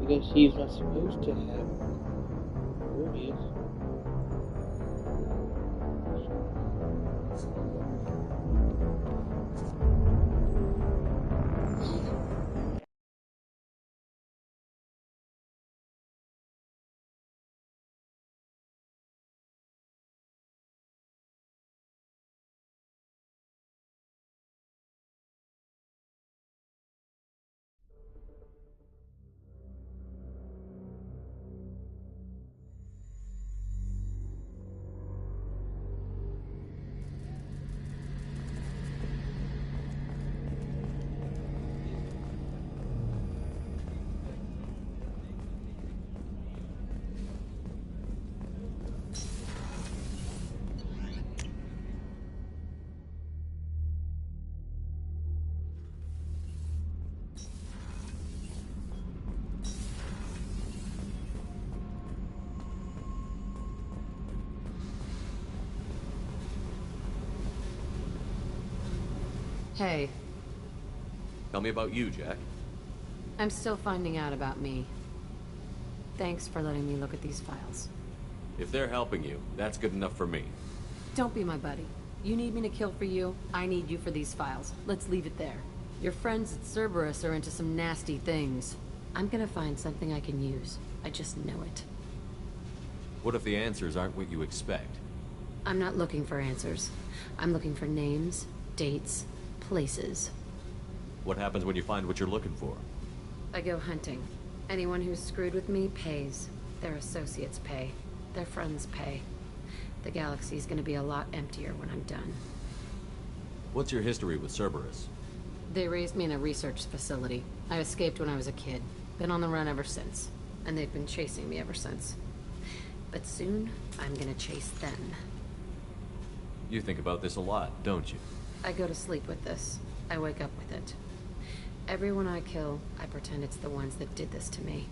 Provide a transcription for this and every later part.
Because he's not supposed to have Rubius. Hey, Tell me about you, Jack. I'm still finding out about me. Thanks for letting me look at these files. If they're helping you, that's good enough for me. Don't be my buddy. You need me to kill for you, I need you for these files. Let's leave it there. Your friends at Cerberus are into some nasty things. I'm gonna find something I can use. I just know it. What if the answers aren't what you expect? I'm not looking for answers. I'm looking for names, dates, places. What happens when you find what you're looking for? I go hunting. Anyone who's screwed with me pays. Their associates pay. Their friends pay. The galaxy's gonna be a lot emptier when I'm done. What's your history with Cerberus? They raised me in a research facility. I escaped when I was a kid. Been on the run ever since. And they've been chasing me ever since. But soon, I'm gonna chase them. You think about this a lot, don't you? I go to sleep with this. I wake up with it. Everyone I kill, I pretend it's the ones that did this to me.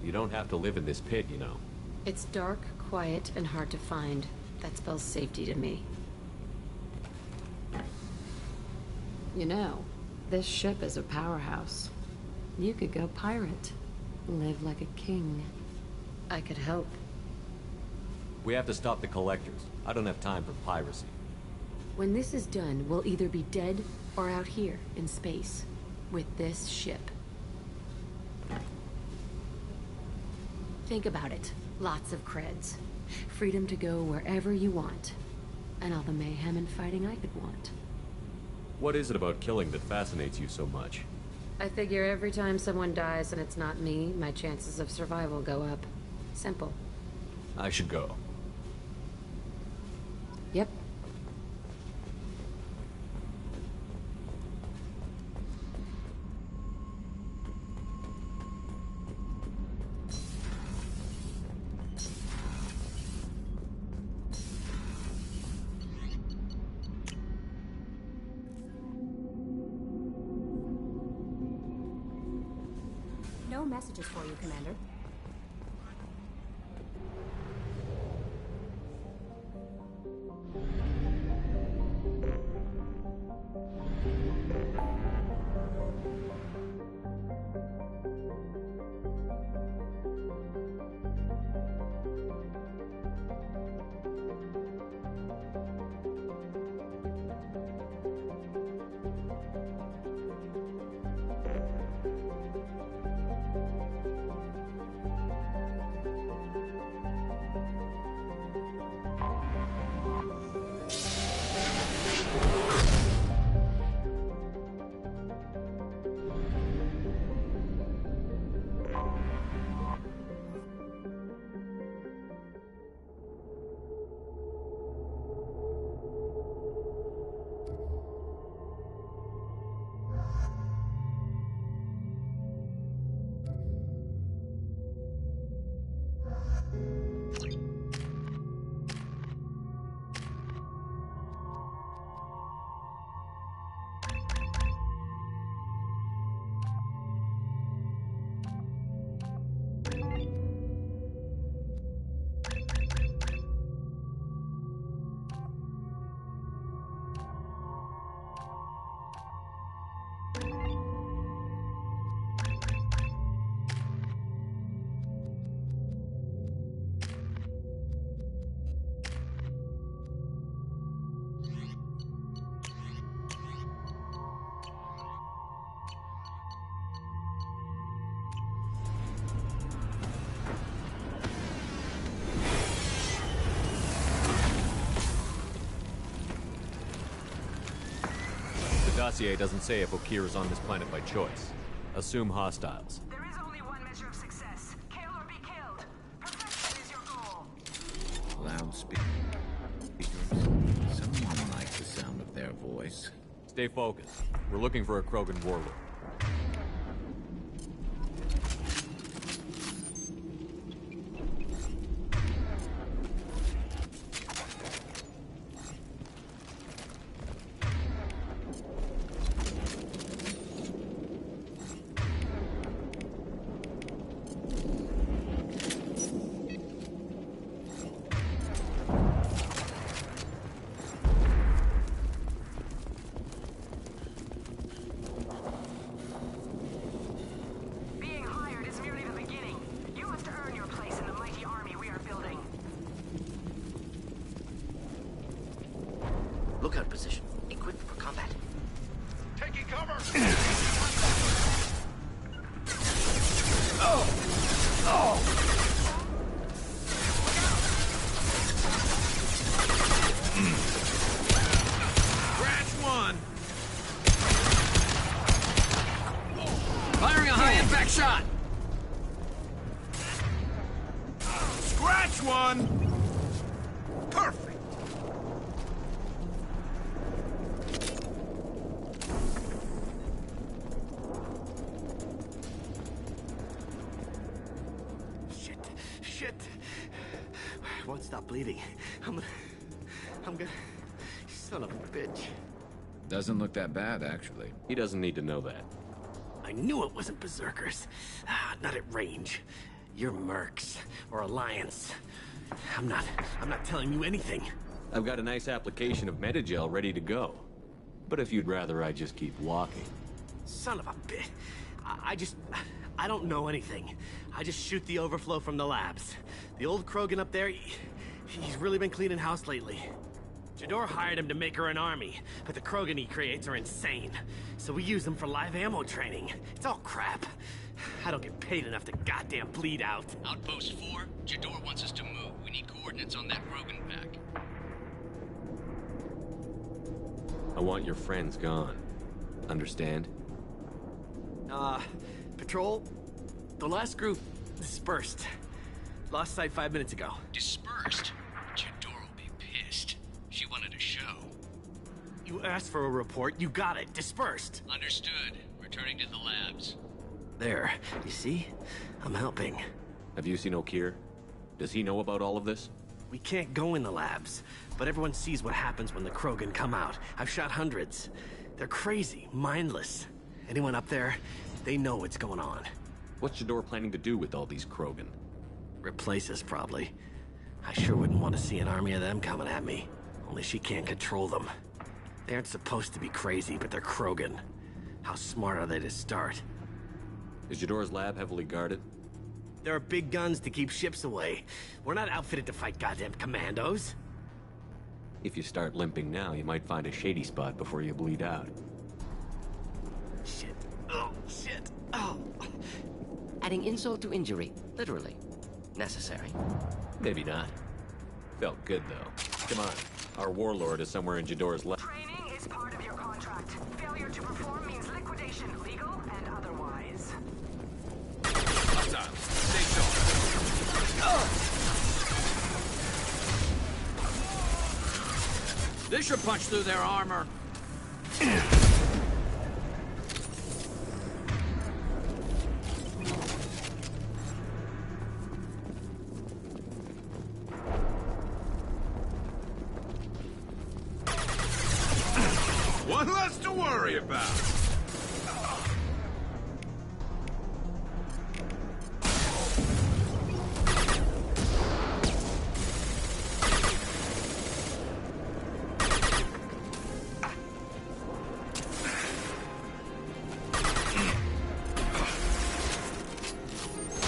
You don't have to live in this pit, you know. It's dark, quiet, and hard to find. That spells safety to me. You know, this ship is a powerhouse. You could go pirate. Live like a king. I could help. We have to stop the collectors. I don't have time for piracy. When this is done, we'll either be dead or out here in space with this ship. Think about it. Lots of creds. Freedom to go wherever you want. And all the mayhem and fighting I could want. What is it about killing that fascinates you so much? I figure every time someone dies and it's not me, my chances of survival go up. Simple. I should go. Yep. No messages for you, Commander. dossier doesn't say if Okeer is on this planet by choice. Assume hostiles. There is only one measure of success. Kill or be killed. Perfection is your goal. Loudspeakers. Someone likes the sound of their voice. Stay focused. We're looking for a Krogan warlord. Being hired is merely the beginning. You must earn your place in the mighty army we are building. Lookout position. Equipped for combat. Taking cover! Scratch one! Firing a high impact shot! Scratch one! Perfect! Shit. I won't stop bleeding. I'm gonna... Son of a bitch. Doesn't look that bad, actually. He doesn't need to know that. I knew it wasn't Berserkers. Not at range. You're Mercs. Or Alliance. I'm not telling you anything. I've got a nice application of Metagel ready to go. But if you'd rather I just keep walking. Son of a bitch. I don't know anything. I just shoot the overflow from the labs. The old Krogan up there, he's really been cleaning house lately. Jador hired him to make her an army, but the Krogan he creates are insane. So we use them for live ammo training. It's all crap. I don't get paid enough to goddamn bleed out. Outpost 4, Jador wants us to move. We need coordinates on that Krogan pack. I want your friends gone. Understand? Patrol, the last group dispersed. Lost sight 5 minutes ago. Dispersed? Jador will be pissed. She wanted a show. You asked for a report, you got it. Dispersed. Understood. Returning to the labs. There, you see? I'm helping. Have you seen Okeer? Does he know about all of this? We can't go in the labs, but everyone sees what happens when the Krogan come out. I've shot hundreds. They're crazy, mindless. Anyone up there, they know what's going on. What's Jador planning to do with all these Krogan? Replace us, probably. I sure wouldn't want to see an army of them coming at me. Only she can't control them. They aren't supposed to be crazy, but they're Krogan. How smart are they to start? Is Jador's lab heavily guarded? There are big guns to keep ships away. We're not outfitted to fight goddamn commandos. If you start limping now, you might find a shady spot before you bleed out. Shit. Oh, shit. Oh. Adding insult to injury, literally. Necessary. Maybe not. Felt good, though. Come on. Our warlord is somewhere in Jador's lab. Training is part of your contract. Failure to perform means liquidation, legal and otherwise. Hostile. Stay sharp. This should punch through their armor. One less to worry about.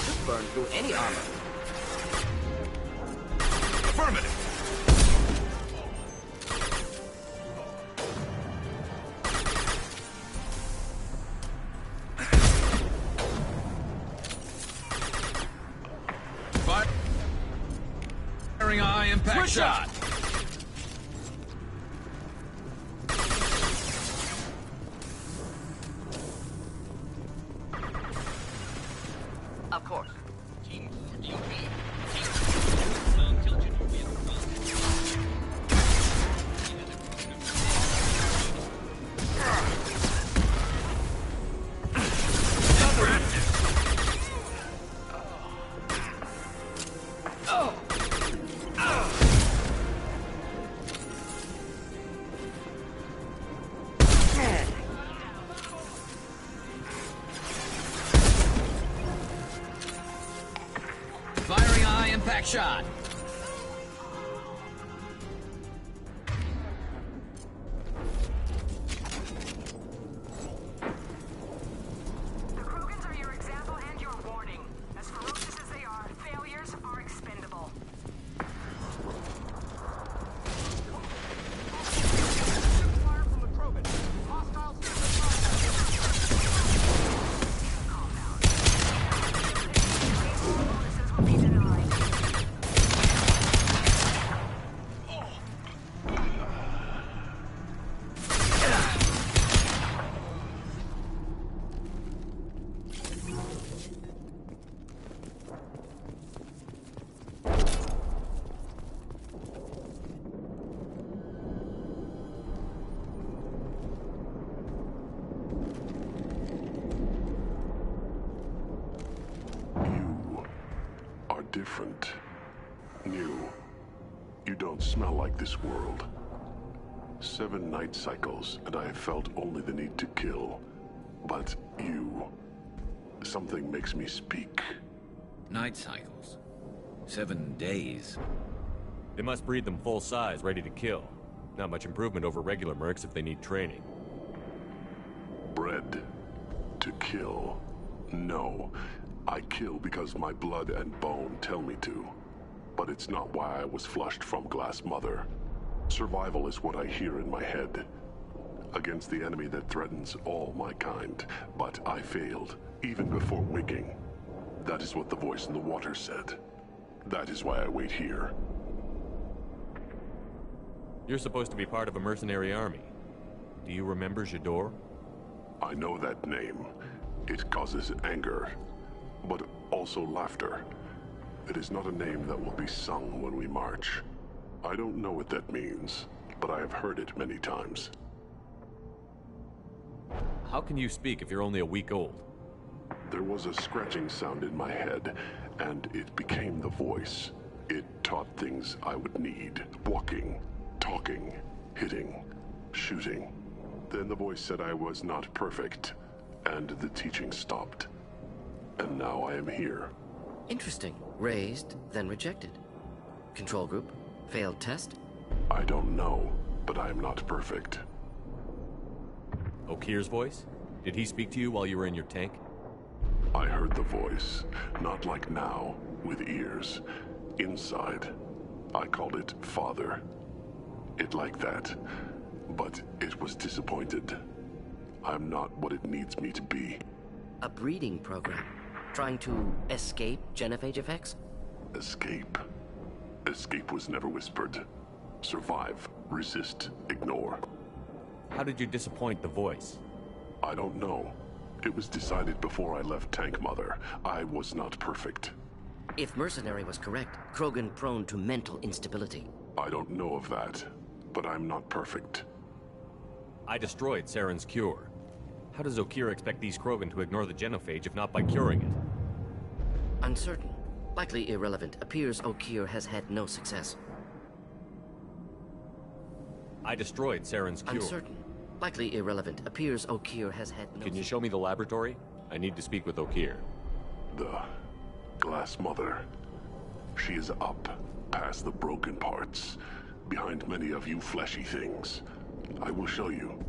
Could burn through any armor. Affirmative. Firing a high impact shot. Of course. Team 4 DOB. Tell Jador we have a problem. Firing eye, impact shot. The Krogans are your example and your warning. As ferocious as they are, failures are expendable. Fire from the Krogan. Hostiles in the bonuses will be denied. You are different. New. You don't smell like this world. 7 night cycles, and I have felt only the need to kill. But you... something makes me speak. Night cycles. 7 days. They must breed them full size, ready to kill. Not much improvement over regular mercs if they need training. Bred to kill. No. I kill because my blood and bone tell me to. But it's not why I was flushed from Glass Mother. Survival is what I hear in my head. Against the enemy that threatens all my kind. But I failed, even before waking. That is what the voice in the water said. That is why I wait here. You're supposed to be part of a mercenary army. Do you remember Jador? I know that name. It causes anger, but also laughter. It is not a name that will be sung when we march. I don't know what that means, but I have heard it many times. How can you speak if you're only a week old? There was a scratching sound in my head, and it became the voice. It taught things I would need. Walking, talking, hitting, shooting. Then the voice said I was not perfect, and the teaching stopped. And now I am here. Interesting. Raised, then rejected. Control group? Failed test? I don't know, but I am not perfect. Okir's voice? Did he speak to you while you were in your tank? I heard the voice, not like now, with ears. Inside. I called it Father. It like that. But it was disappointed. I'm not what it needs me to be. A breeding program? Trying to escape genophage effects? Escape. Escape was never whispered. Survive, resist, ignore. How did you disappoint the voice? I don't know. It was decided before I left Tank Mother. I was not perfect. If Mercenary was correct, Krogan prone to mental instability. I don't know of that, but I'm not perfect. I destroyed Saren's cure. How does Okir expect these Krogan to ignore the genophage if not by curing it? Uncertain. Likely irrelevant. Appears Okir has had no success. I destroyed Saren's cure. Uncertain. Likely irrelevant. Appears Okir has had no... Can you show me the laboratory? I need to speak with Okir. The Glass Mother. She is up, past the broken parts, behind many of you fleshy things. I will show you.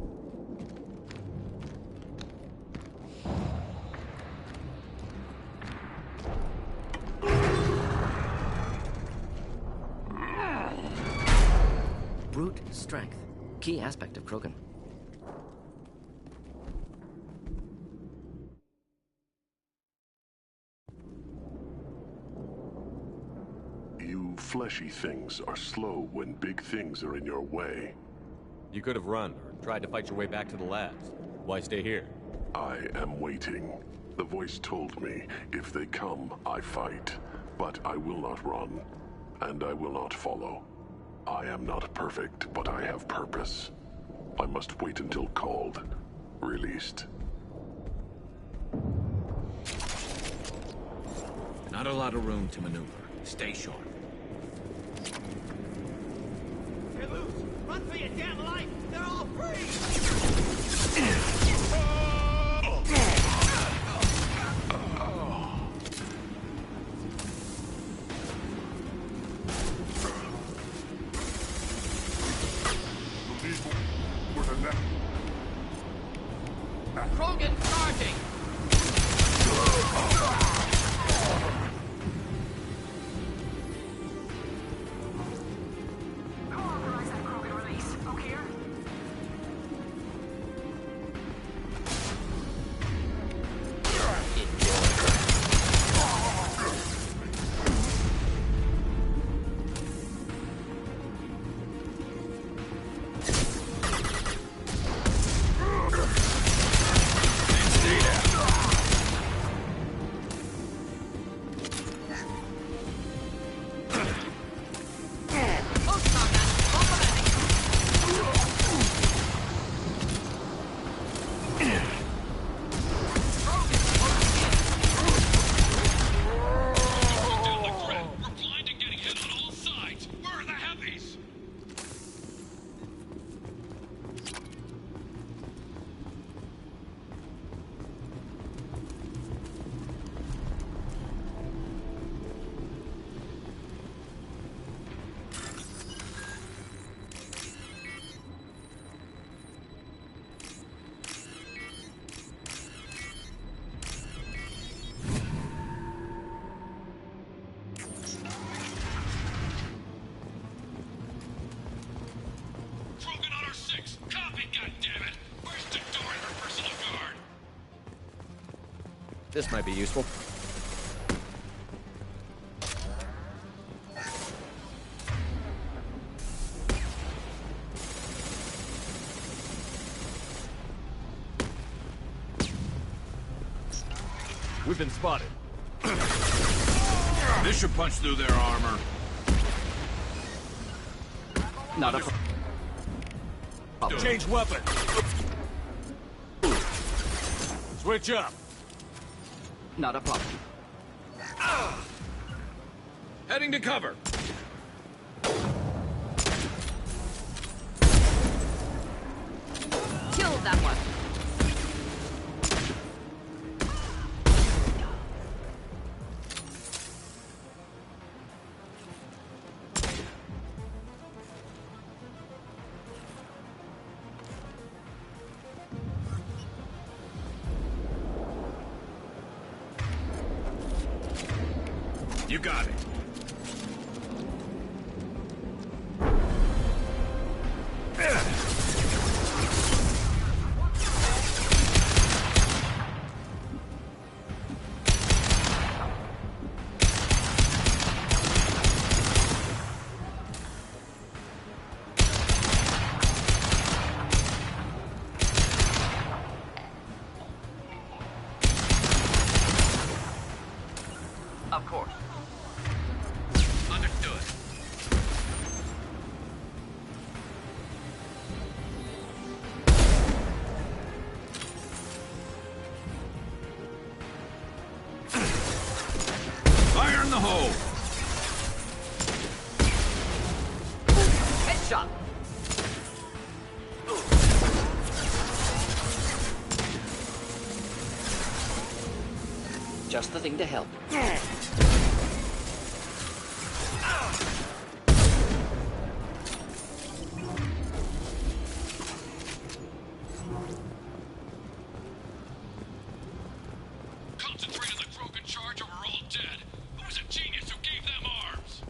Brute strength. Key aspect of Krogan. You fleshy things are slow when big things are in your way. You could have run or tried to fight your way back to the labs. Why stay here? I am waiting. The voice told me, if they come, I fight. But I will not run, and I will not follow. I am not perfect, but I have purpose. I must wait until called, released. Not a lot of room to maneuver. Stay sharp. You're loose! Run for your damn life! They're all free! Krogan charging! Who authorized that Krogan release? Okeer? Down the grid! We're blind and getting hit on all sides! Where are the heavies? Krogan on our 6! Copy, goddammit! Where's Jador and her personal guard? This might be useful. We've been spotted. This should punch through their armor. Not a Change weapon. Switch up. Not a problem. Heading to cover. Kill that one. You got it. Of course. Understood. Fire in the hole. Headshot. Just the thing to help. Concentrate on the Krogan charge or we're all dead. Who was a genius who gave them arms?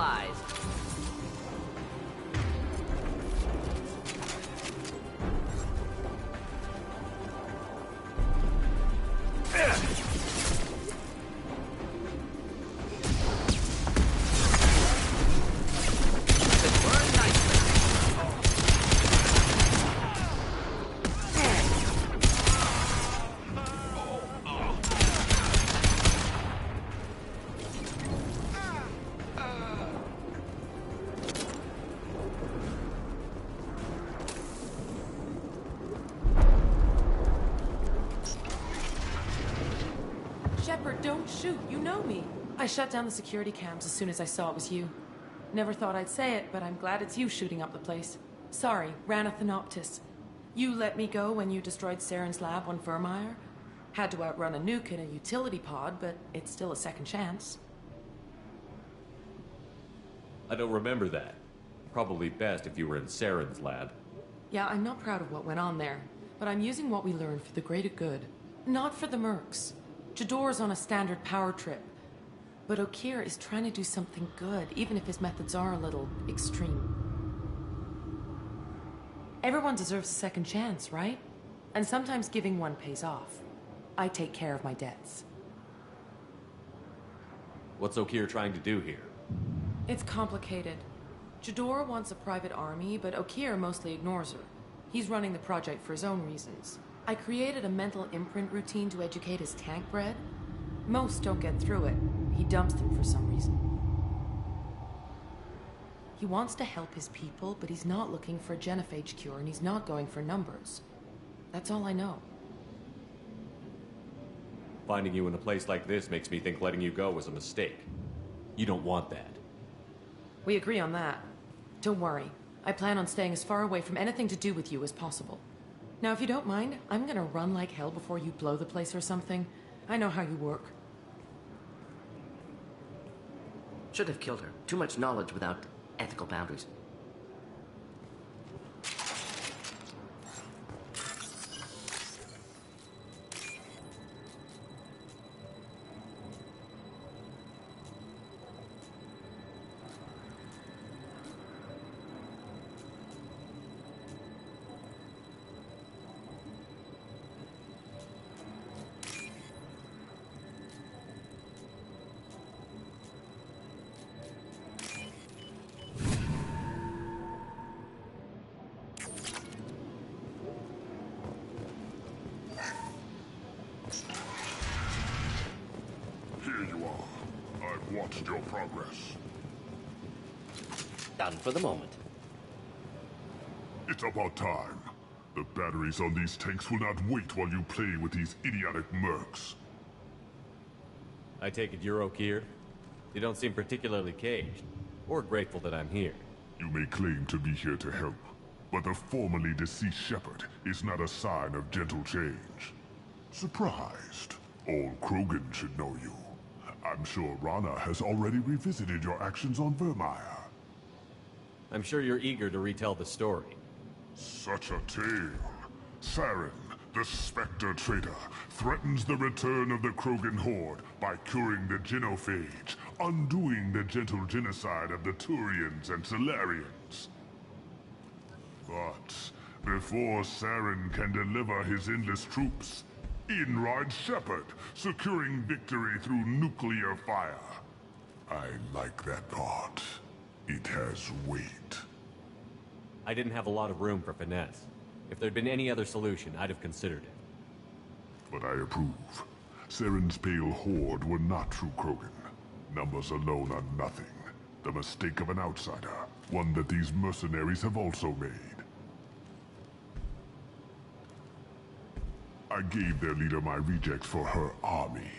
supplies. Shepard, don't shoot. You know me. I shut down the security cams as soon as I saw it was you. Never thought I'd say it, but I'm glad it's you shooting up the place. Sorry, Raneth Thanoptis. You let me go when you destroyed Saren's lab on Vermeer. Had to outrun a nuke in a utility pod, but it's still a second chance. I don't remember that. Probably best if you were in Saren's lab. Yeah, I'm not proud of what went on there, but I'm using what we learned for the greater good. Not for the mercs. Jador's on a standard power trip. But Okeer is trying to do something good, even if his methods are a little extreme. Everyone deserves a second chance, right? And sometimes giving one pays off. I take care of my debts. What's Okeer trying to do here? It's complicated. Jador wants a private army, but Okeer mostly ignores her. He's running the project for his own reasons. I created a mental imprint routine to educate his tank bred. Most don't get through it. He dumps them for some reason. He wants to help his people, but he's not looking for a genophage cure, and he's not going for numbers. That's all I know. Finding you in a place like this makes me think letting you go was a mistake. You don't want that. We agree on that. Don't worry. I plan on staying as far away from anything to do with you as possible. Now, if you don't mind, I'm gonna run like hell before you blow the place or something. I know how you work. Should have killed her. Too much knowledge without ethical boundaries. Watched your progress. Done for the moment. It's about time. The batteries on these tanks will not wait while you play with these idiotic mercs. I take it you're Okeer? You don't seem particularly caged, or grateful that I'm here. You may claim to be here to help, but the formerly deceased Shepard is not a sign of gentle change. Surprised? Old Krogan should know you. I'm sure Rana has already revisited your actions on Vermeer. I'm sure you're eager to retell the story. Such a tale. Saren, the Spectre traitor, threatens the return of the Krogan horde by curing the genophage, undoing the gentle genocide of the Turians and Solarians. But before Saren can deliver his endless troops, in rides Shepard, securing victory through nuclear fire. I like that part. It has weight. I didn't have a lot of room for finesse. If there'd been any other solution, I'd have considered it. But I approve. Saren's pale horde were not true Krogan. Numbers alone are nothing. The mistake of an outsider. One that these mercenaries have also made. I gave their leader my rejects for her army,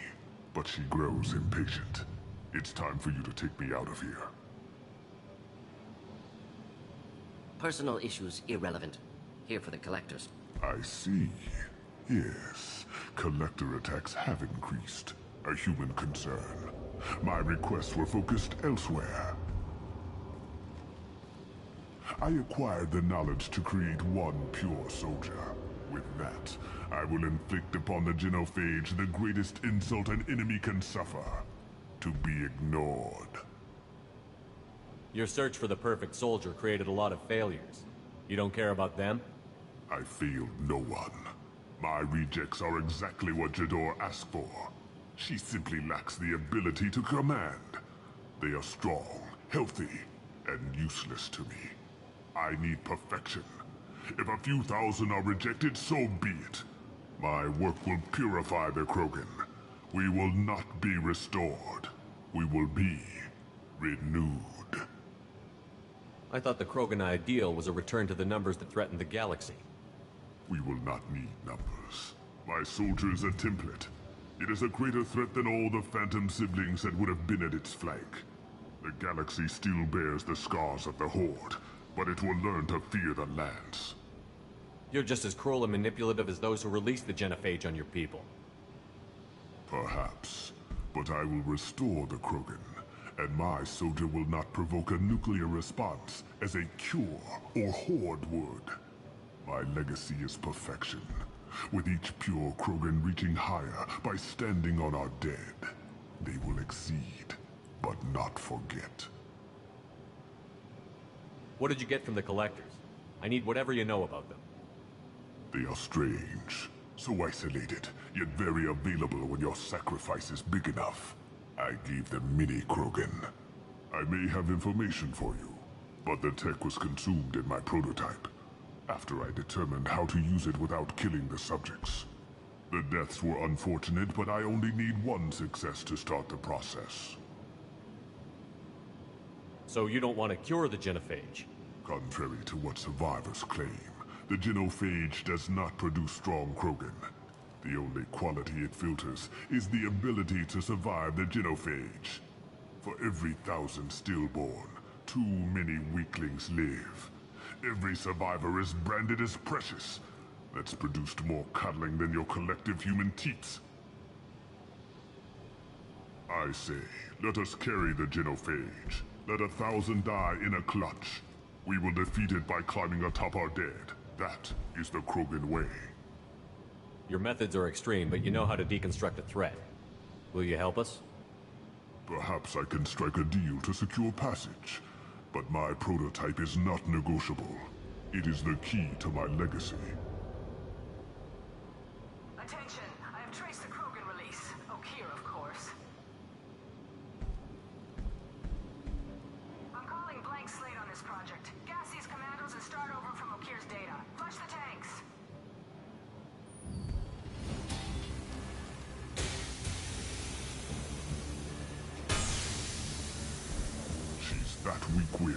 but she grows impatient. It's time for you to take me out of here. Personal issues irrelevant. Here for the collectors. I see. Yes, collector attacks have increased. A human concern. My requests were focused elsewhere. I acquired the knowledge to create one pure soldier. With that, I will inflict upon the genophage the greatest insult an enemy can suffer. To be ignored. Your search for the perfect soldier created a lot of failures. You don't care about them? I failed no one. My rejects are exactly what Jador asked for. She simply lacks the ability to command. They are strong, healthy, and useless to me. I need perfection. If a few thousand are rejected, so be it. My work will purify the Krogan. We will not be restored. We will be renewed. I thought the Krogan ideal was a return to the numbers that threatened the galaxy. We will not need numbers. My soldier is a template. It is a greater threat than all the Phantom siblings that would have been at its flank. The galaxy still bears the scars of the Horde, but it will learn to fear the Lance. You're just as cruel and manipulative as those who released the Genophage on your people. Perhaps, but I will restore the Krogan, and my soldier will not provoke a nuclear response as a cure or Horde would. My legacy is perfection, with each pure Krogan reaching higher by standing on our dead. They will exceed, but not forget. What did you get from the Collectors? I need whatever you know about them. They are strange, so isolated, yet very available when your sacrifice is big enough. I gave them mini Krogan. I may have information for you, but the tech was consumed in my prototype, after I determined how to use it without killing the subjects. The deaths were unfortunate, but I only need one success to start the process. So you don't want to cure the Genophage? Contrary to what survivors claim, the Genophage does not produce strong Krogan. The only quality it filters is the ability to survive the Genophage. For every 1,000 stillborn, too many weaklings live. Every survivor is branded as precious. That's produced more cuddling than your collective human teats. I say, let us carry the Genophage. Let 1,000 die in a clutch. We will defeat it by climbing atop our dead. That is the Krogan way. Your methods are extreme, but you know how to deconstruct a threat. Will you help us? Perhaps I can strike a deal to secure passage. But my prototype is not negotiable. It is the key to my legacy. Attention, I have traced the Krogan release. Okeer, of course. I'm calling blank slate on this project. Gas these commandos and start over from Okeer's data. Flush the tanks. She's that weak-willed.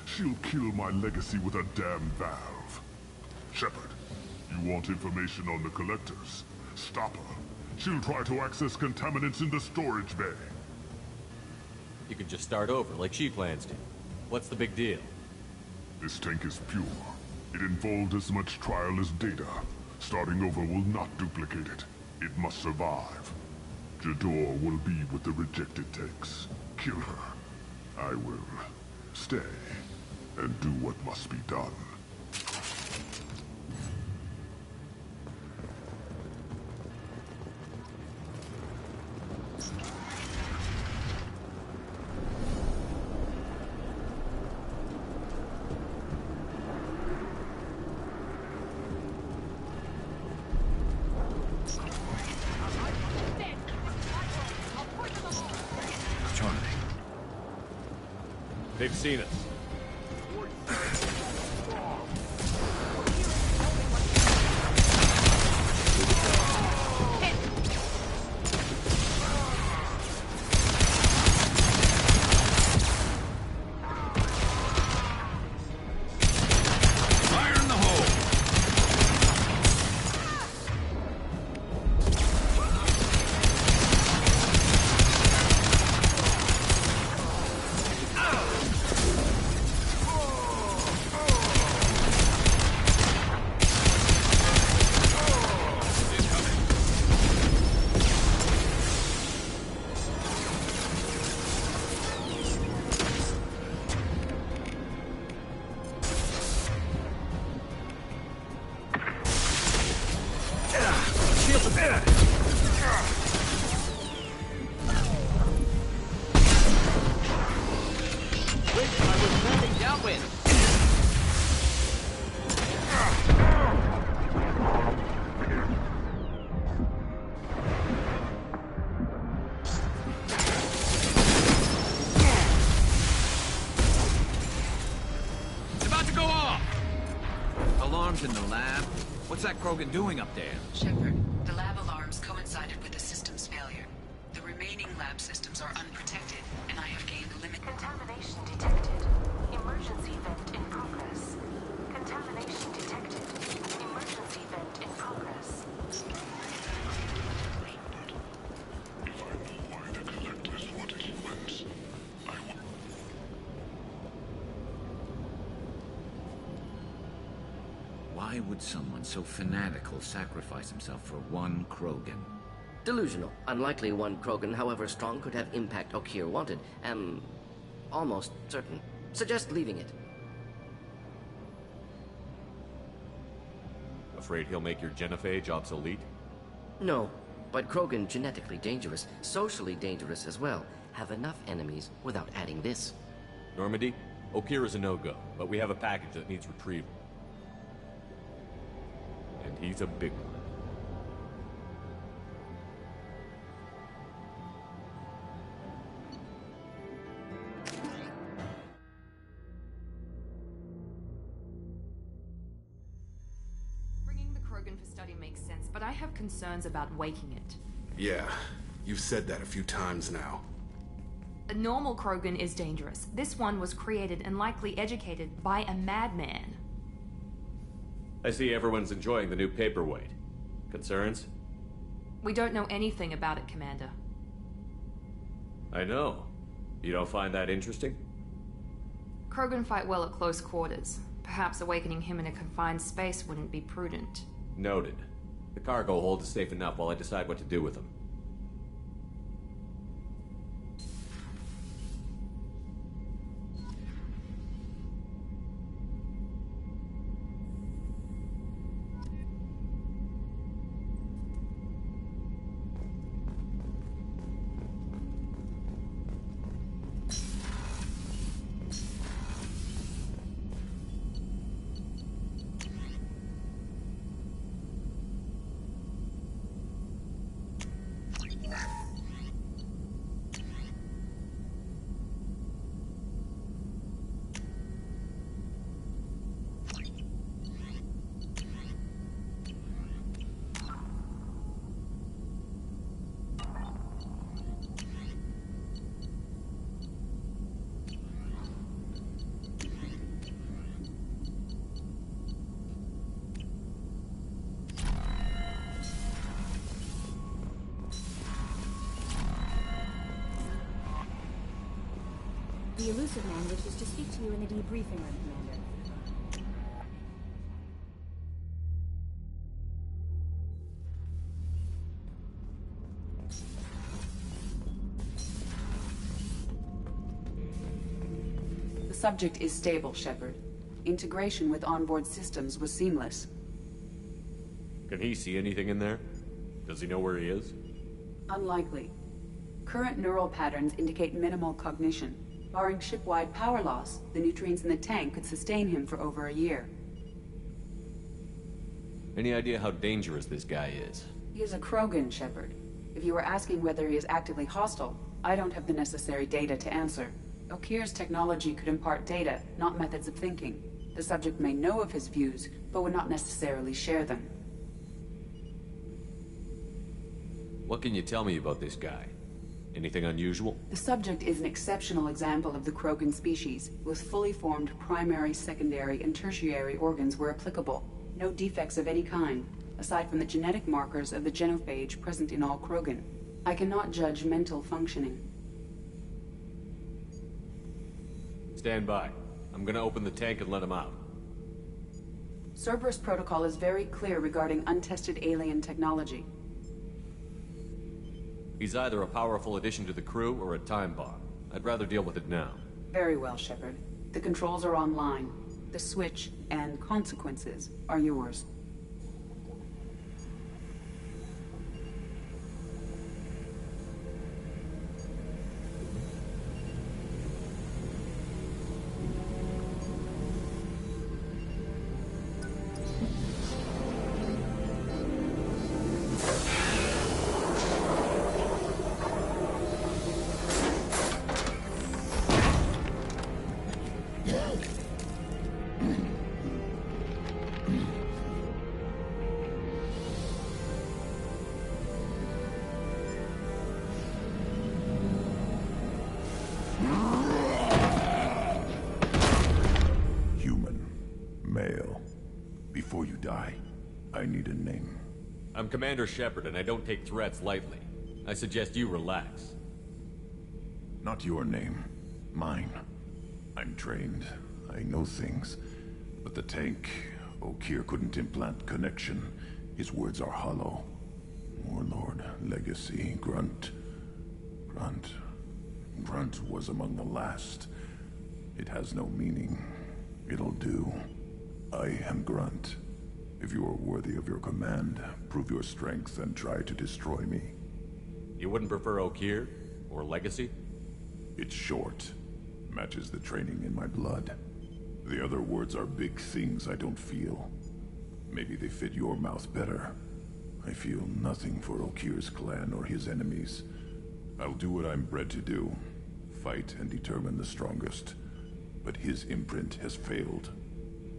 She'll kill my legacy with a damn valve. Shepard, you want information on the Collectors? Stop her. She'll try to access contaminants in the storage bay. You could just start over, like she plans to. What's the big deal? This tank is pure. It involved as much trial as data. Starting over will not duplicate it. It must survive. Jador will be with the rejected tanks. Kill her. I will stay and do what must be done. They've seen us. Fire in the hole! in the lab? What's that Krogan doing up there? Shepard, the lab alarms coincided with the system's failure. The remaining lab systems are unprotected, and I have gained limited... Contamination detected. Emergency vent in progress. Contamination detected. Emergency vent in progress. Why would someone so fanatical sacrifice himself for one Krogan? Delusional. Unlikely one Krogan, however strong, could have impact Okeer wanted. Am almost certain. Suggest leaving it. Afraid he'll make your genophage obsolete? No, but Krogan genetically dangerous, socially dangerous as well. Have enough enemies without adding this. Normandy, Okeer is a no-go, but we have a package that needs retrieval. And he's a big one. Bringing the Krogan for study makes sense, but I have concerns about waking it. Yeah, you've said that a few times now. A normal Krogan is dangerous. This one was created and likely educated by a madman. I see everyone's enjoying the new paperweight. Concerns? We don't know anything about it, Commander. I know. You don't find that interesting? Krogan fight well at close quarters. Perhaps awakening him in a confined space wouldn't be prudent. Noted. The cargo hold is safe enough while I decide what to do with them. The Illusive Man wishes to speak to you in the debriefing room, Commander. The subject is stable, Shepard. Integration with onboard systems was seamless. Can he see anything in there? Does he know where he is? Unlikely. Current neural patterns indicate minimal cognition. Barring ship-wide power loss, the nutrients in the tank could sustain him for over a year. Any idea how dangerous this guy is? He is a Krogan, Shepard. If you were asking whether he is actively hostile, I don't have the necessary data to answer. Okeer's technology could impart data, not methods of thinking. The subject may know of his views, but would not necessarily share them. What can you tell me about this guy? Anything unusual? The subject is an exceptional example of the Krogan species, with fully formed primary, secondary, and tertiary organs where applicable. No defects of any kind, aside from the genetic markers of the genophage present in all Krogan. I cannot judge mental functioning. Stand by. I'm gonna open the tank and let him out. Cerberus protocol is very clear regarding untested alien technology. He's either a powerful addition to the crew or a time bomb. I'd rather deal with it now. Very well, Shepard. The controls are online. The switch and consequences are yours. I'm Commander Shepard, and I don't take threats lightly. I suggest you relax. Not your name. Mine. I'm trained. I know things. But the tank, Okeer couldn't implant connection. His words are hollow. Warlord, Legacy, Grunt. Grunt was among the last. It has no meaning. It'll do. I am Grunt. If you are worthy of your command, prove your strength and try to destroy me. You wouldn't prefer Okeer? Or Legacy? It's short. Matches the training in my blood. The other words are big things I don't feel. Maybe they fit your mouth better. I feel nothing for Okeer's clan or his enemies. I'll do what I'm bred to do. Fight and determine the strongest. But his imprint has failed.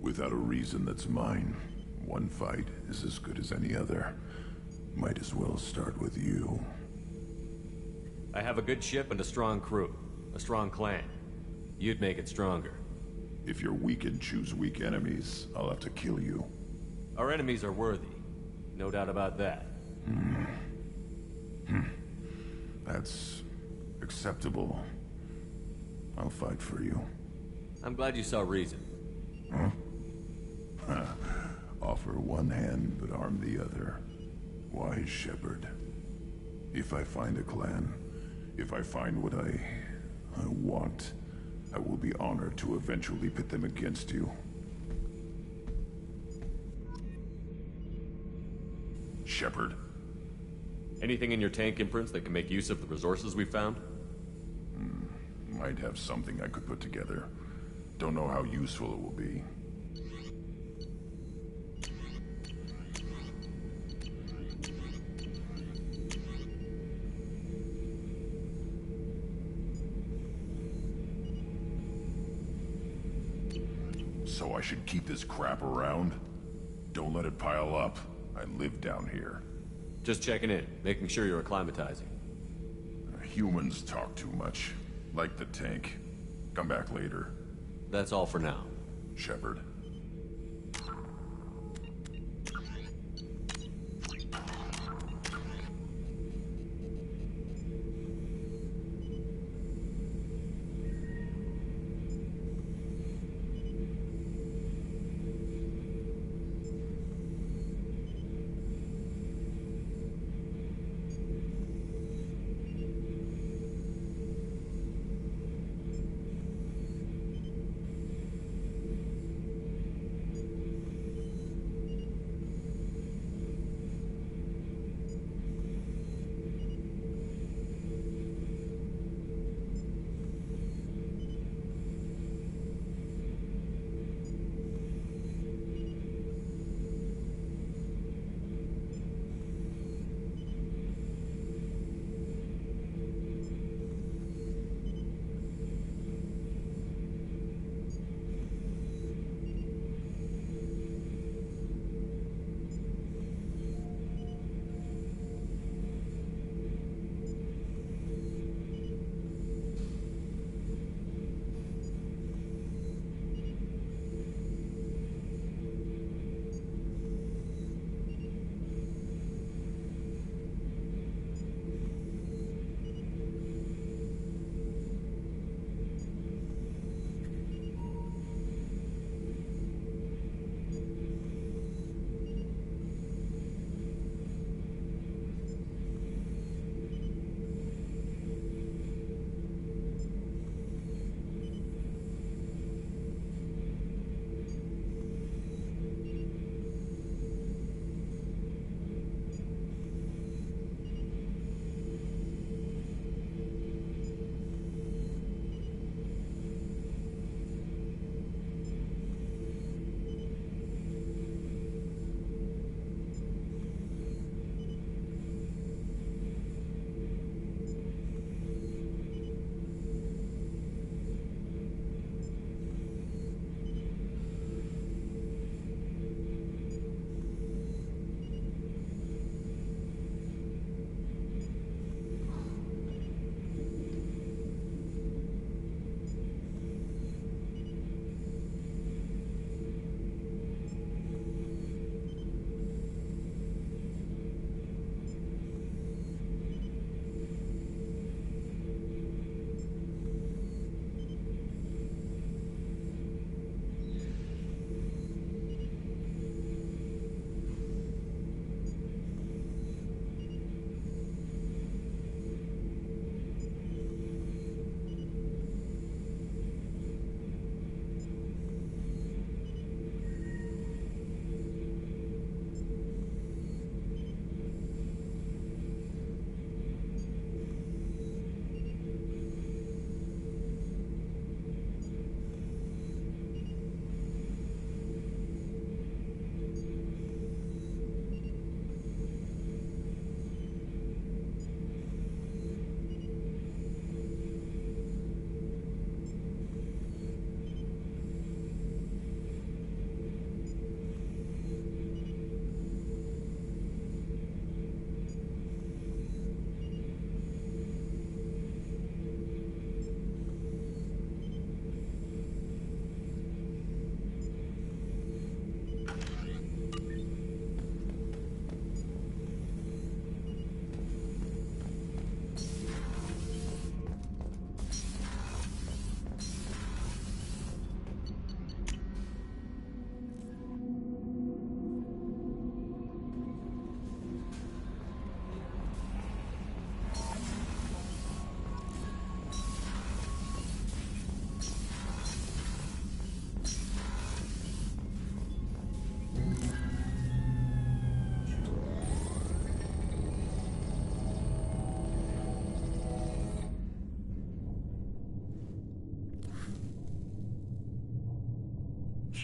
Without a reason that's mine, one fight is as good as any other. Might as well start with you. I have a good ship and a strong crew. A strong clan. You'd make it stronger. If you're weak and choose weak enemies, I'll have to kill you. Our enemies are worthy. No doubt about that. That's acceptable. I'll fight for you. I'm glad you saw reason. Huh? Offer one hand, but arm the other. Wise Shepard. If I find a clan, if I find what I want, I will be honored to eventually pit them against you. Shepard. Anything in your tank imprints that can make use of the resources we found? Might have something I could put together. Don't know how useful it will be. So I should keep this crap around? Don't let it pile up. I live down here. Just checking in, making sure you're acclimatizing. Humans talk too much. Like the tank. Come back later. That's all for now. Shepard.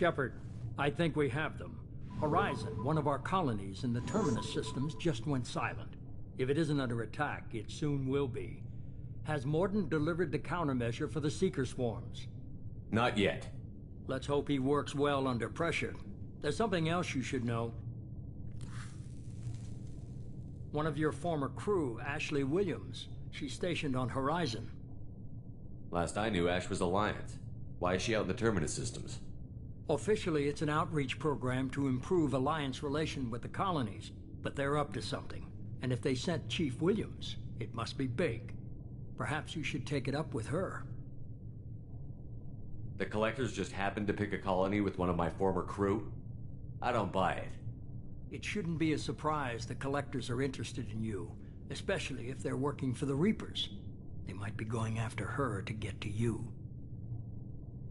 Shepard, I think we have them. Horizon, one of our colonies in the Terminus systems, just went silent. If it isn't under attack, it soon will be. Has Mordin delivered the countermeasure for the Seeker swarms? Not yet. Let's hope he works well under pressure. There's something else you should know. One of your former crew, Ashley Williams, she's stationed on Horizon. Last I knew, Ash was Alliance. Why is she out in the Terminus systems? Officially, it's an outreach program to improve Alliance relation with the colonies, but they're up to something. And if they sent Chief Williams, it must be big. Perhaps you should take it up with her. The Collectors just happened to pick a colony with one of my former crew? I don't buy it. It shouldn't be a surprise the Collectors are interested in you, especially if they're working for the Reapers. They might be going after her to get to you.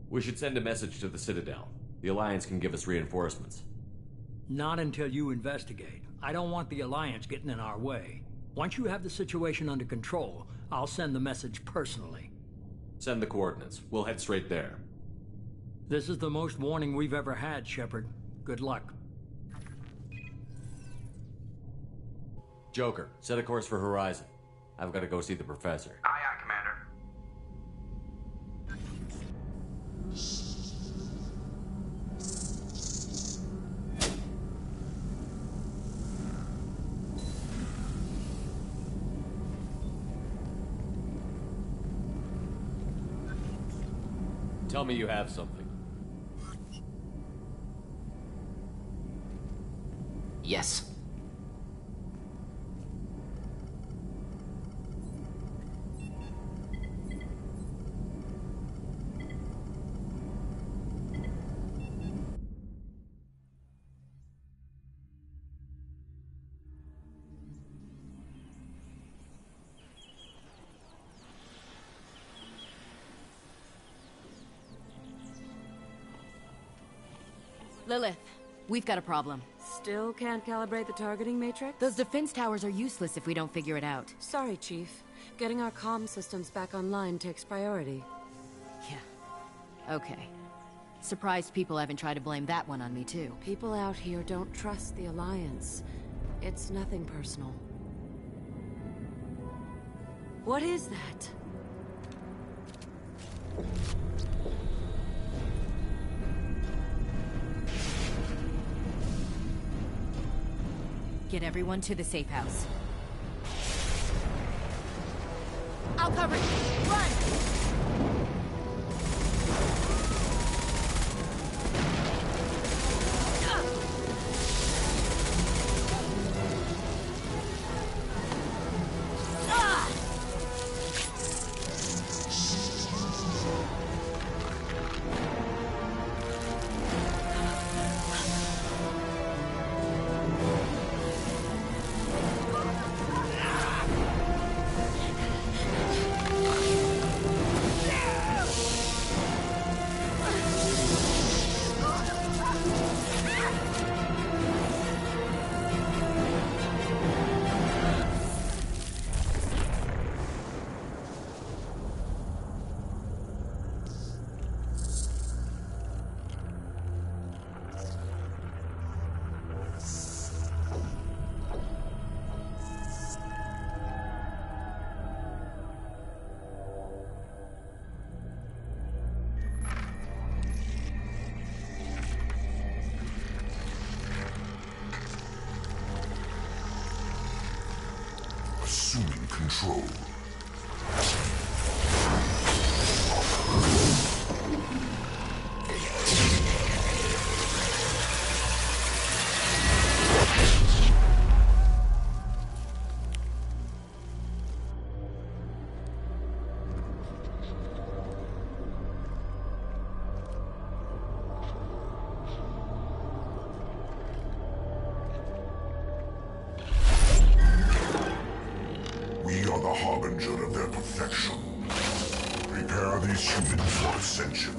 We should send a message to the Citadel. The Alliance can give us reinforcements. Not until you investigate. I don't want the Alliance getting in our way. Once you have the situation under control, I'll send the message personally. Send the coordinates. We'll head straight there. This is the most warning we've ever had, Shepard. Good luck. Joker, set a course for Horizon. I've got to go see the Professor. Aye, aye, Commander. Tell me you have something. Yes. Lilith, we've got a problem. Still can't calibrate the targeting matrix? Those defense towers are useless if we don't figure it out. Sorry, Chief. Getting our comm systems back online takes priority. Yeah. Okay. Surprised people haven't tried to blame that one on me, too. People out here don't trust the Alliance. It's nothing personal. What is that? Get everyone to the safe house. I'll cover you. Run! Assuming control. We are the harbinger of their perfection. Prepare these humans for ascension.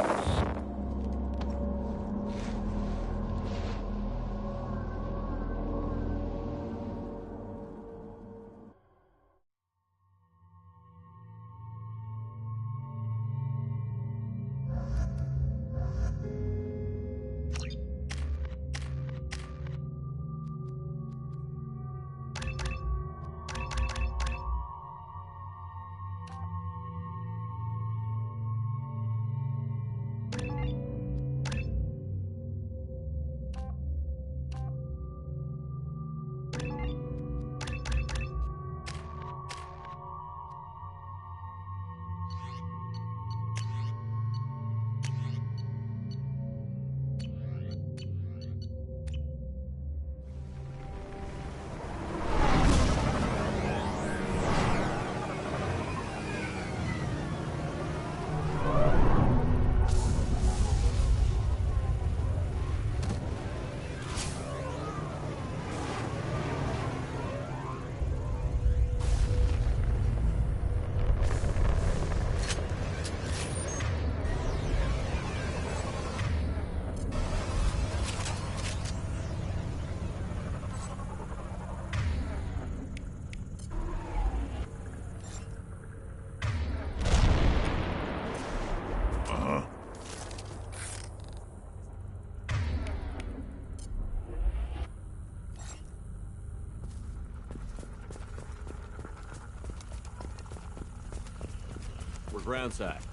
headquarters, ransacked.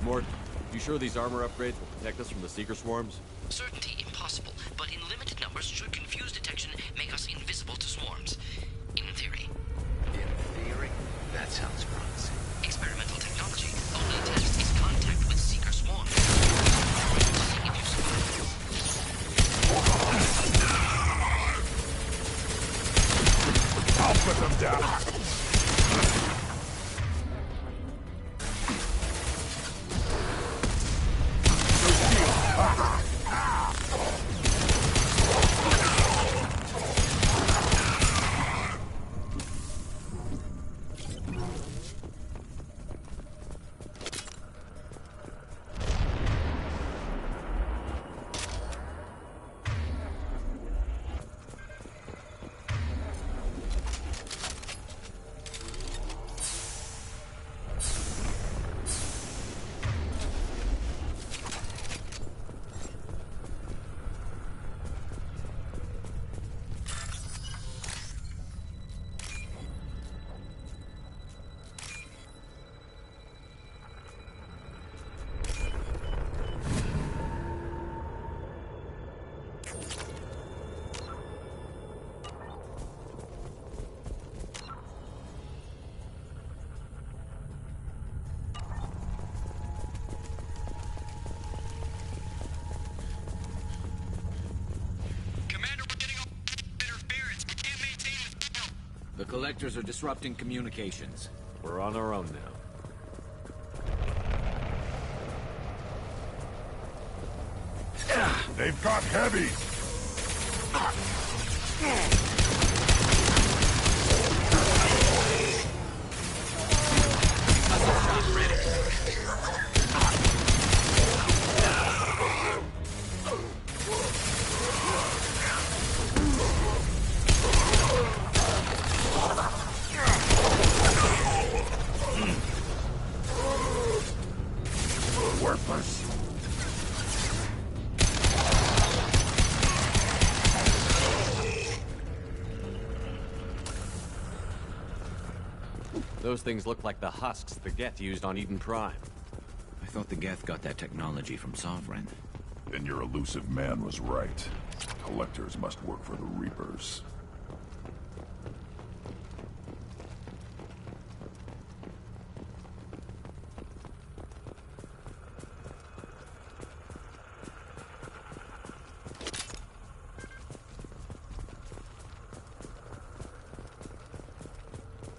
Mort, you sure these armor upgrades will protect us from the Seeker swarms? Certainty impossible, but in limited numbers should confuse detection make us invisible to swarms. In theory. In theory? That sounds promising. Experimental technology. Only test is contact with Seeker swarms. See if you survive. I'll put them down. The Collectors are disrupting communications. We're on our own now. They've got heavy. Worthless. Those things look like the husks the Geth used on Eden Prime. I thought the Geth got that technology from Sovereign. Then your elusive man was right. Collectors must work for the Reapers.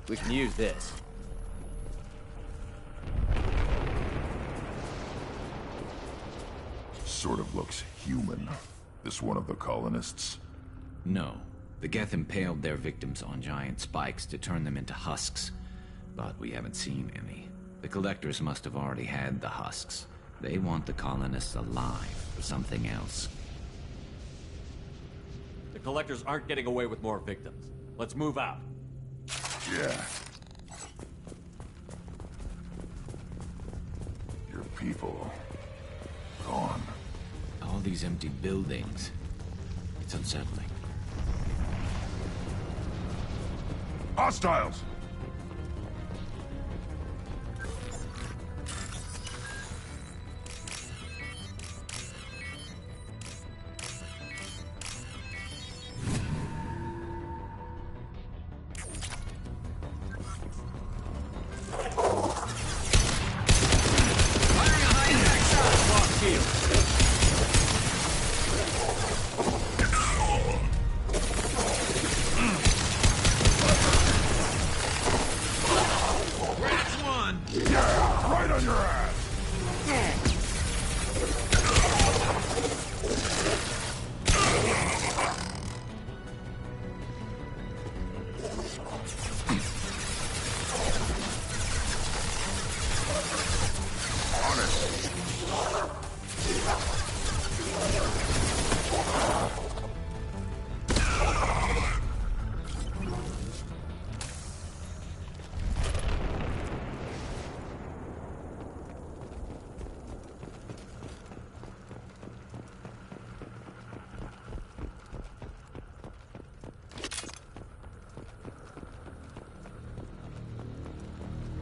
We can use this. Sort of looks human. This one of the colonists? No. The Geth impaled their victims on giant spikes to turn them into husks. But we haven't seen any. The Collectors must have already had the husks. They want the colonists alive for something else. The Collectors aren't getting away with more victims. Let's move out. Yeah. Your people... gone. All these empty buildings. It's unsettling. Hostiles!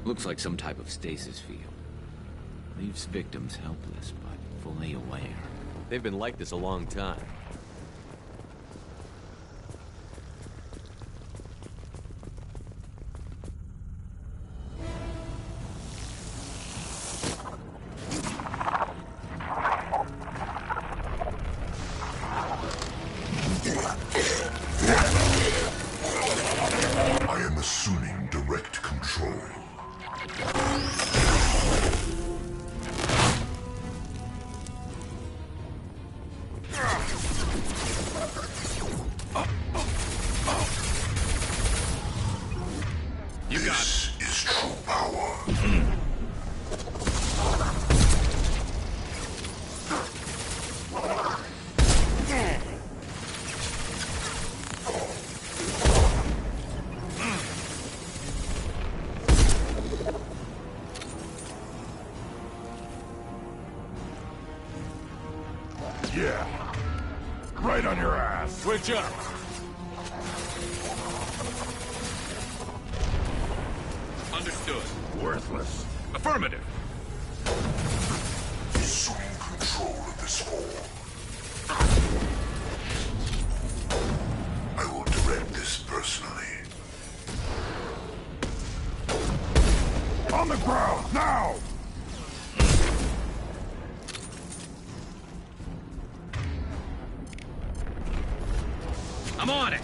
Looks like some type of stasis field. Leaves victims helpless, but fully aware. They've been like this a long time. I am assuming direct control. This is true power. Yeah. Right on your ass. Switch up. Understood. Worthless. Affirmative. Assuming control of this form. I will direct this personally. On the ground, now! I'm on it.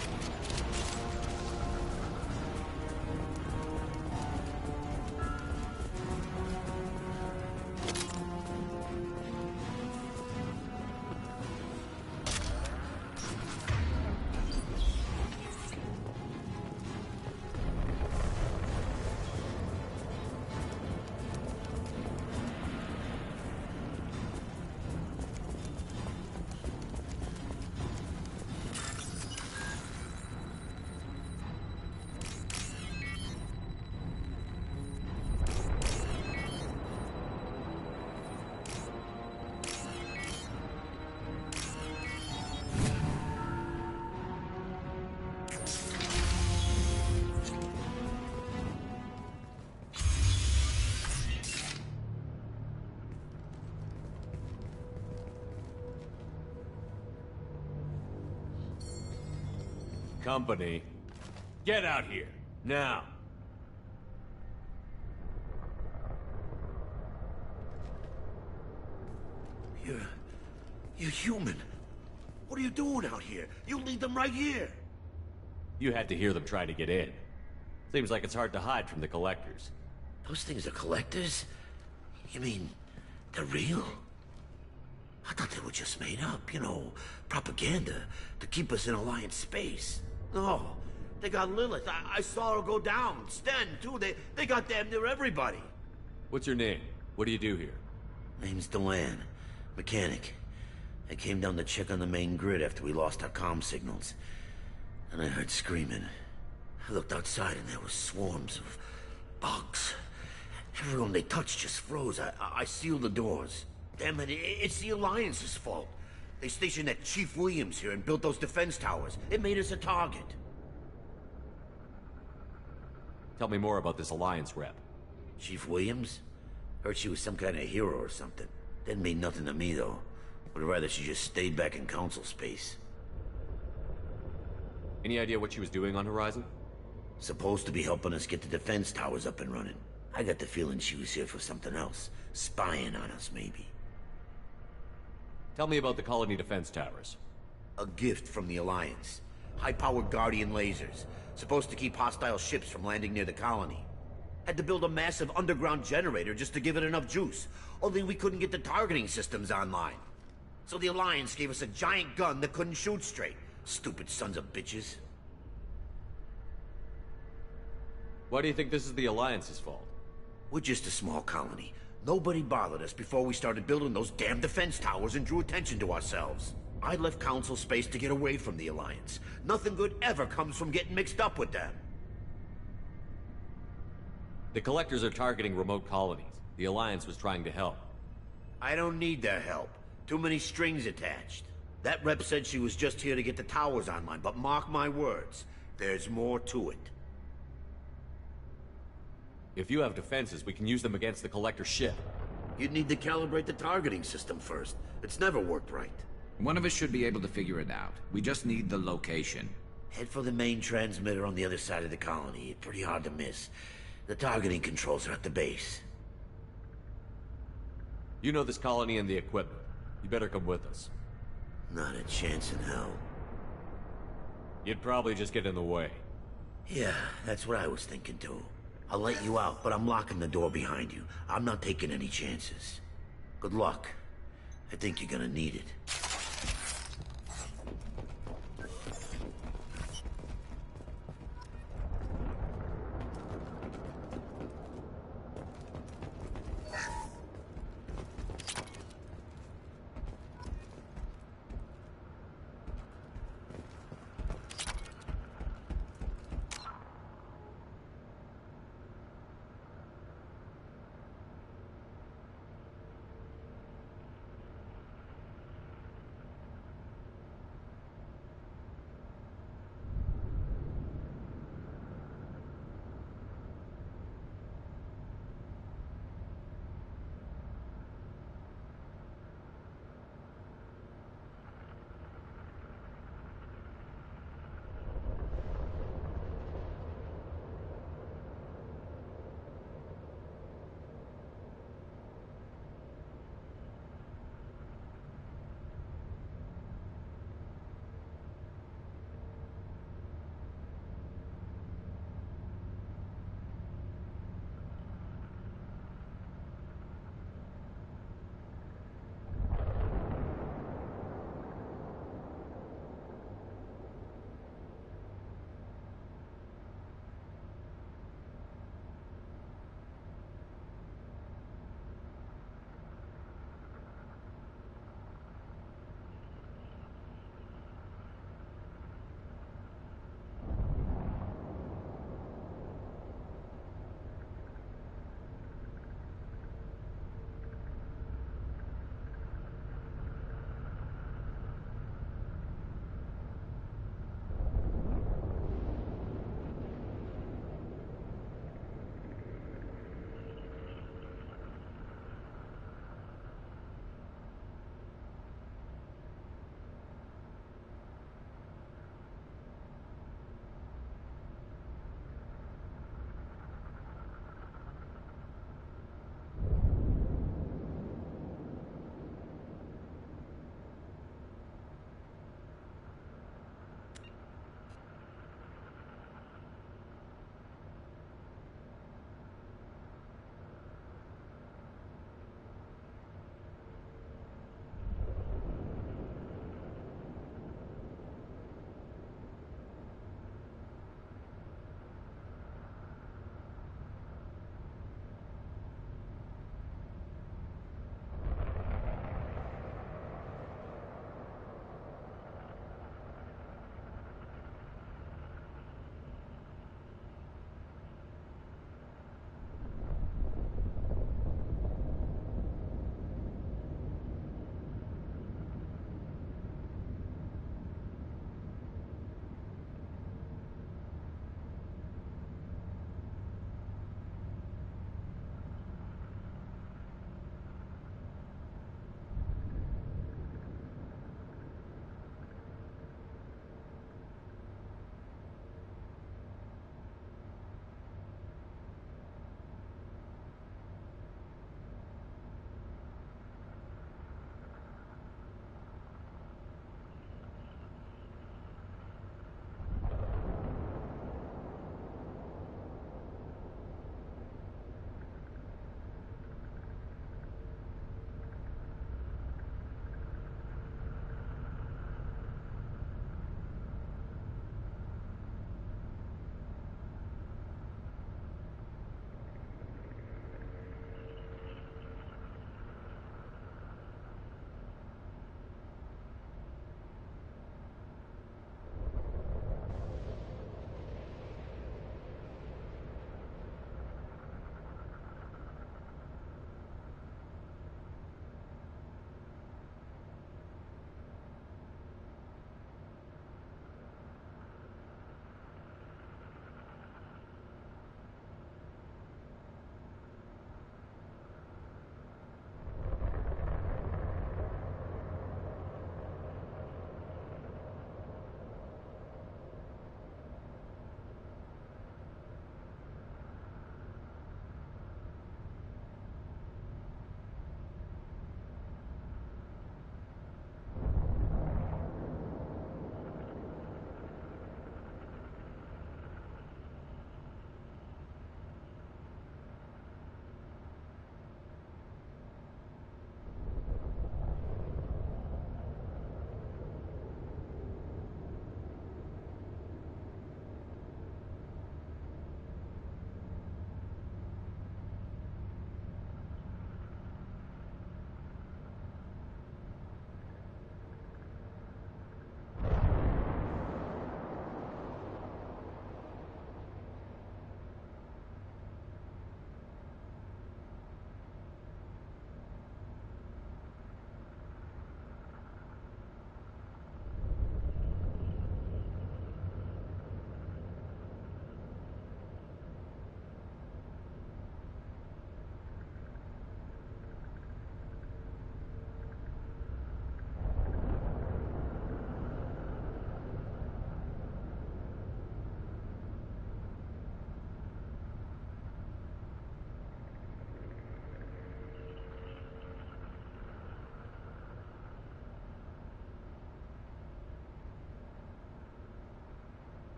Company, get out here, now. You're human. What are you doing out here? You lead them right here. You had to hear them try to get in. Seems like it's hard to hide from the collectors. Those things are collectors? You mean, they're real? I thought they were just made up, you know, propaganda to keep us in Alliance space. No, they got Lilith. I saw her go down. Sten, too. They got damn near everybody. What's your name? What do you do here? Name's Dewan. Mechanic. I came down to check on the main grid after we lost our comm signals. And I heard screaming. I looked outside and there was swarms of bugs. Everyone they touched just froze. I sealed the doors. Damn it, it's the Alliance's fault. They stationed that Chief Williams here and built those defense towers. It made us a target. Tell me more about this Alliance rep. Chief Williams? Heard she was some kind of hero or something. Didn't mean nothing to me, though. Would rather she just stayed back in Council space. Any idea what she was doing on Horizon? Supposed to be helping us get the defense towers up and running. I got the feeling she was here for something else. Spying on us, maybe. Tell me about the colony defense towers. A gift from the Alliance. High-powered Guardian lasers. Supposed to keep hostile ships from landing near the colony. Had to build a massive underground generator just to give it enough juice. Only we couldn't get the targeting systems online. So the Alliance gave us a giant gun that couldn't shoot straight. Stupid sons of bitches. Why do you think this is the Alliance's fault? We're just a small colony. Nobody bothered us before we started building those damn defense towers and drew attention to ourselves. I left Council space to get away from the Alliance. Nothing good ever comes from getting mixed up with them. The Collectors are targeting remote colonies. The Alliance was trying to help. I don't need their help. Too many strings attached. That rep said she was just here to get the towers online, but mark my words, there's more to it. If you have defenses, we can use them against the Collector ship. You'd need to calibrate the targeting system first. It's never worked right. One of us should be able to figure it out. We just need the location. Head for the main transmitter on the other side of the colony. Pretty hard to miss. The targeting controls are at the base. You know this colony and the equipment. You better come with us. Not a chance in hell. You'd probably just get in the way. Yeah, that's what I was thinking too. I'll let you out, but I'm locking the door behind you. I'm not taking any chances. Good luck. I think you're gonna need it.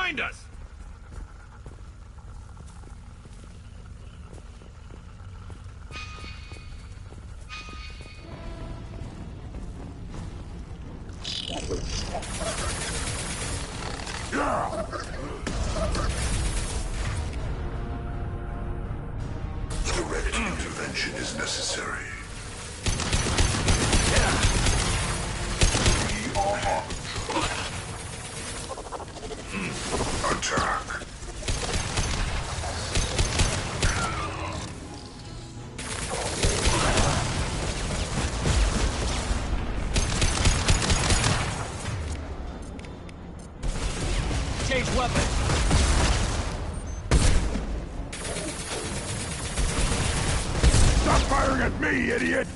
behind us! Direct intervention is necessary. We are Harbinger. Attack. Change weapon! Stop firing at me, idiot!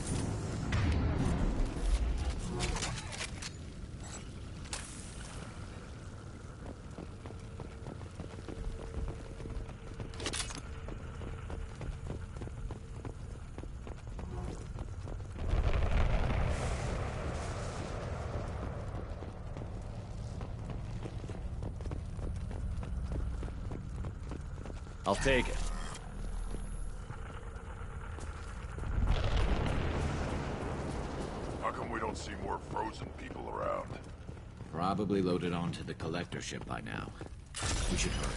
I'll take it. How come we don't see more frozen people around? Probably loaded onto the collector ship by now. We should hurry.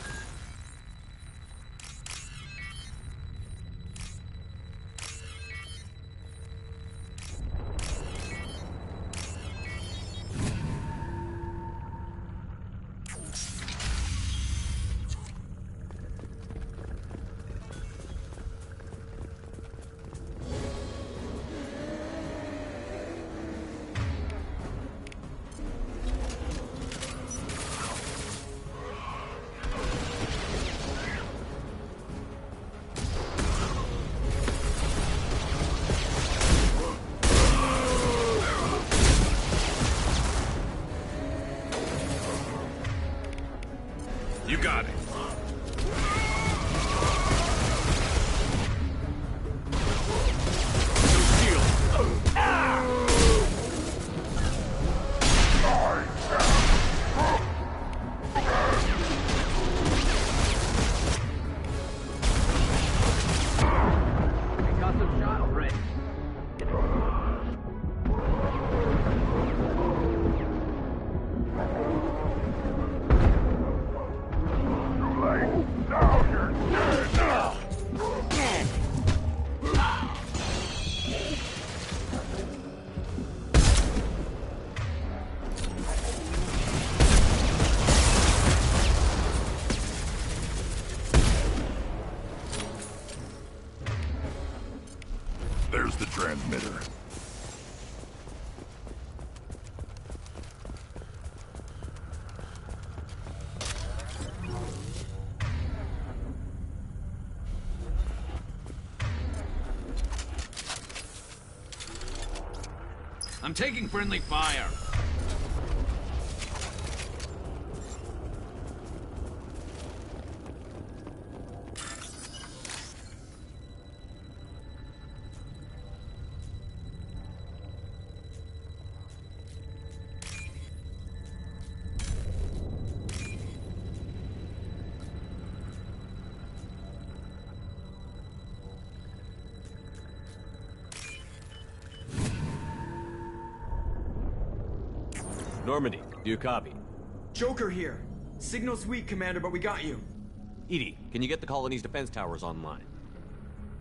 You got it. There's the transmitter. I'm taking friendly fire. Normandy, do you copy? Joker here. Signal's weak, Commander, but we got you. EDI, can you get the colony's defense towers online?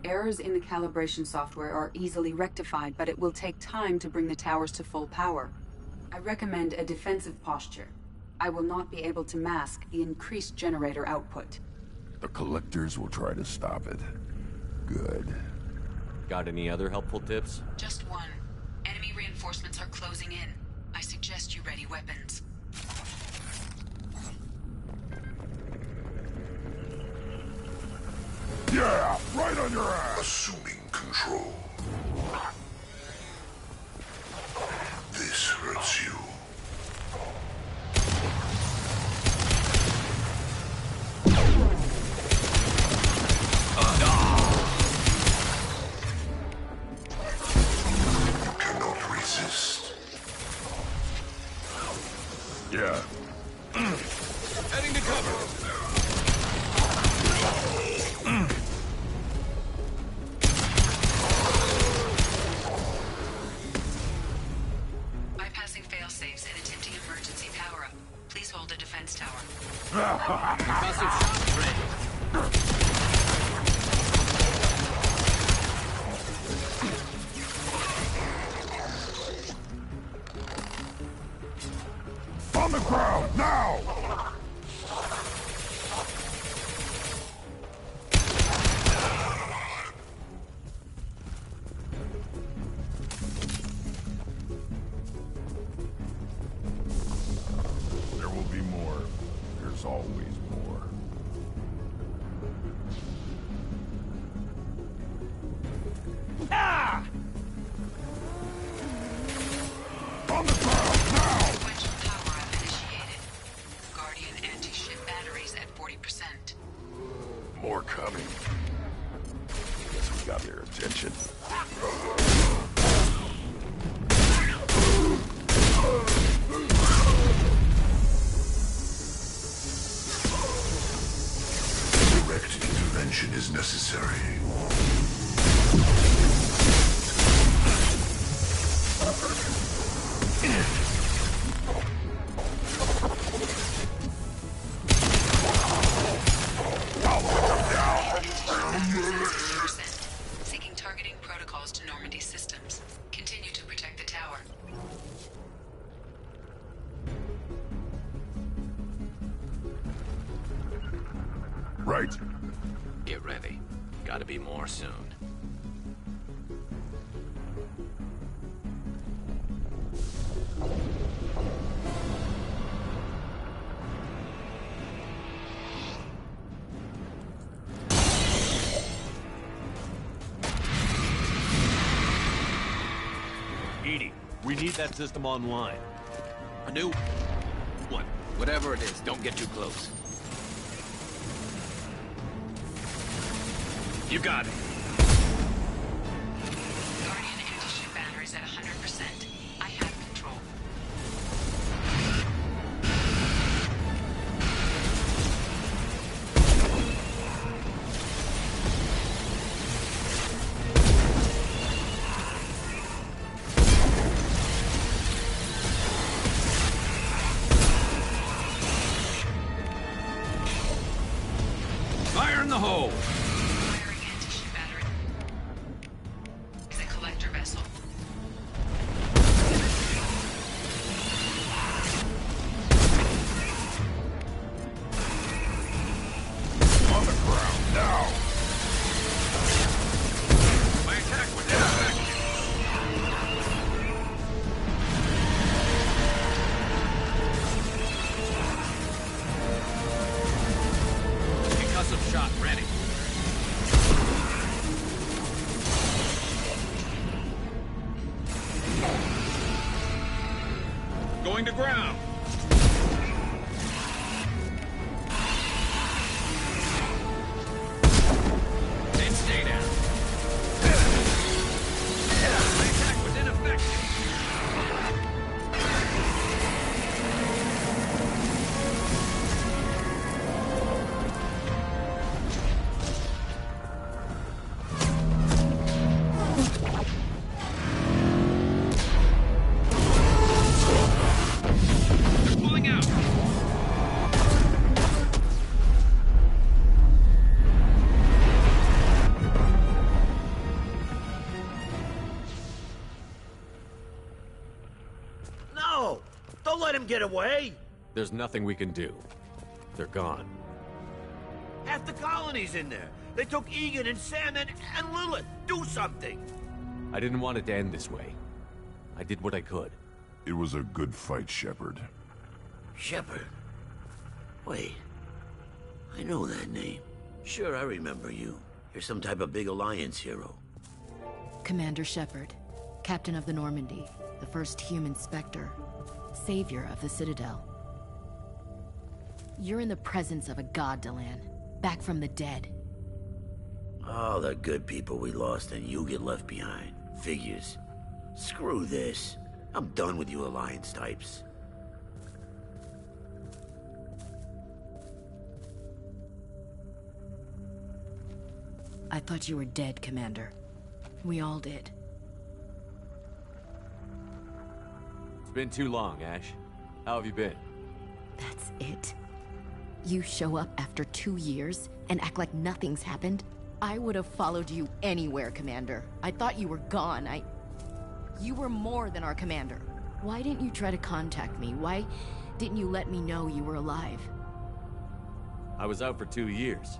Errors in the calibration software are easily rectified, but it will take time to bring the towers to full power. I recommend a defensive posture. I will not be able to mask the increased generator output. The collectors will try to stop it. Good. Got any other helpful tips? Just one. Enemy reinforcements are closing in. I suggest you ready weapons. Yeah, right on your ass! Assuming control. This hurts you. Cannot resist. Yeah. Heading to cover. Concussive shots ready. On the ground, now! There will be more. There's always more. Ah! On the ground, now! Sequential power-up initiated. Guardian anti-ship batteries at 40%. More coming. Guess we got their attention. Direct intervention is necessary. Seeking targeting protocols to Normandy systems. Continue to protect the tower. Right. Get ready. Gotta be more soon. EDI, we need that system online. A new... what? Whatever it is, don't get too close. You got it. Guardian anti-ship batteries at 100%. I have control. Fire in the hole! Firing anti-ship battery. Is a collector vessel. On the ground, now! My attack was ineffective! Concussive shot ready. Going to ground. Then stay down. My attack was ineffective. They're pulling out. No! Don't let him get away! There's nothing we can do. They're gone. Half the colony's in there. They took Egan and Sam and Lilith. Do something! I didn't want it to end this way. I did what I could. It was a good fight, Shepard. Shepard? Wait. I know that name. Sure, I remember you. You're some type of big Alliance hero. Commander Shepard, Captain of the Normandy, the first human Spectre, savior of the Citadel. You're in the presence of a god, Delan, back from the dead. All the good people we lost and you get left behind. Figures. Screw this. I'm done with you Alliance types. I thought you were dead, Commander. We all did. It's been too long, Ash. How have you been? That's it? You show up after 2 years and act like nothing's happened? I would have followed you anywhere, Commander. I thought you were gone. You were more than our commander. Why didn't you try to contact me? Why didn't you let me know you were alive? I was out for 2 years.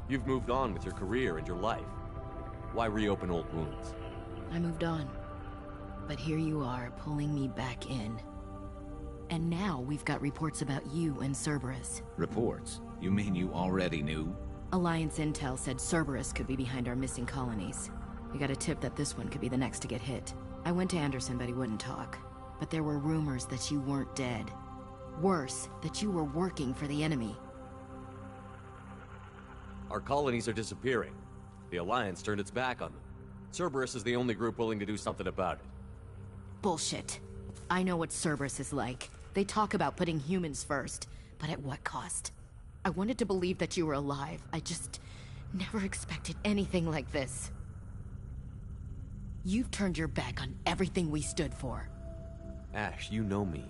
You've moved on with your career and your life. Why reopen old wounds? I moved on. But here you are, pulling me back in. And now we've got reports about you and Cerberus. Reports? You mean you already knew? Alliance intel said Cerberus could be behind our missing colonies. We got a tip that this one could be the next to get hit. I went to Anderson, but he wouldn't talk. But there were rumors that you weren't dead. Worse, that you were working for the enemy. Our colonies are disappearing. The Alliance turned its back on them. Cerberus is the only group willing to do something about it. Bullshit. I know what Cerberus is like. They talk about putting humans first, but at what cost? I wanted to believe that you were alive. I just never expected anything like this. You've turned your back on everything we stood for. Ash, you know me.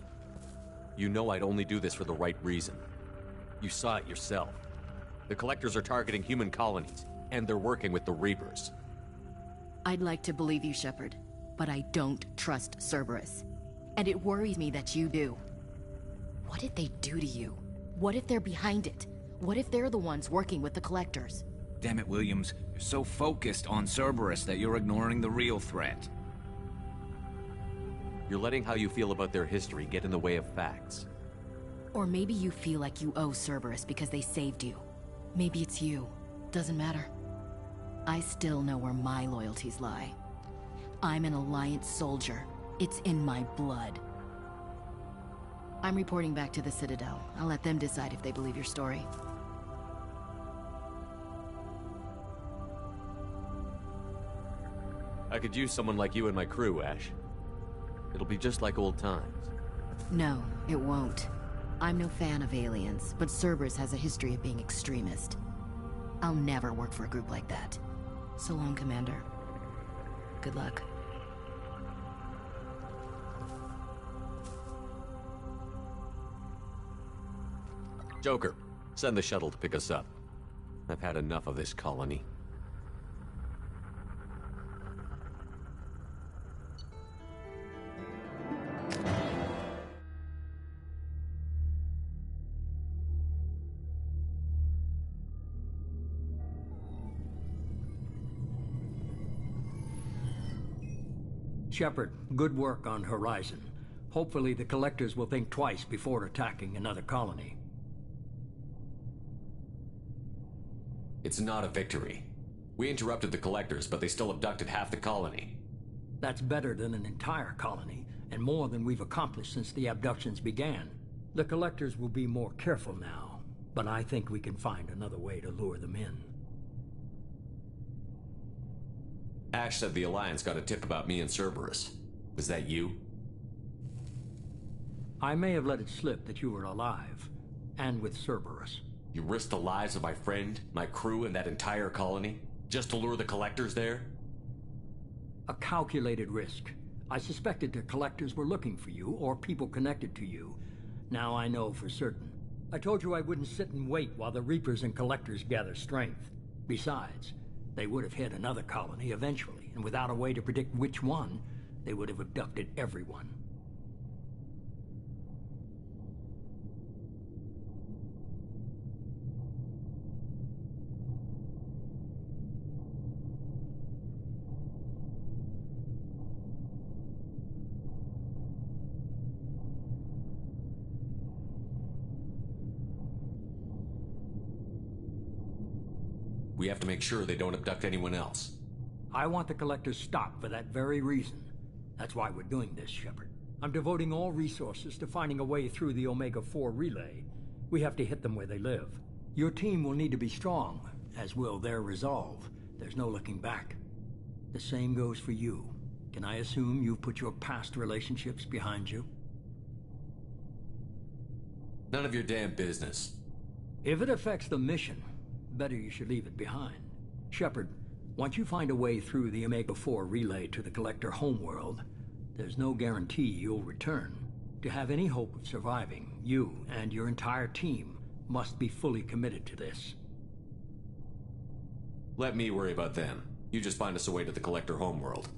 You know I'd only do this for the right reason. You saw it yourself. The Collectors are targeting human colonies, and they're working with the Reapers. I'd like to believe you, Shepard, but I don't trust Cerberus. And it worries me that you do. What did they do to you? What if they're behind it? What if they're the ones working with the Collectors? Damn it, Williams. You're so focused on Cerberus that you're ignoring the real threat. You're letting how you feel about their history get in the way of facts. Or maybe you feel like you owe Cerberus because they saved you. Maybe it's you. Doesn't matter. I still know where my loyalties lie. I'm an Alliance soldier. It's in my blood. I'm reporting back to the Citadel. I'll let them decide if they believe your story. I could use someone like you in my crew, Ash. It'll be just like old times. No, it won't. I'm no fan of aliens, but Cerberus has a history of being extremist. I'll never work for a group like that. So long, Commander. Good luck. Joker, send the shuttle to pick us up. I've had enough of this colony. Shepard, good work on Horizon. Hopefully the Collectors will think twice before attacking another colony. It's not a victory. We interrupted the Collectors, but they still abducted half the colony. That's better than an entire colony, and more than we've accomplished since the abductions began. The Collectors will be more careful now, but I think we can find another way to lure them in. Ash said the Alliance got a tip about me and Cerberus. Was that you? I may have let it slip that you were alive, and with Cerberus. You risked the lives of my friend, my crew, and that entire colony? Just to lure the Collectors there? A calculated risk. I suspected the Collectors were looking for you, or people connected to you. Now I know for certain. I told you I wouldn't sit and wait while the Reapers and Collectors gather strength. Besides, they would have hit another colony eventually, and without a way to predict which one, they would have abducted everyone. We have to make sure they don't abduct anyone else. I want the Collectors stopped for that very reason. That's why we're doing this, Shepard. I'm devoting all resources to finding a way through the Omega-4 relay. We have to hit them where they live. Your team will need to be strong, as will their resolve. There's no looking back. The same goes for you. Can I assume you've put your past relationships behind you? None of your damn business. If it affects the mission, better you should leave it behind. Shepard, once you find a way through the Omega-4 relay to the Collector homeworld, there's no guarantee you'll return. To have any hope of surviving, you and your entire team must be fully committed to this. Let me worry about them. You just find us a way to the Collector homeworld.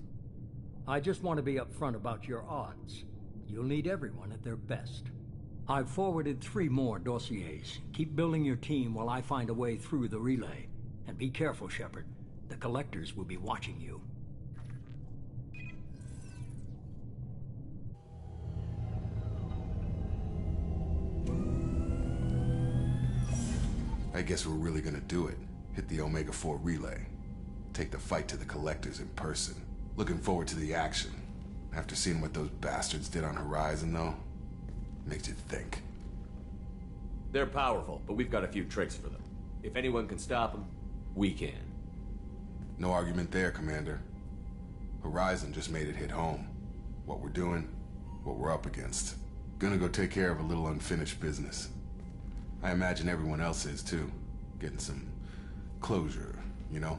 I just want to be upfront about your odds. You'll need everyone at their best. I've forwarded 3 more dossiers. Keep building your team while I find a way through the relay. And be careful, Shepard. The Collectors will be watching you. I guess we're really gonna do it. Hit the Omega-4 relay. Take the fight to the Collectors in person. Looking forward to the action. After seeing what those bastards did on Horizon, though, makes you think. They're powerful, but we've got a few tricks for them. If anyone can stop them, we can. No argument there, Commander. Horizon just made it hit home. What we're doing, what we're up against. Gonna go take care of a little unfinished business. I imagine everyone else is, too. Getting some closure, you know?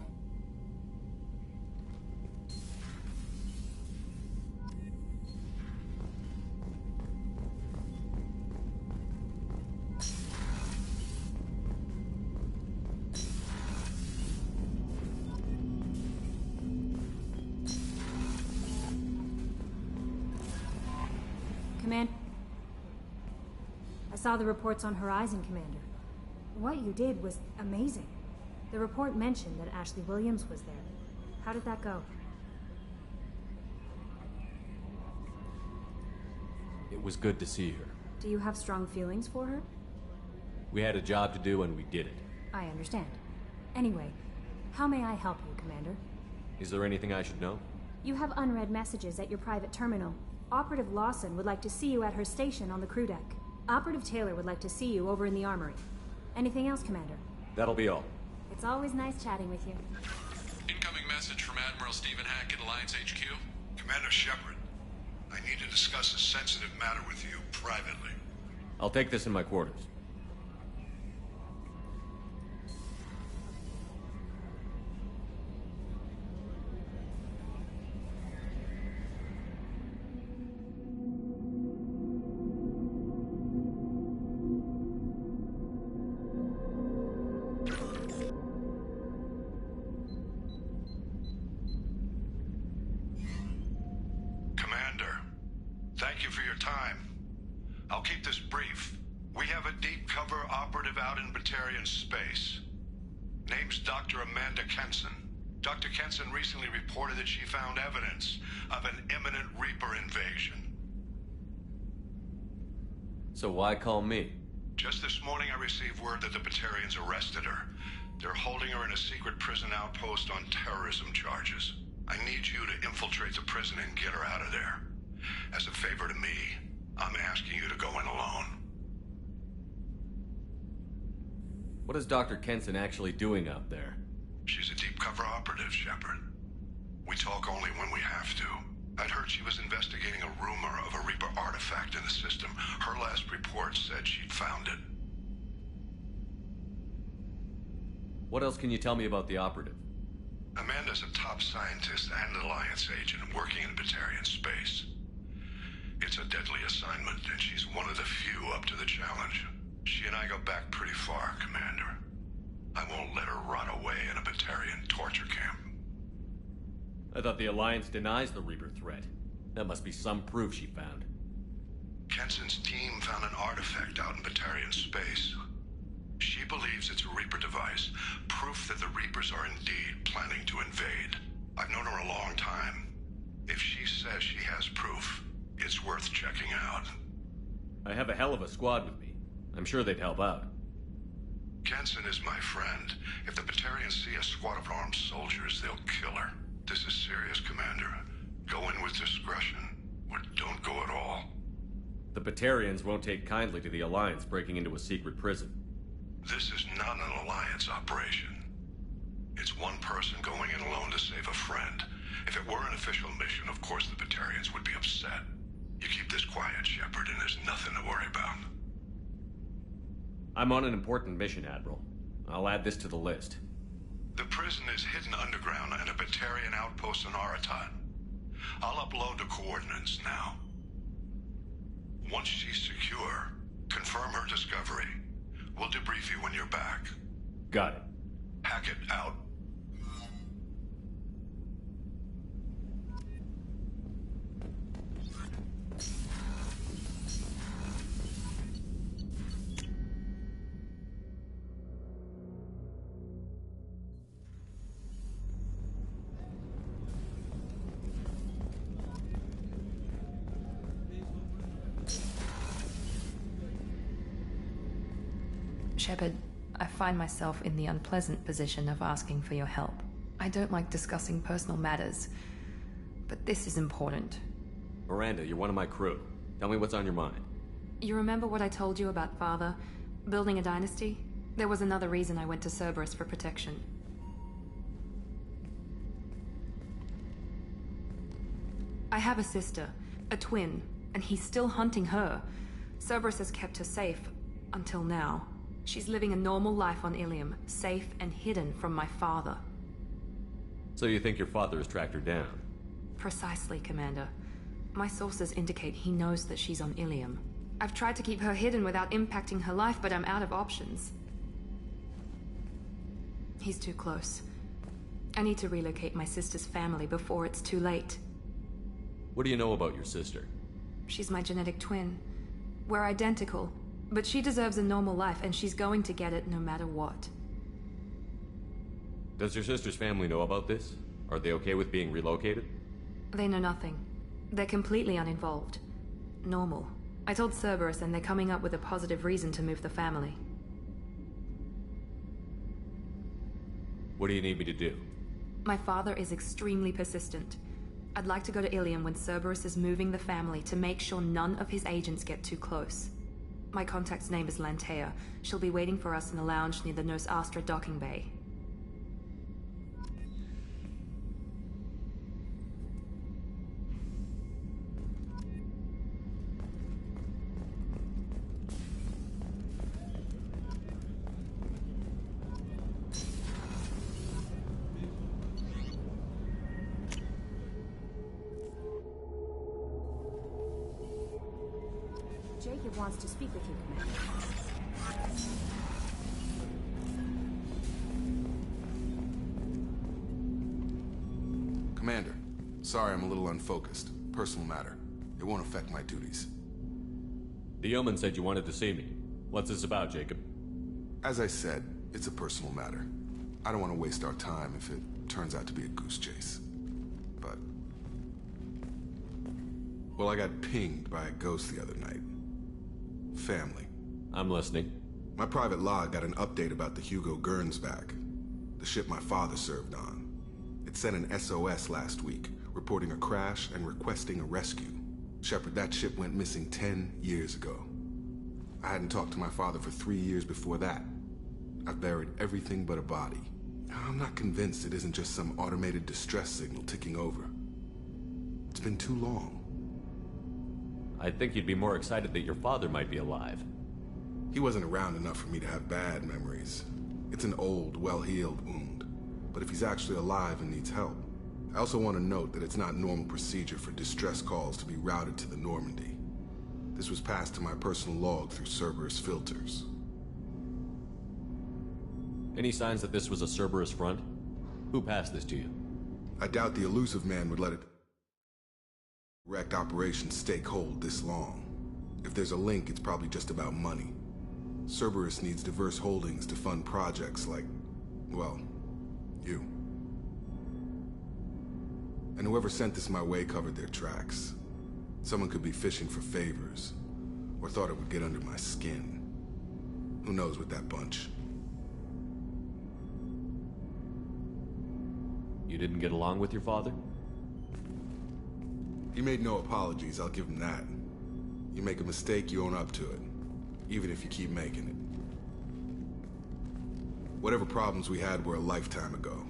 Command... I saw the reports on Horizon, Commander. What you did was amazing. The report mentioned that Ashley Williams was there. How did that go? It was good to see her. Do you have strong feelings for her? We had a job to do and we did it. I understand. Anyway, how may I help you, Commander? Is there anything I should know? You have unread messages at your private terminal. Operative Lawson would like to see you at her station on the crew deck. Operative Taylor would like to see you over in the armory. Anything else, Commander? That'll be all. It's always nice chatting with you. Incoming message from Admiral Stephen Hackett, Alliance HQ. Commander Shepard, I need to discuss a sensitive matter with you privately. I'll take this in my quarters. Thank you for your time. I'll keep this brief. We have a deep cover operative out in Batarian space. Name's Dr. Amanda Kenson. Dr. Kenson recently reported that she found evidence of an imminent Reaper invasion. So why call me? Just this morning I received word that the Batarians arrested her. They're holding her in a secret prison outpost on terrorism charges. I need you to infiltrate the prison and get her out of there. As a favor to me, I'm asking you to go in alone. What is Dr. Kenson actually doing out there? She's a deep cover operative, Shepard. We talk only when we have to. I'd heard she was investigating a rumor of a Reaper artifact in the system. Her last report said she'd found it. What else can you tell me about the operative? Amanda's a top scientist and Alliance agent working in Batarian space. It's a deadly assignment, and she's one of the few up to the challenge. She and I go back pretty far, Commander. I won't let her rot away in a Batarian torture camp. I thought the Alliance denies the Reaper threat. That must be some proof she found. Kenson's team found an artifact out in Batarian space. She believes it's a Reaper device, proof that the Reapers are indeed planning to invade. I've known her a long time. If she says she has proof, it's worth checking out. I have a hell of a squad with me. I'm sure they'd help out. Kenson is my friend. If the Batarians see a squad of armed soldiers, they'll kill her. This is serious, Commander. Go in with discretion, or don't go at all. The Batarians won't take kindly to the Alliance breaking into a secret prison. This is not an Alliance operation. It's one person going in alone to save a friend. If it were an official mission, of course the Batarians would be upset. You keep this quiet, Shepard, and there's nothing to worry about. I'm on an important mission, Admiral. I'll add this to the list. The prison is hidden underground in a Batarian outpost on Aratat. I'll upload the coordinates now. Once she's secure, confirm her discovery. We'll debrief you when you're back. Got it. Hackett out. Shepard, I find myself in the unpleasant position of asking for your help. I don't like discussing personal matters, but this is important. Miranda, you're one of my crew. Tell me what's on your mind. You remember what I told you about Father? Building a dynasty? There was another reason I went to Cerberus for protection. I have a sister, a twin, and he's still hunting her. Cerberus has kept her safe, until now. She's living a normal life on Ilium, safe and hidden from my father. So you think your father has tracked her down? Precisely, Commander. My sources indicate he knows that she's on Ilium. I've tried to keep her hidden without impacting her life, but I'm out of options. He's too close. I need to relocate my sister's family before it's too late. What do you know about your sister? She's my genetic twin. We're identical. But she deserves a normal life, and she's going to get it no matter what. Does your sister's family know about this? Are they okay with being relocated? They know nothing. They're completely uninvolved. Normal. I told Cerberus, and they're coming up with a positive reason to move the family. What do you need me to do? My father is extremely persistent. I'd like to go to Ilium when Cerberus is moving the family to make sure none of his agents get too close. My contact's name is Lantea. She'll be waiting for us in the lounge near the Nos Astra docking bay. Jacob wants to speak with you, Commander. Commander, sorry I'm a little unfocused. Personal matter. It won't affect my duties. The Yeoman said you wanted to see me. What's this about, Jacob? As I said, it's a personal matter. I don't want to waste our time if it turns out to be a goose chase. But... well, I got pinged by a ghost the other night. Family. I'm listening. My private log got an update about the Hugo Gernsback, the ship my father served on. It sent an SOS last week, reporting a crash and requesting a rescue. Shepard, that ship went missing 10 years ago. I hadn't talked to my father for 3 years before that. I've buried everything but a body. I'm not convinced it isn't just some automated distress signal ticking over. It's been too long. I think you'd be more excited that your father might be alive. He wasn't around enough for me to have bad memories. It's an old, well-healed wound. But if he's actually alive and needs help, I also want to note that it's not normal procedure for distress calls to be routed to the Normandy. This was passed to my personal log through Cerberus filters. Any signs that this was a Cerberus front? Who passed this to you? I doubt the Illusive Man would let it direct operations take hold this long. If there's a link, it's probably just about money. Cerberus needs diverse holdings to fund projects like, well, you. And whoever sent this my way covered their tracks. Someone could be fishing for favors, or thought it would get under my skin. Who knows with that bunch? You didn't get along with your father? He made no apologies, I'll give him that. You make a mistake, you own up to it. Even if you keep making it. Whatever problems we had were a lifetime ago.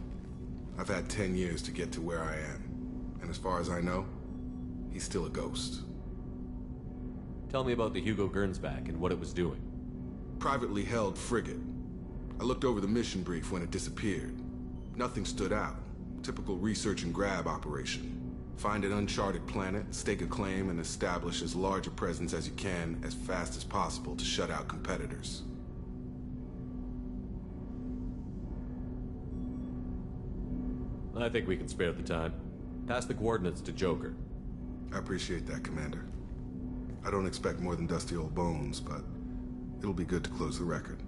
I've had 10 years to get to where I am. And as far as I know, he's still a ghost. Tell me about the Hugo Gernsback and what it was doing. Privately held frigate. I looked over the mission brief when it disappeared. Nothing stood out. Typical research and grab operation. Find an uncharted planet, stake a claim, and establish as large a presence as you can as fast as possible to shut out competitors. I think we can spare the time. Pass the coordinates to Joker. I appreciate that, Commander. I don't expect more than dusty old bones, but it'll be good to close the record.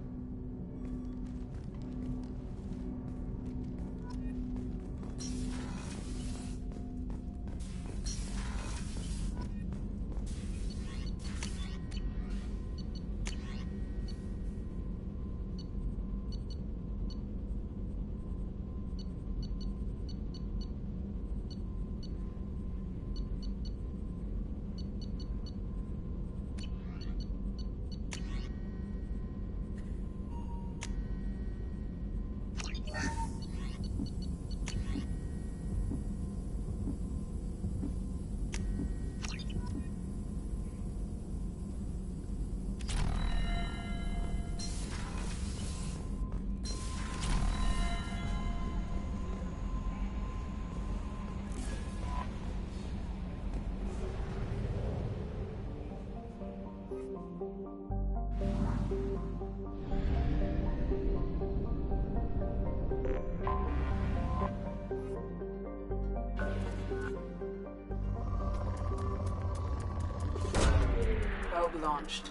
Probe launched.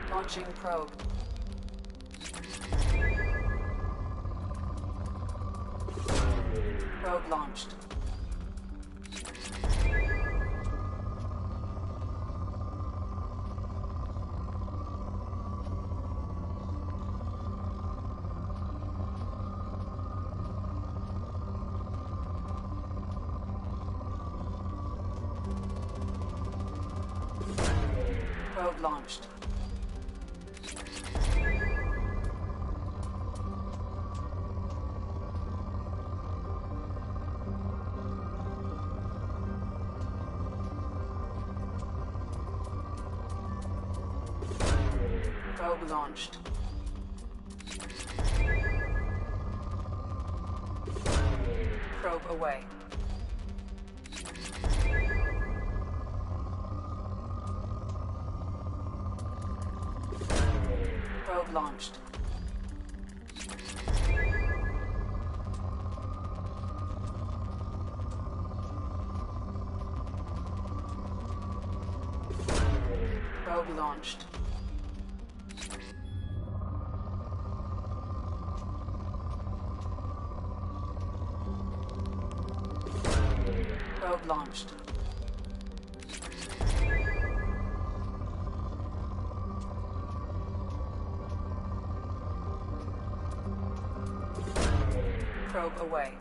Launching probe. Probe launched. Probe launched. Probe launched. Probe away. Probe launched. Probe launched. Probe launched. Probe away.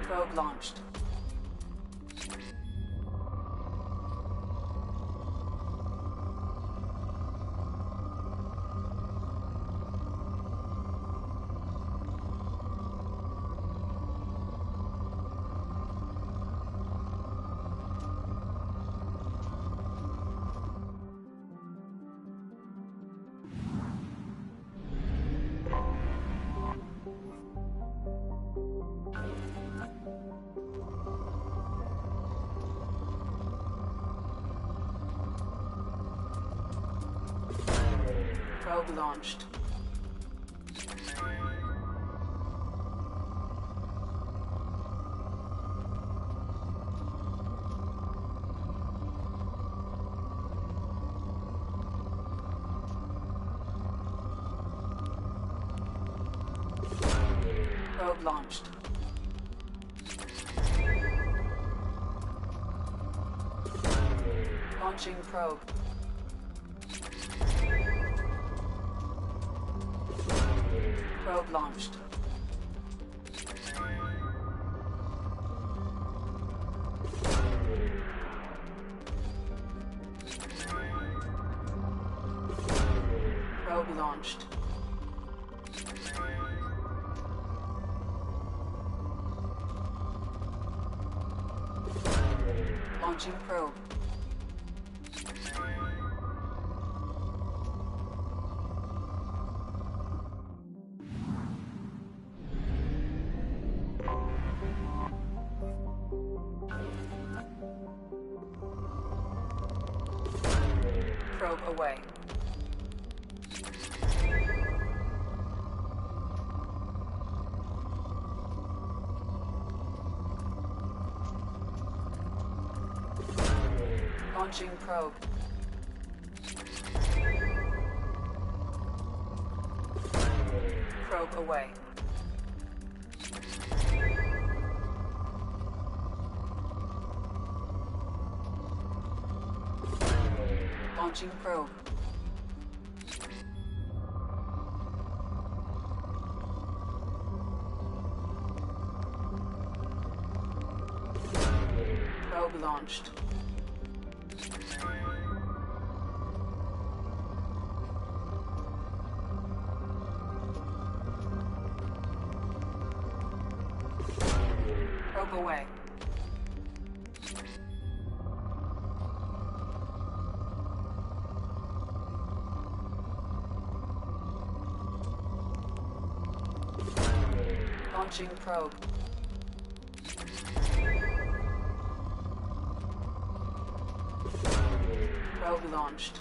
Probe launched. Probe launched. Probe launched. Launching probe. Probe launched. Probe launched. Launching probe. Probe away. Launching probe. Probe away. Launching probe. Probe launched. Probe away. Launching probe. Probe launched.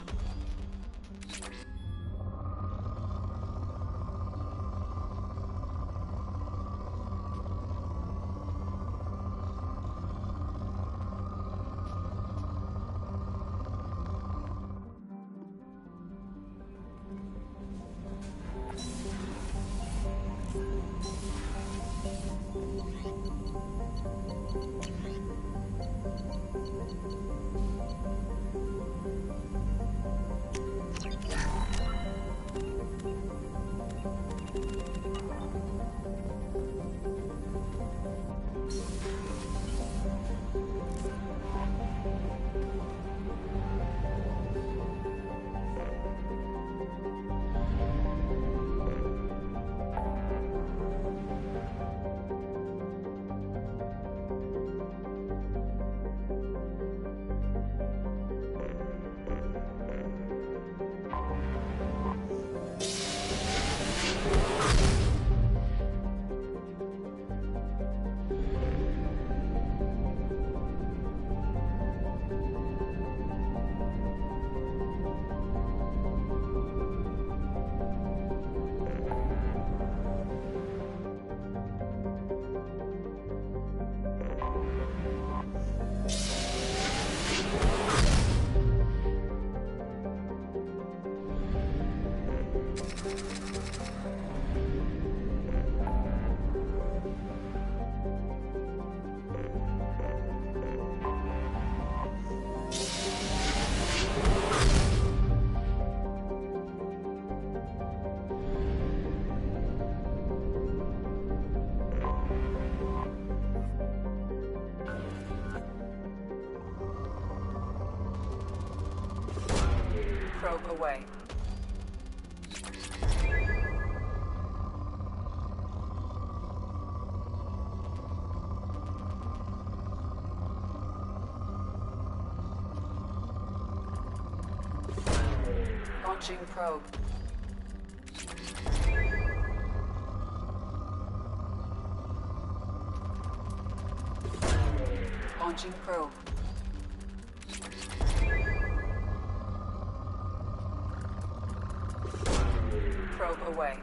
Probe away. Launching probe. Launching probe. Probe away.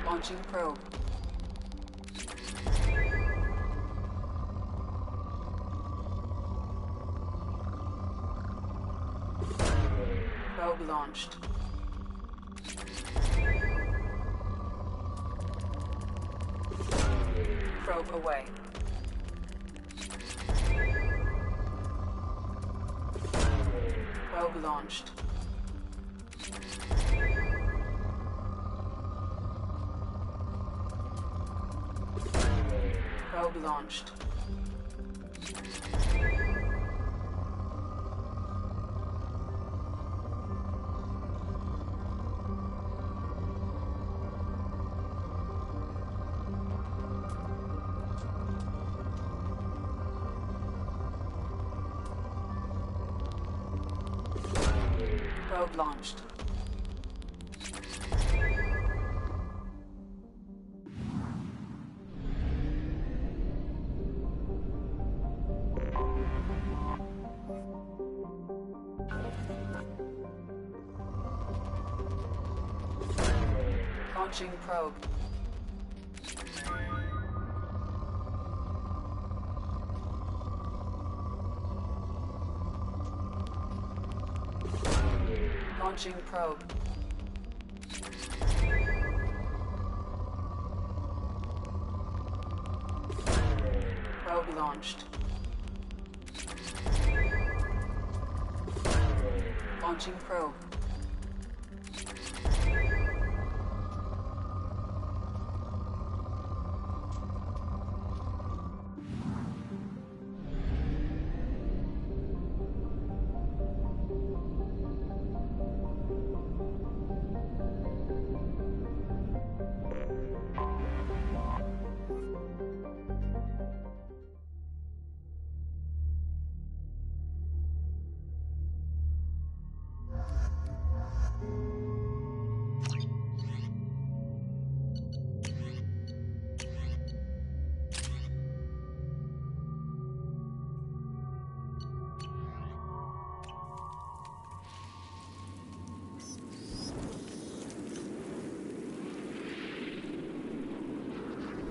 Launching probe. Probe launched. Probe away. Probe launched. Probe launched. Probe launched. Launching probe. Launching probe. Probe launched. Launching probe.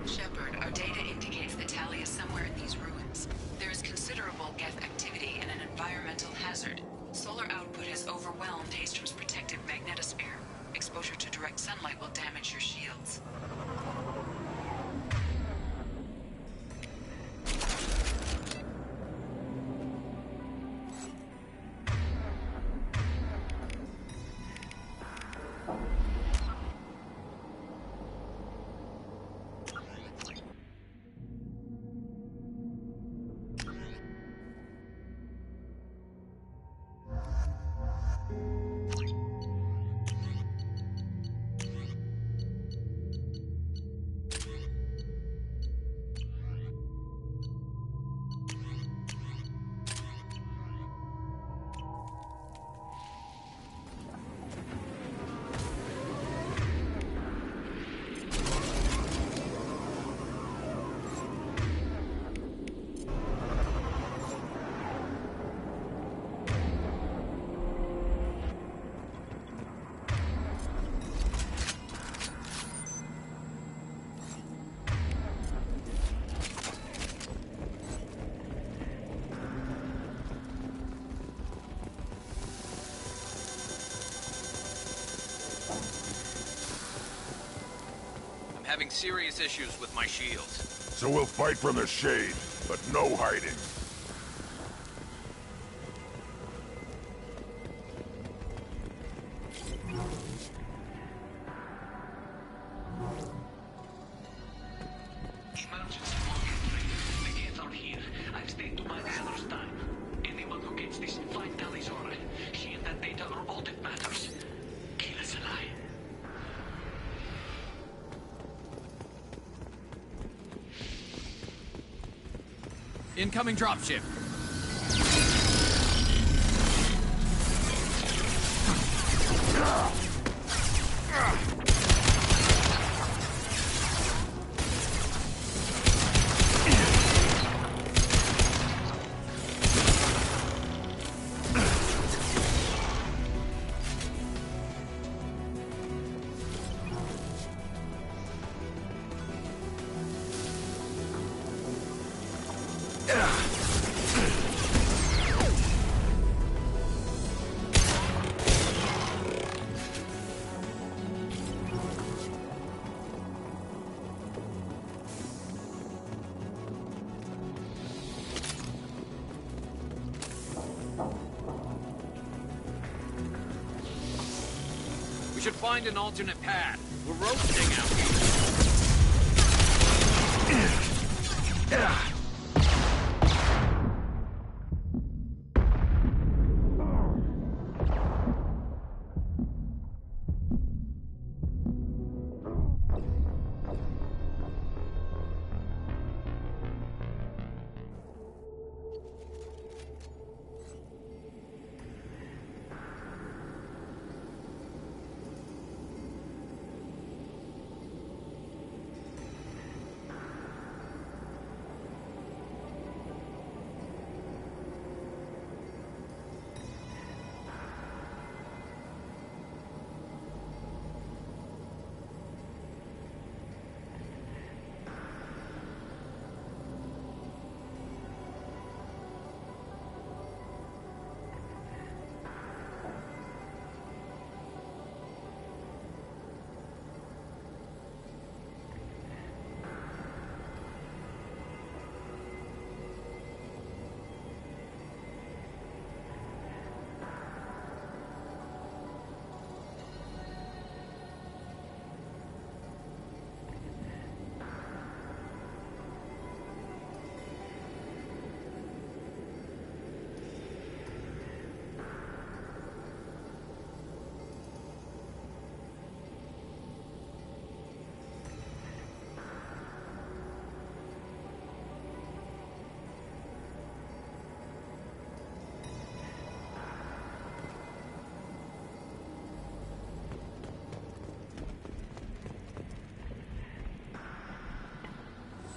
Shepard, our data indicates that Tali is somewhere in these ruins. There is considerable Geth activity and an environmental hazard. Solar output has overwhelmed Hastrom's protective magnetosphere. Exposure to direct sunlight will damage your shields. Having serious issues with my shields. So we'll fight from the shade, but no hiding. Emergency market trade. The gates are here. I've stayed to my father's time. Anyone who gets this, find Tali's aura. She and that data are all that matters. Kill us alive. Incoming dropship. We should find an alternate path. We're roasting out here.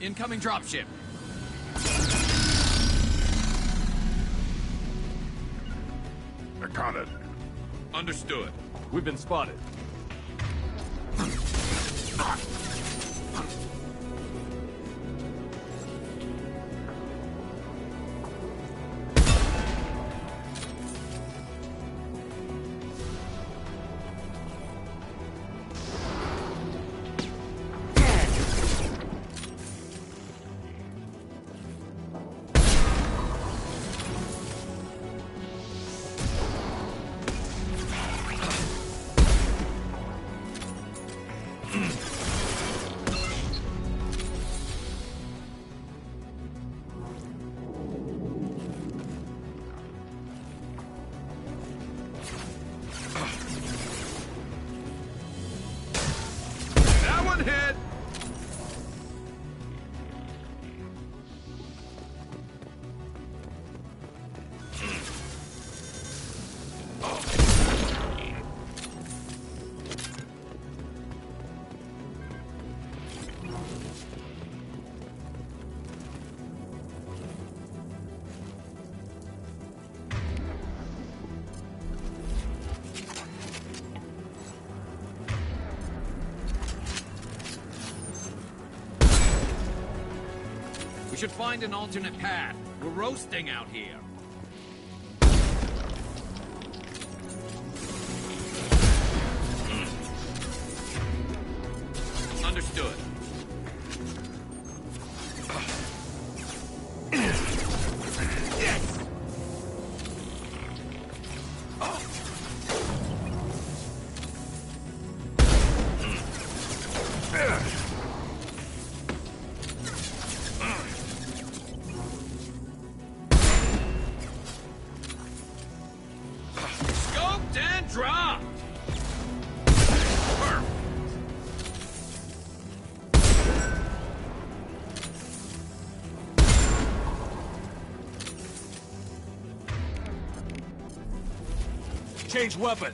Incoming dropship. Account it. Understood. We've been spotted. That one hit! We should find an alternate path. We're roasting out here. Understood. Scoped and dropped! Change weapon.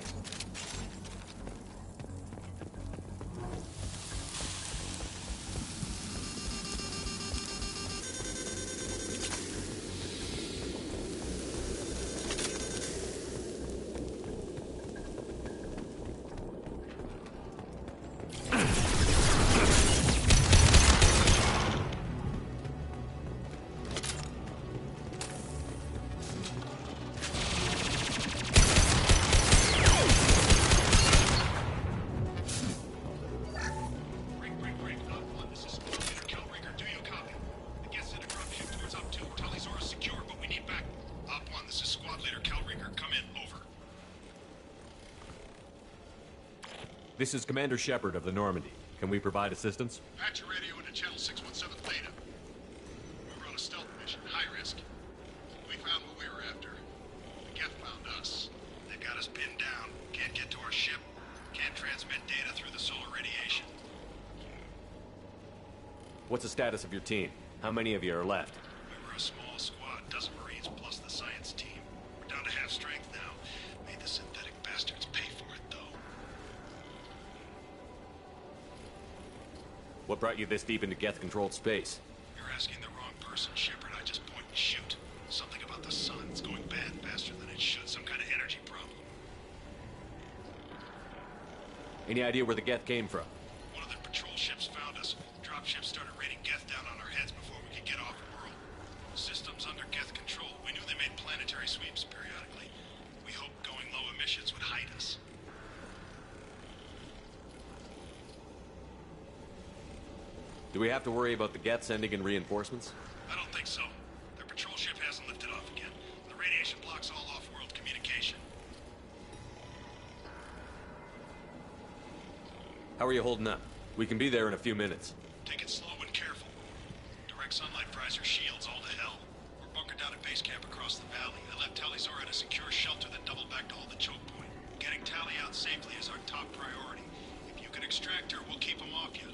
This is Commander Shepard of the Normandy. Can we provide assistance? Patch your radio into channel 617 Theta. We were on a stealth mission, high risk. We found what we were after. The Geth found us. They've got us pinned down. Can't get to our ship. Can't transmit data through the solar radiation. What's the status of your team? How many of you are left? We were a small squad, dozen Marines plus the science team. We're down to half strength now. Made the synthetic bastards pay for it, though. What brought you this deep into Geth-controlled space? You're asking the wrong person, Shepard. I just point and shoot. Something about the sun. It's going bad faster than it should. Some kind of energy problem. Any idea where the Geth came from? One of the patrol ships found us. Dropships started raining Geth down on our heads before we could get off world. Systems under Geth control. We knew they made planetary sweeps periodically. We hoped going low emissions would hide us. Do we have to worry about the Geth sending in reinforcements? I don't think so. Their patrol ship hasn't lifted off again. The radiation blocks all off-world communication. How are you holding up? We can be there in a few minutes. Take it slow and careful. Direct sunlight fries your shields all to hell. We're bunkered down at base camp across the valley. I left Tali Zora at a secure shelter that doubled back to hold the choke point. Getting Tali out safely is our top priority. If you can extract her, we'll keep them off you.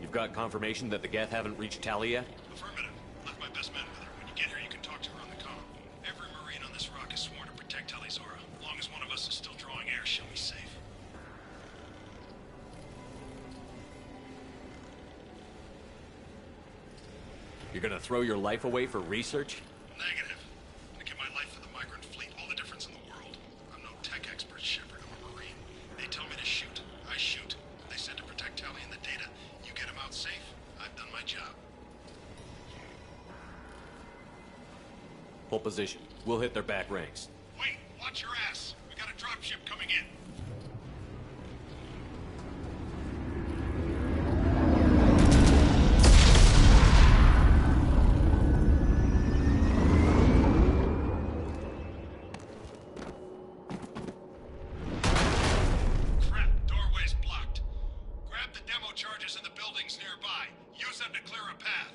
You've got confirmation that the Geth haven't reached Tali yet? Affirmative. Left my best men with her. When you get here, you can talk to her on the comm. Every Marine on this rock is sworn to protect Tali Zora. As long as one of us is still drawing air, she'll be safe. You're gonna throw your life away for research? Negative. I give my life for the migrant fleet all the difference in the world. I'm no tech expert, Shepard. I'm a Marine. They tell me to shoot. I shoot. They said to protect Tali and the data. You get them out safe. I've done my job. Full position. We'll hit their back ranks. Wait, watch your ass. We got a dropship coming in. Crap, doorway's blocked. Grab the demo charges in the buildings nearby. Use them to clear a path.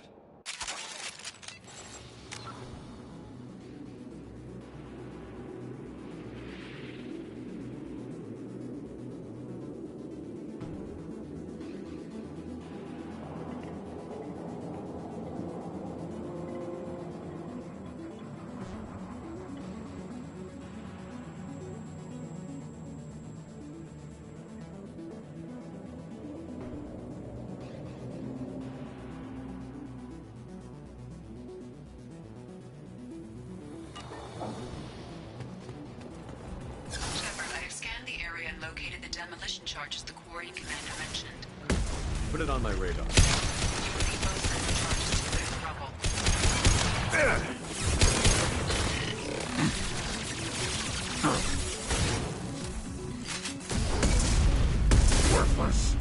Shepard, I have scanned the area and located the demolition charges the quarry commander mentioned. Put it on my radar. You will need both sets of charges to clear the rubble. Worthless.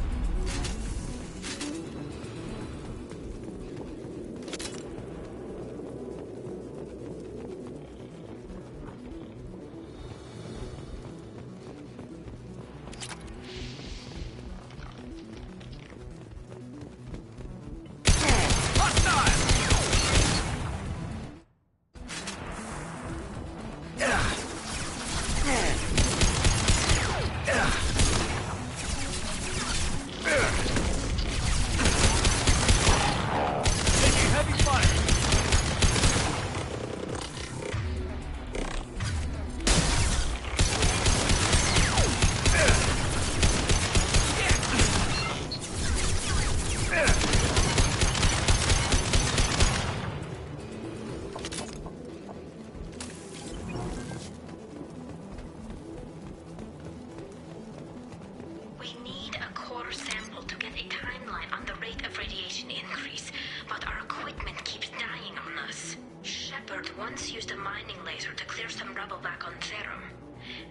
We need a core sample to get a timeline on the rate of radiation increase, but our equipment keeps dying on us. Shepard once used a mining laser to clear some rubble back on Therum.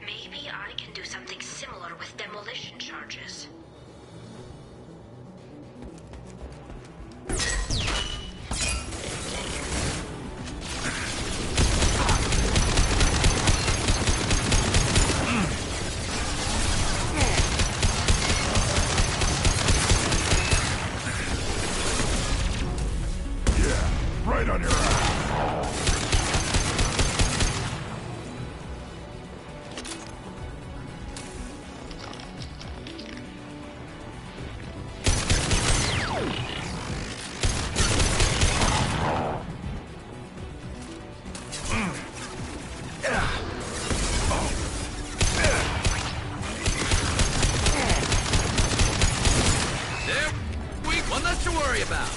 Maybe I can do something similar with demolition charges. Right on your ass. There, weak one less to worry about.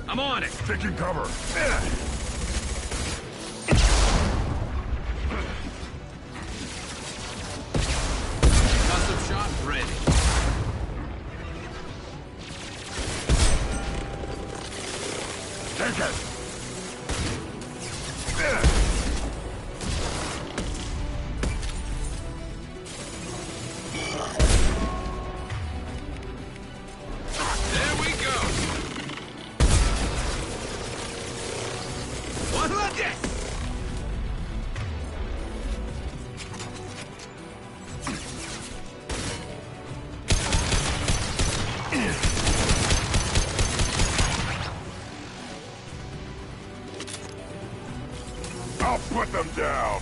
I'm on it. Taking cover. Custom shot ready. Take it. There we go. I'll put them down!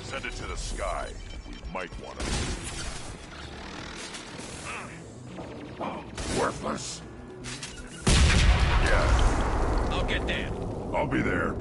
Send it to the sky. We might want to. Worthless. Yeah. I'll get there. I'll be there.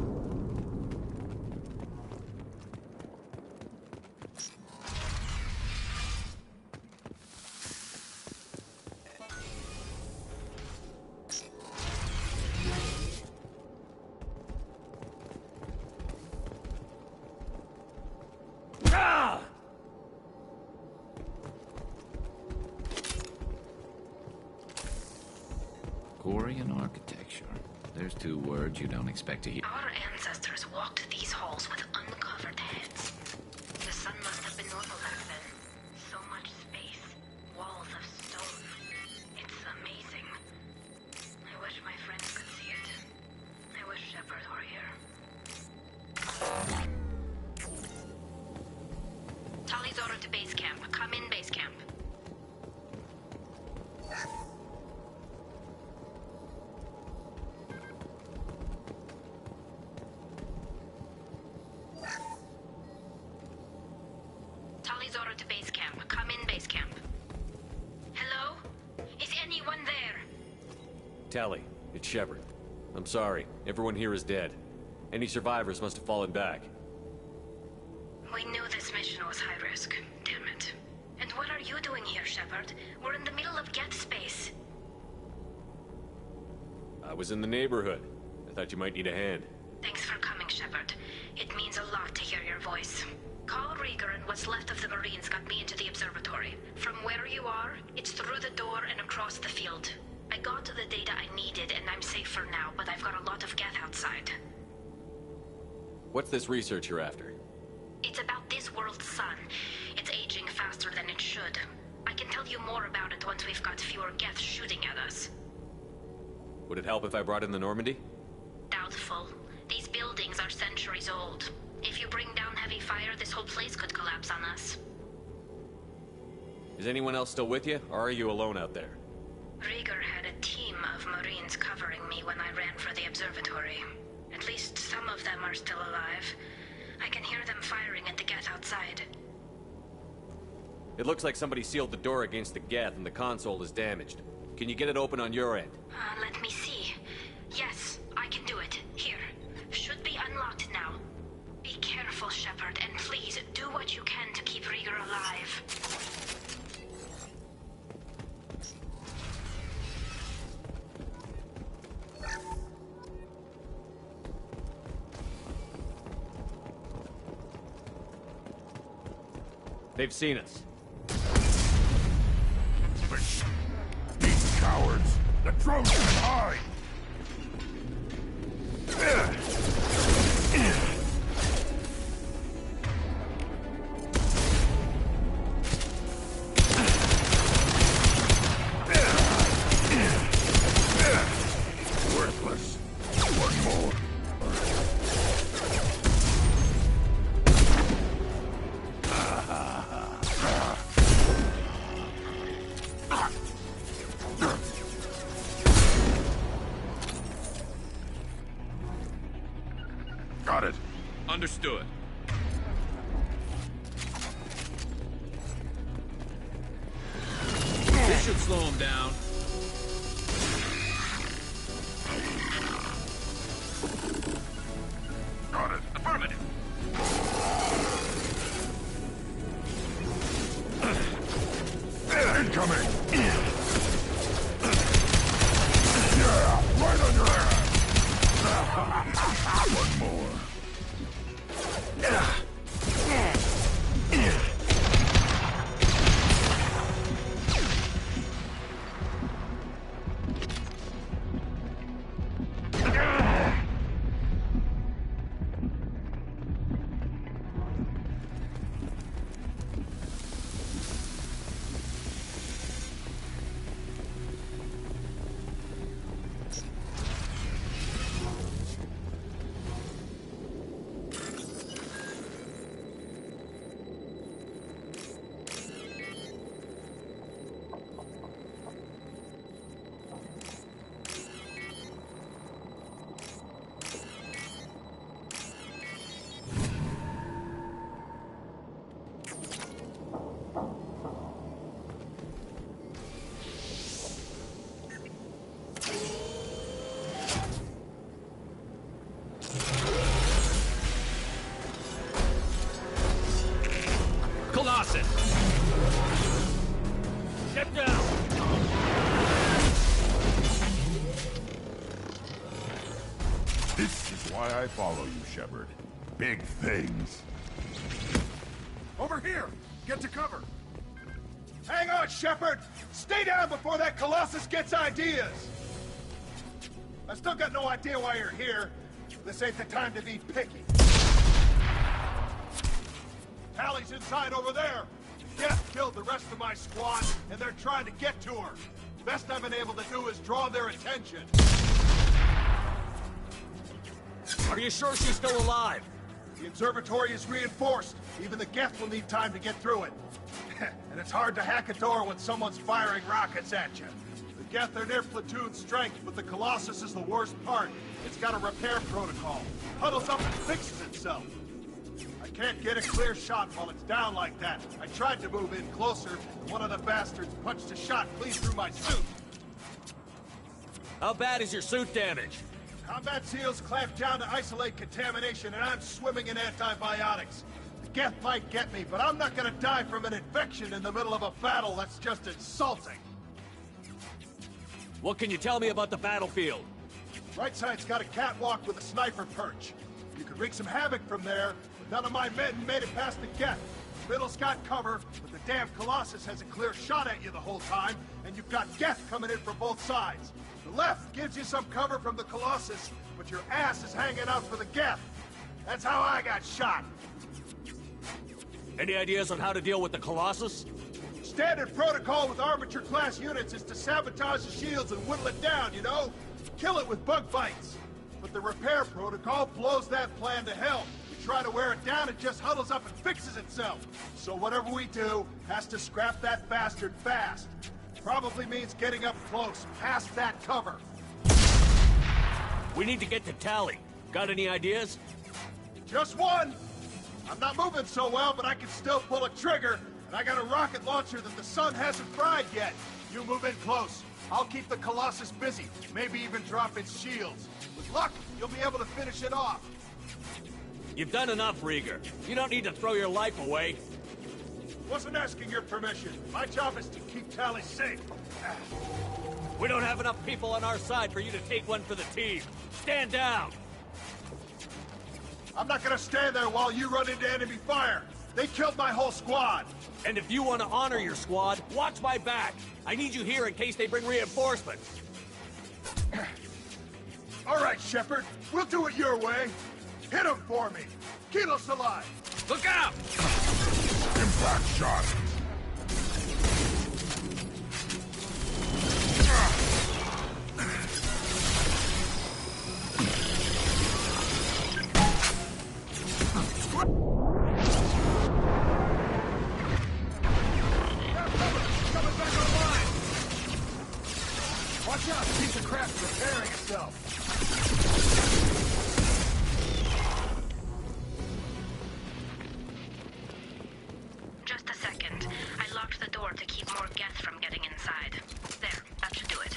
Quarian architecture. There's two words you don't expect to hear. Our ancestors walked these halls with uncovered heads. The sun must have been normal back then. So much space. Walls of stone. It's amazing. I wish my friends could see it. I wish Shepard were here. Tali's order to base camp. Come in, base camp. Tali's order to base camp. Come in, base camp. Hello? Is anyone there? Tali, it's Shepard. I'm sorry. Everyone here is dead. Any survivors must have fallen back. We knew this mission was high risk. Damn it. And what are you doing here, Shepard? We're in the middle of Geth space. I was in the neighborhood. I thought you might need a hand. Thanks for coming, Shepard. It means a lot to hear your voice. Carl Rieger and what's left of the Marines got me into the observatory. From where you are, it's through the door and across the field. I got to the data I needed and I'm safe for now, but I've got a lot of Geth outside. What's this research you're after? It's about this world's sun. It's aging faster than it should. I can tell you more about it once we've got fewer Geth shooting at us. Would it help if I brought in the Normandy? Doubtful. These buildings are centuries old. If you bring down heavy fire, this whole place could collapse on us. Is anyone else still with you, or are you alone out there? Rieger had a team of Marines covering me when I ran for the observatory. At least some of them are still alive. I can hear them firing at the Geth outside. It looks like somebody sealed the door against the Geth and the console is damaged. Can you get it open on your end? Let me see. Yes, I can do it. Here. Should be unlocked now. Be careful, Shepard, and please do what you can to keep Rieger alive. They've seen us. These cowards! The drones can hide! Worthless. One more. Got it. Understood. This should slow him down. Got it. Affirmative. Incoming! Yeah, right on your ass! One more. Colossus! Step down! This is why I follow you, Shepard. Big things. Over here! Get to cover! Hang on, Shepard! Stay down before that Colossus gets ideas! I still got no idea why you're here. This ain't the time to be picky. Tally's inside over there. Death killed the rest of my squad, and they're trying to get to her. Best I've been able to do is draw their attention. Are you sure she's still alive? The observatory is reinforced. Even the Geth will need time to get through it. And it's hard to hack a door when someone's firing rockets at you. The Geth are near platoon strength, but the Colossus is the worst part. It's got a repair protocol. Huddles up and fixes itself. I can't get a clear shot while it's down like that. I tried to move in closer, and one of the bastards punched a shot clean through my suit. How bad is your suit damaged? Combat SEALs clamped down to isolate contamination, and I'm swimming in antibiotics. The Geth might get me, but I'm not gonna die from an infection in the middle of a battle. That's just insulting. What can you tell me about the battlefield? Right side's got a catwalk with a sniper perch. You could wreak some havoc from there, but none of my men made it past the Geth. Middle's got cover, but the damn Colossus has a clear shot at you the whole time, and you've got Geth coming in from both sides. The left gives you some cover from the Colossus, but your ass is hanging out for the Geth. That's how I got shot. Any ideas on how to deal with the Colossus? Standard protocol with armature-class units is to sabotage the shields and whittle it down, you know? Kill it with bug bites. But the repair protocol blows that plan to hell. We try to wear it down, it just huddles up and fixes itself. So whatever we do has to scrap that bastard fast. Probably means getting up close, past that cover. We need to get to Tally. Got any ideas? Just one! I'm not moving so well, but I can still pull a trigger, and I got a rocket launcher that the sun hasn't fried yet. You move in close. I'll keep the Colossus busy, maybe even drop its shields. With luck, you'll be able to finish it off. You've done enough, Rieger. You don't need to throw your life away. Wasn't asking your permission. My job is to keep Tally safe. We don't have enough people on our side for you to take one for the team. Stand down! I'm not gonna stand there while you run into enemy fire. They killed my whole squad. And if you want to honor your squad, watch my back. I need you here in case they bring reinforcements. All right, Shepard. We'll do it your way. Hit him for me. Kilos alive. Look out! Impact shot. Watch out, the piece of crap's repairing itself. Just a second. I locked the door to keep more Geth from getting inside. There, that should do it.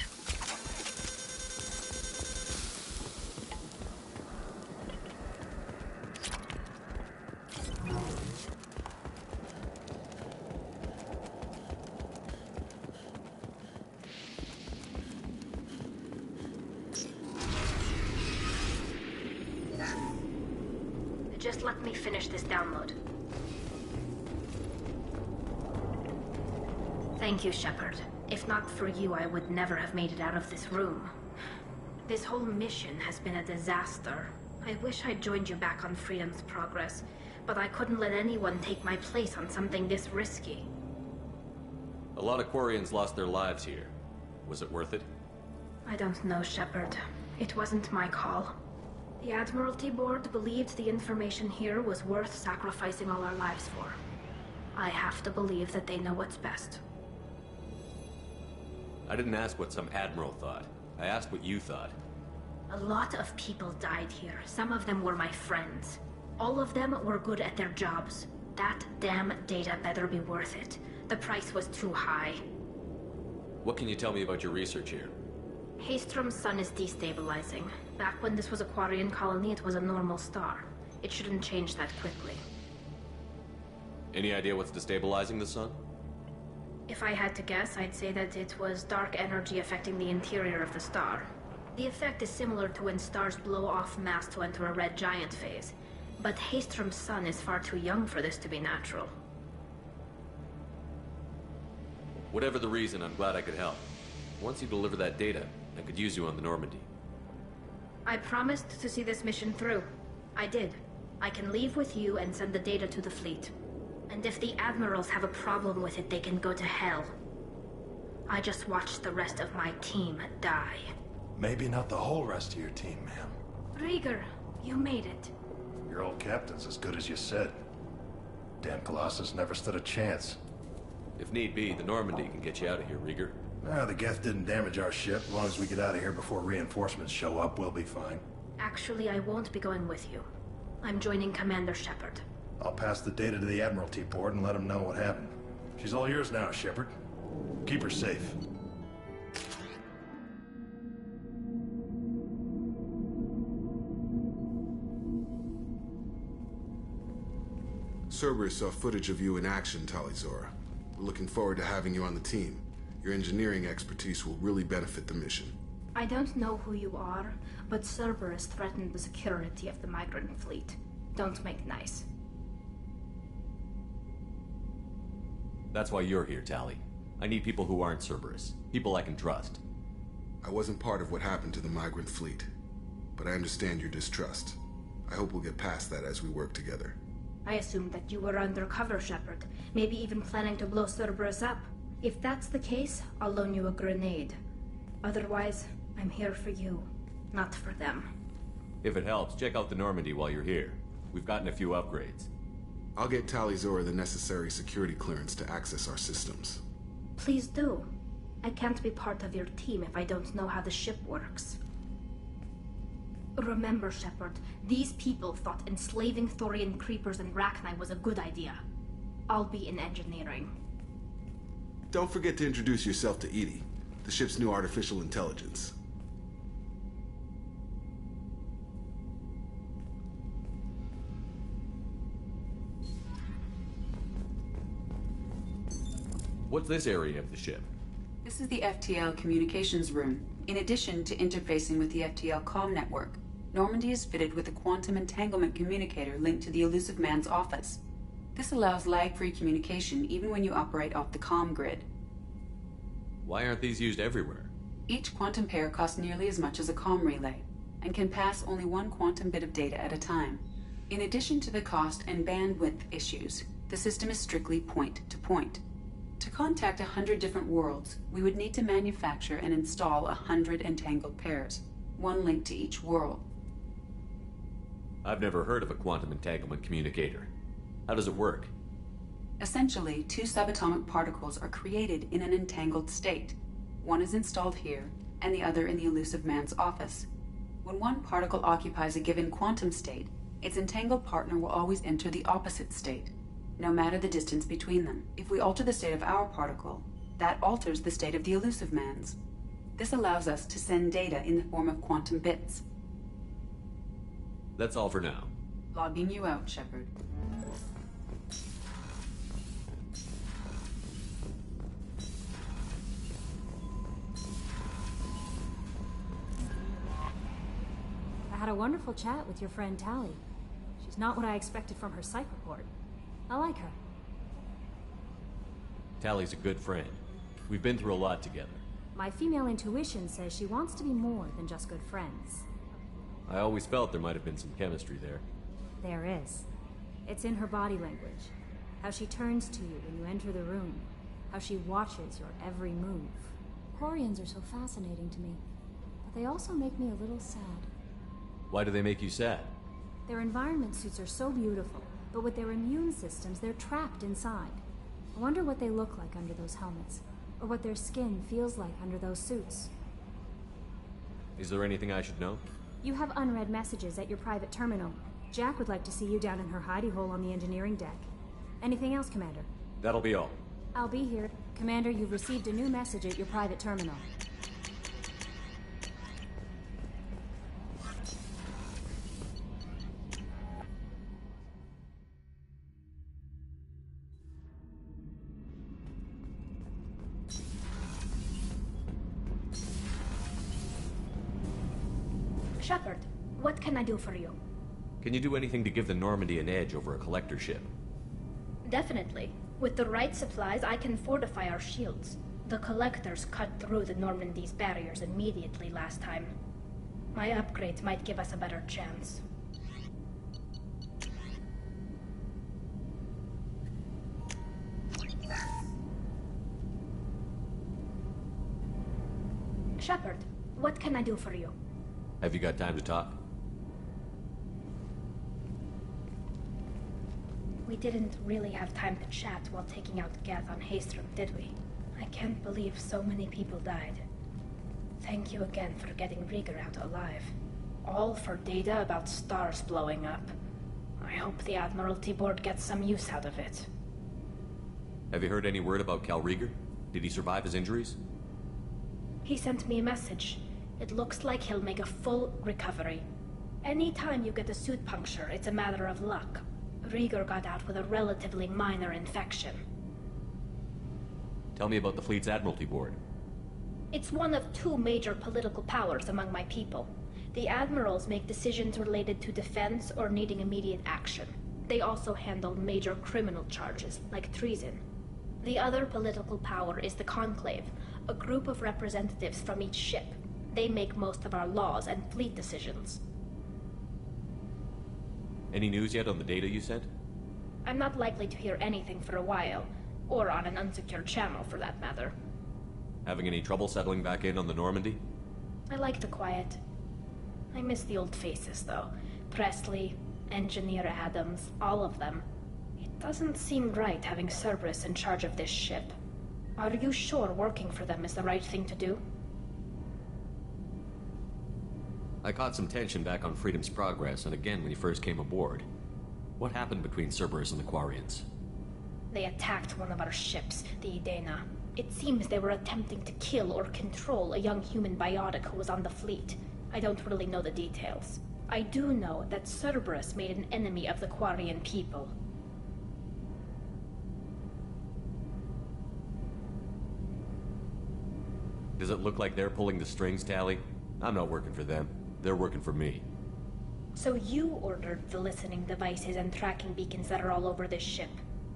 Just let me finish this download. Thank you, Shepard. If not for you, I would never have made it out of this room. This whole mission has been a disaster. I wish I'd joined you back on Freedom's Progress, but I couldn't let anyone take my place on something this risky. A lot of Quarians lost their lives here. Was it worth it? I don't know, Shepard. It wasn't my call. The Admiralty Board believed the information here was worth sacrificing all our lives for. I have to believe that they know what's best. I didn't ask what some admiral thought. I asked what you thought. A lot of people died here. Some of them were my friends. All of them were good at their jobs. That damn data better be worth it. The price was too high. What can you tell me about your research here? Haystrom's sun is destabilizing. Back when this was a Quarian colony, it was a normal star. It shouldn't change that quickly. Any idea what's destabilizing the sun? If I had to guess, I'd say that it was dark energy affecting the interior of the star. The effect is similar to when stars blow off mass to enter a red giant phase. But Haystrom's sun is far too young for this to be natural. Whatever the reason, I'm glad I could help. Once you deliver that data, I could use you on the Normandy. I promised to see this mission through. I did. I can leave with you and send the data to the fleet. And if the admirals have a problem with it, they can go to hell. I just watched the rest of my team die. Maybe not the whole rest of your team, ma'am. Rieger, you made it. Your old captain's as good as you said. Damn Colossus never stood a chance. If need be, the Normandy can get you out of here, Rieger. The Geth didn't damage our ship. As long as we get out of here before reinforcements show up, we'll be fine. Actually, I won't be going with you. I'm joining Commander Shepard. I'll pass the data to the Admiralty board and let them know what happened. She's all yours now, Shepard. Keep her safe. Cerberus saw footage of you in action, Tali'Zorah. We're looking forward to having you on the team. Your engineering expertise will really benefit the mission. I don't know who you are, but Cerberus threatened the security of the migrant fleet. Don't make nice. That's why you're here, Tali. I need people who aren't Cerberus. People I can trust. I wasn't part of what happened to the migrant fleet, but I understand your distrust. I hope we'll get past that as we work together. I assumed that you were undercover, Shepard. Maybe even planning to blow Cerberus up. If that's the case, I'll loan you a grenade. Otherwise, I'm here for you, not for them. If it helps, check out the Normandy while you're here. We've gotten a few upgrades. I'll get Tali'Zorah the necessary security clearance to access our systems. Please do. I can't be part of your team if I don't know how the ship works. Remember, Shepard, these people thought enslaving Thorian creepers and Rachni was a good idea. I'll be in engineering. Don't forget to introduce yourself to EDI, the ship's new artificial intelligence. What's this area of the ship? This is the FTL communications room. In addition to interfacing with the FTL comm network, Normandy is fitted with a quantum entanglement communicator linked to the Elusive Man's office. This allows lag-free communication even when you operate off the comm grid. Why aren't these used everywhere? Each quantum pair costs nearly as much as a comm relay, and can pass only one quantum bit of data at a time. In addition to the cost and bandwidth issues, the system is strictly point-to-point. To contact 100 different worlds, we would need to manufacture and install 100 entangled pairs, one linked to each world. I've never heard of a quantum entanglement communicator. How does it work? Essentially, two subatomic particles are created in an entangled state. One is installed here, and the other in the Elusive Man's office. When one particle occupies a given quantum state, its entangled partner will always enter the opposite state, no matter the distance between them. If we alter the state of our particle, that alters the state of the Elusive Man's. This allows us to send data in the form of quantum bits. That's all for now. Logging you out, Shepard. I had a wonderful chat with your friend Tali. She's not what I expected from her psych report. I like her. Tali's a good friend. We've been through a lot together. My female intuition says she wants to be more than just good friends. I always felt there might have been some chemistry there. There is. It's in her body language. How she turns to you when you enter the room. How she watches your every move. Quarians are so fascinating to me, but they also make me a little sad. Why do they make you sad? Their environment suits are so beautiful, but with their immune systems, they're trapped inside. I wonder what they look like under those helmets, or what their skin feels like under those suits. Is there anything I should know? You have unread messages at your private terminal. Jack would like to see you down in her hidey hole on the engineering deck. Anything else, Commander? That'll be all. I'll be here. Commander, you've received a new message at your private terminal. Shepard, what can I do for you? Can you do anything to give the Normandy an edge over a collector ship? Definitely. With the right supplies, I can fortify our shields. The Collectors cut through the Normandy's barriers immediately last time. My upgrades might give us a better chance. Shepard, what can I do for you? Have you got time to talk? We didn't really have time to chat while taking out Geth on Haestrom, did we? I can't believe so many people died. Thank you again for getting Rieger out alive. All for data about stars blowing up. I hope the Admiralty Board gets some use out of it. Have you heard any word about Cal Rieger? Did he survive his injuries? He sent me a message. It looks like he'll make a full recovery. Anytime you get a suit puncture, it's a matter of luck. Rieger got out with a relatively minor infection. Tell me about the fleet's Admiralty Board. It's one of two major political powers among my people. The admirals make decisions related to defense or needing immediate action. They also handle major criminal charges, like treason. The other political power is the Conclave, a group of representatives from each ship. They make most of our laws and fleet decisions. Any news yet on the data you sent? I'm not likely to hear anything for a while, or on an unsecured channel for that matter. Having any trouble settling back in on the Normandy? I like the quiet. I miss the old faces, though. Presley, Engineer Adams, all of them. It doesn't seem right having Cerberus in charge of this ship. Are you sure working for them is the right thing to do? I caught some tension back on Freedom's Progress, and again when you first came aboard. What happened between Cerberus and the Quarians? They attacked one of our ships, the Idena. It seems they were attempting to kill or control a young human biotic who was on the fleet. I don't really know the details. I do know that Cerberus made an enemy of the Quarian people. Does it look like they're pulling the strings, Tali? I'm not working for them. They're working for me. So you ordered the listening devices and tracking beacons that are all over this ship.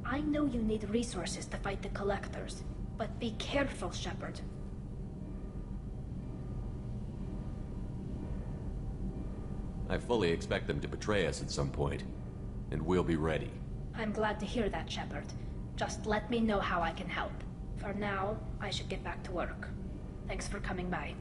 I know you need resources to fight the Collectors, but be careful, Shepard. I fully expect them to betray us at some point, and we'll be ready. I'm glad to hear that, Shepard. Just let me know how I can help. For now, I should get back to work. Thanks for coming by.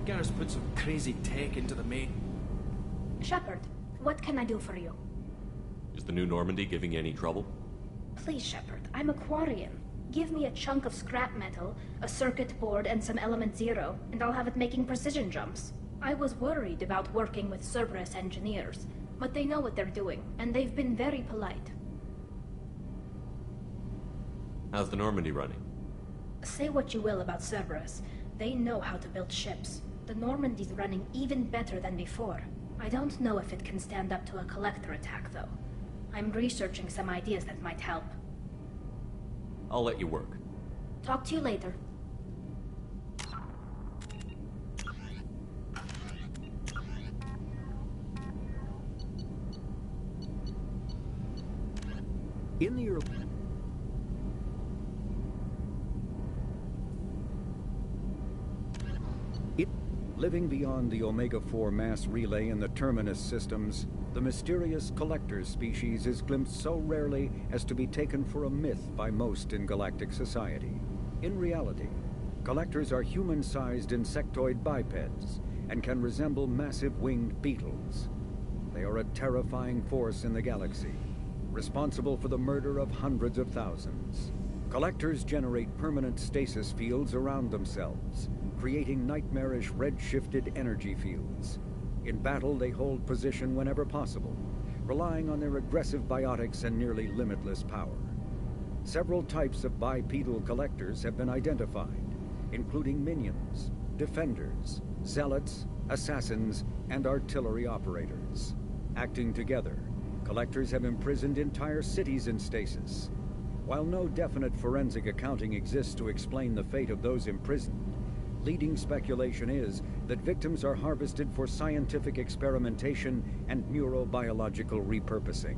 Garrus put some crazy tech into the main. Shepard, what can I do for you? Is the new Normandy giving you any trouble? Please, Shepard, I'm a Quarian. Give me a chunk of scrap metal, a circuit board, and some Element Zero, and I'll have it making precision jumps. I was worried about working with Cerberus engineers, but they know what they're doing, and they've been very polite. How's the Normandy running? Say what you will about Cerberus. They know how to build ships. The Normandy's running even better than before. I don't know if it can stand up to a Collector attack, though. I'm researching some ideas that might help. I'll let you work. Talk to you later. In the early... Living beyond the Omega-4 mass relay in the Terminus systems, the mysterious Collectors species is glimpsed so rarely as to be taken for a myth by most in galactic society. In reality, Collectors are human-sized insectoid bipeds and can resemble massive winged beetles. They are a terrifying force in the galaxy, responsible for the murder of hundreds of thousands. Collectors generate permanent stasis fields around themselves, creating nightmarish red-shifted energy fields. In battle, they hold position whenever possible, relying on their aggressive biotics and nearly limitless power. Several types of bipedal Collectors have been identified, including minions, defenders, zealots, assassins, and artillery operators. Acting together, Collectors have imprisoned entire cities in stasis. While no definite forensic accounting exists to explain the fate of those imprisoned, leading speculation is that victims are harvested for scientific experimentation and neurobiological repurposing.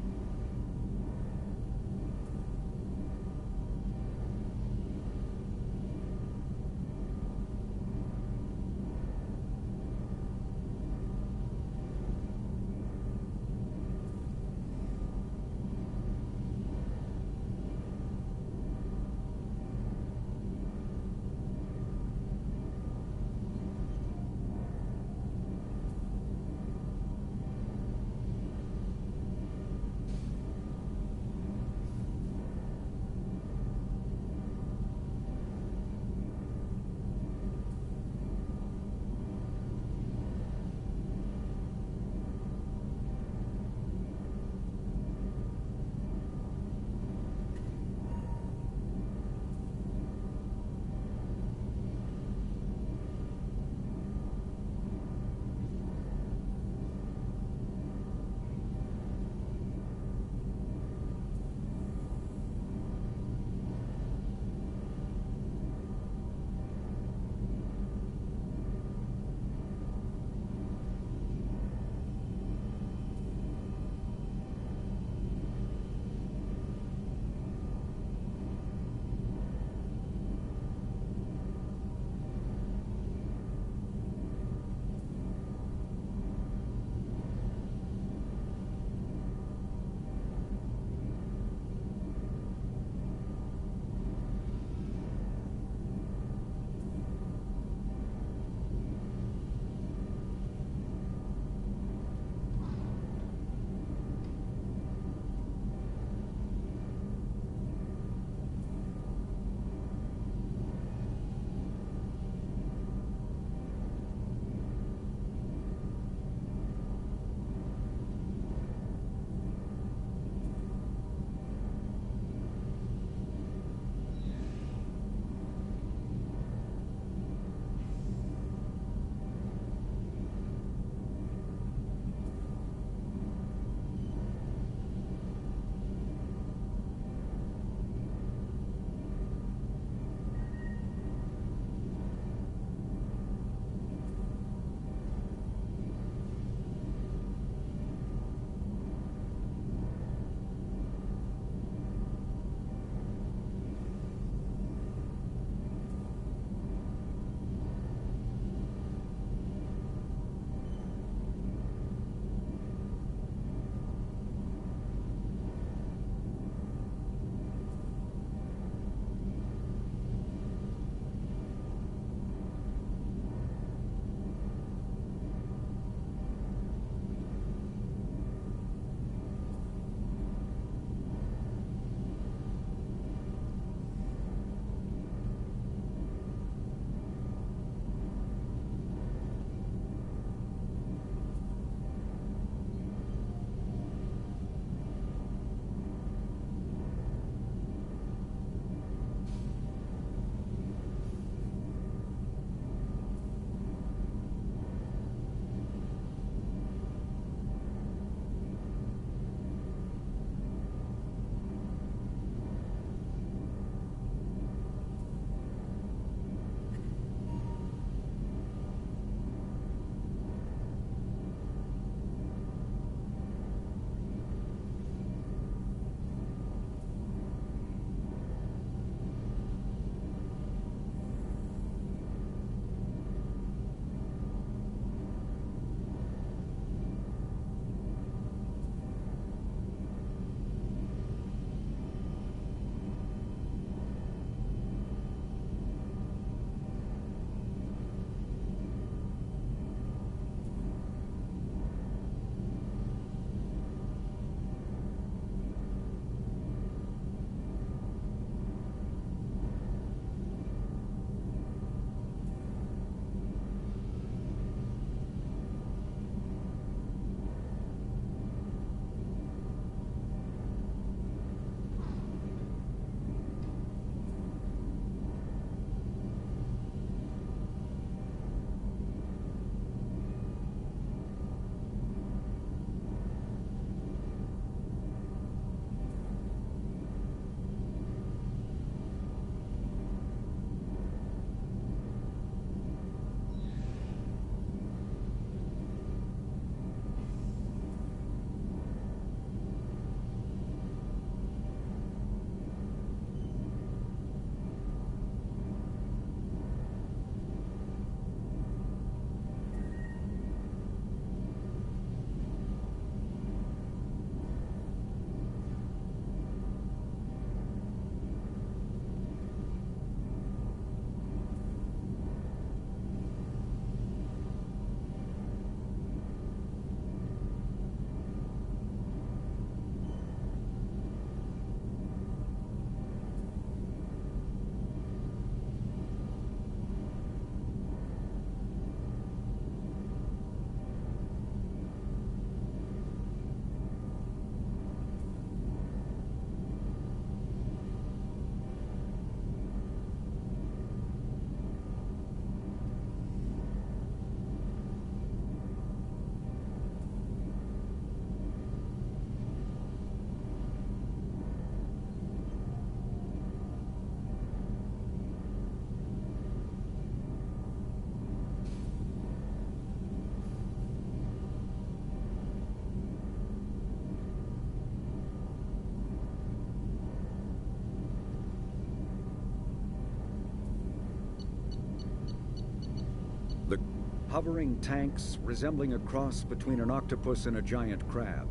Hovering tanks resembling a cross between an octopus and a giant crab,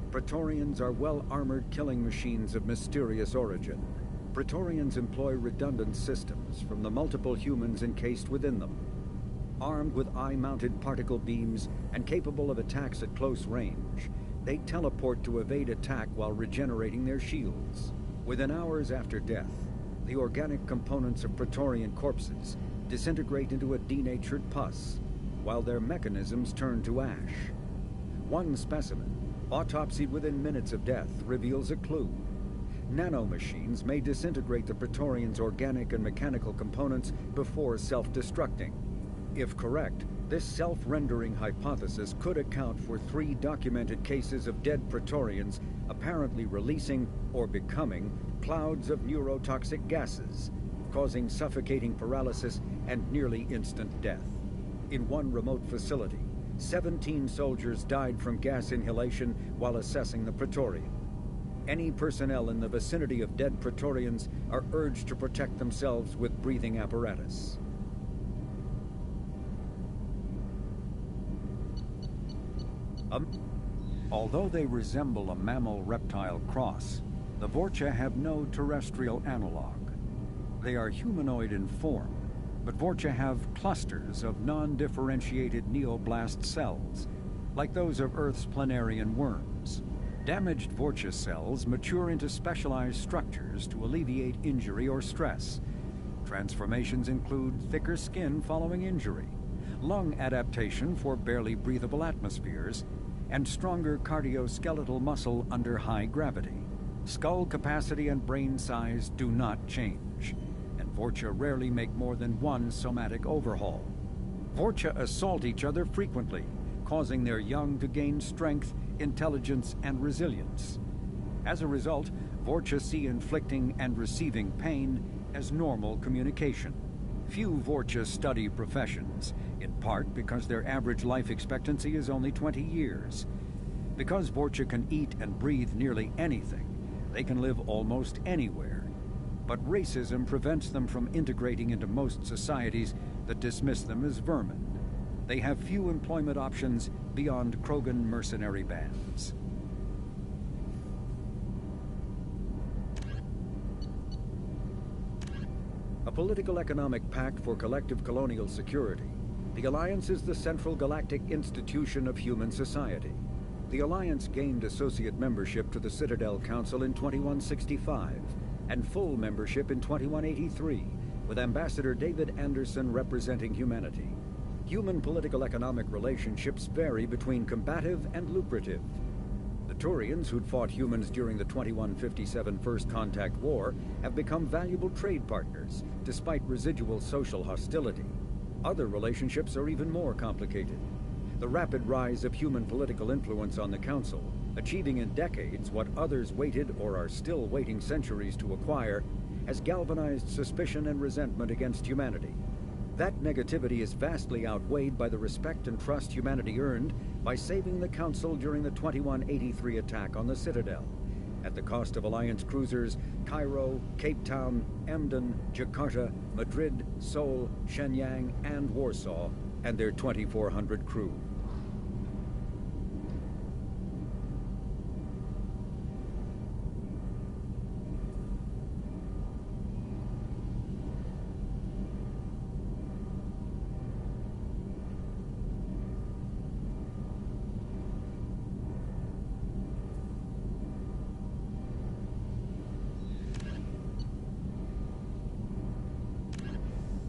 Praetorians are well-armored killing machines of mysterious origin. Praetorians employ redundant systems from the multiple humans encased within them. Armed with eye-mounted particle beams and capable of attacks at close range, they teleport to evade attack while regenerating their shields. Within hours after death, the organic components of Praetorian corpses disintegrate into a denatured pus, while their mechanisms turn to ash. One specimen, autopsied within minutes of death, reveals a clue. Nanomachines may disintegrate the Praetorians' organic and mechanical components before self-destructing. If correct, this self-rendering hypothesis could account for 3 documented cases of dead Praetorians apparently releasing or becoming clouds of neurotoxic gases, causing suffocating paralysis and nearly instant death. In one remote facility, 17 soldiers died from gas inhalation while assessing the Praetorian. Any personnel in the vicinity of dead Praetorians are urged to protect themselves with breathing apparatus. Although they resemble a mammal-reptile cross, the Vorcha have no terrestrial analog. They are humanoid in form, but Vorcha have clusters of non-differentiated neoblast cells, like those of Earth's planarian worms. Damaged Vorcha cells mature into specialized structures to alleviate injury or stress. Transformations include thicker skin following injury, lung adaptation for barely breathable atmospheres, and stronger cardioskeletal muscle under high gravity. Skull capacity and brain size do not change, and Vorcha rarely make more than one somatic overhaul. Vorcha assault each other frequently, causing their young to gain strength, intelligence, and resilience. As a result, Vorcha see inflicting and receiving pain as normal communication. Few Vorcha study professions, in part because their average life expectancy is only 20 years. Because Vorcha can eat and breathe nearly anything, they can live almost anywhere. But racism prevents them from integrating into most societies that dismiss them as vermin. They have few employment options beyond Krogan mercenary bands. A political economic pact for collective colonial security, the Alliance is the central galactic institution of human society. The Alliance gained associate membership to the Citadel Council in 2165, and full membership in 2183, with Ambassador David Anderson representing humanity. Human political-economic relationships vary between combative and lucrative. The Turians, who'd fought humans during the 2157 First Contact War, have become valuable trade partners, despite residual social hostility. Other relationships are even more complicated. The rapid rise of human political influence on the Council, achieving in decades what others waited or are still waiting centuries to acquire, has galvanized suspicion and resentment against humanity. That negativity is vastly outweighed by the respect and trust humanity earned by saving the Council during the 2183 attack on the Citadel, at the cost of Alliance cruisers Cairo, Cape Town, Emden, Jakarta, Madrid, Seoul, Shenyang, and Warsaw, and their 2,400 crew.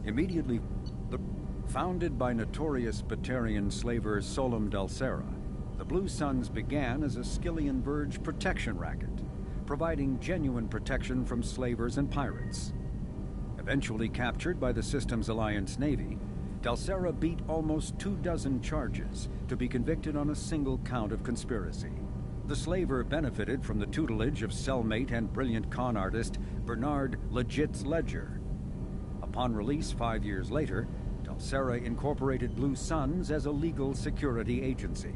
Immediately founded by notorious Batarian slaver Solum Dulcera, the Blue Suns began as a Skyllian Verge protection racket, providing genuine protection from slavers and pirates. Eventually captured by the Systems Alliance Navy, Dulcera beat almost 24 charges to be convicted on a single count of conspiracy. The slaver benefited from the tutelage of cellmate and brilliant con artist Bernard Legitz Ledger. Upon release 5 years later, Dulcera incorporated Blue Suns as a legal security agency.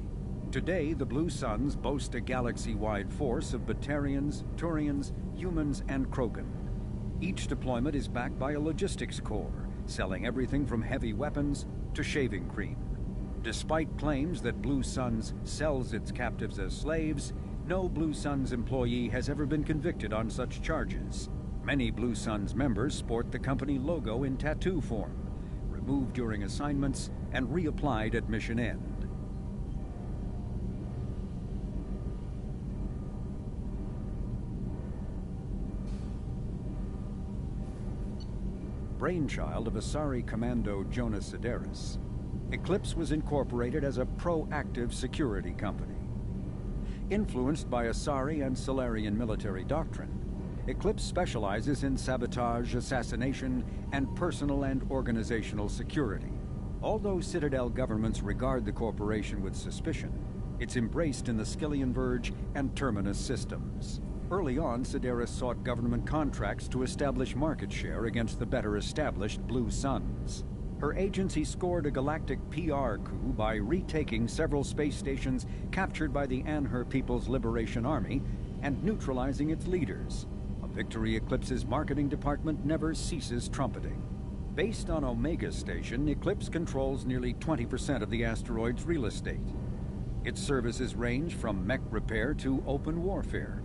Today, the Blue Suns boast a galaxy-wide force of Batarians, Turians, humans, and Krogan. Each deployment is backed by a logistics corps, selling everything from heavy weapons to shaving cream. Despite claims that Blue Suns sells its captives as slaves, no Blue Suns employee has ever been convicted on such charges. Many Blue Suns members sport the company logo in tattoo form, removed during assignments and reapplied at mission end. Brainchild of Asari Commando Jonas Sideris, Eclipse was incorporated as a proactive security company. Influenced by Asari and Solarian military doctrine, Eclipse specializes in sabotage, assassination, and personal and organizational security. Although Citadel governments regard the corporation with suspicion, it's embraced in the Skillian Verge and Terminus systems. Early on, Sideris sought government contracts to establish market share against the better-established Blue Suns. Her agency scored a galactic PR coup by retaking several space stations captured by the Anhur People's Liberation Army and neutralizing its leaders. A victory Eclipse's marketing department never ceases trumpeting. Based on Omega Station, Eclipse controls nearly 20% of the asteroid's real estate. Its services range from mech repair to open warfare,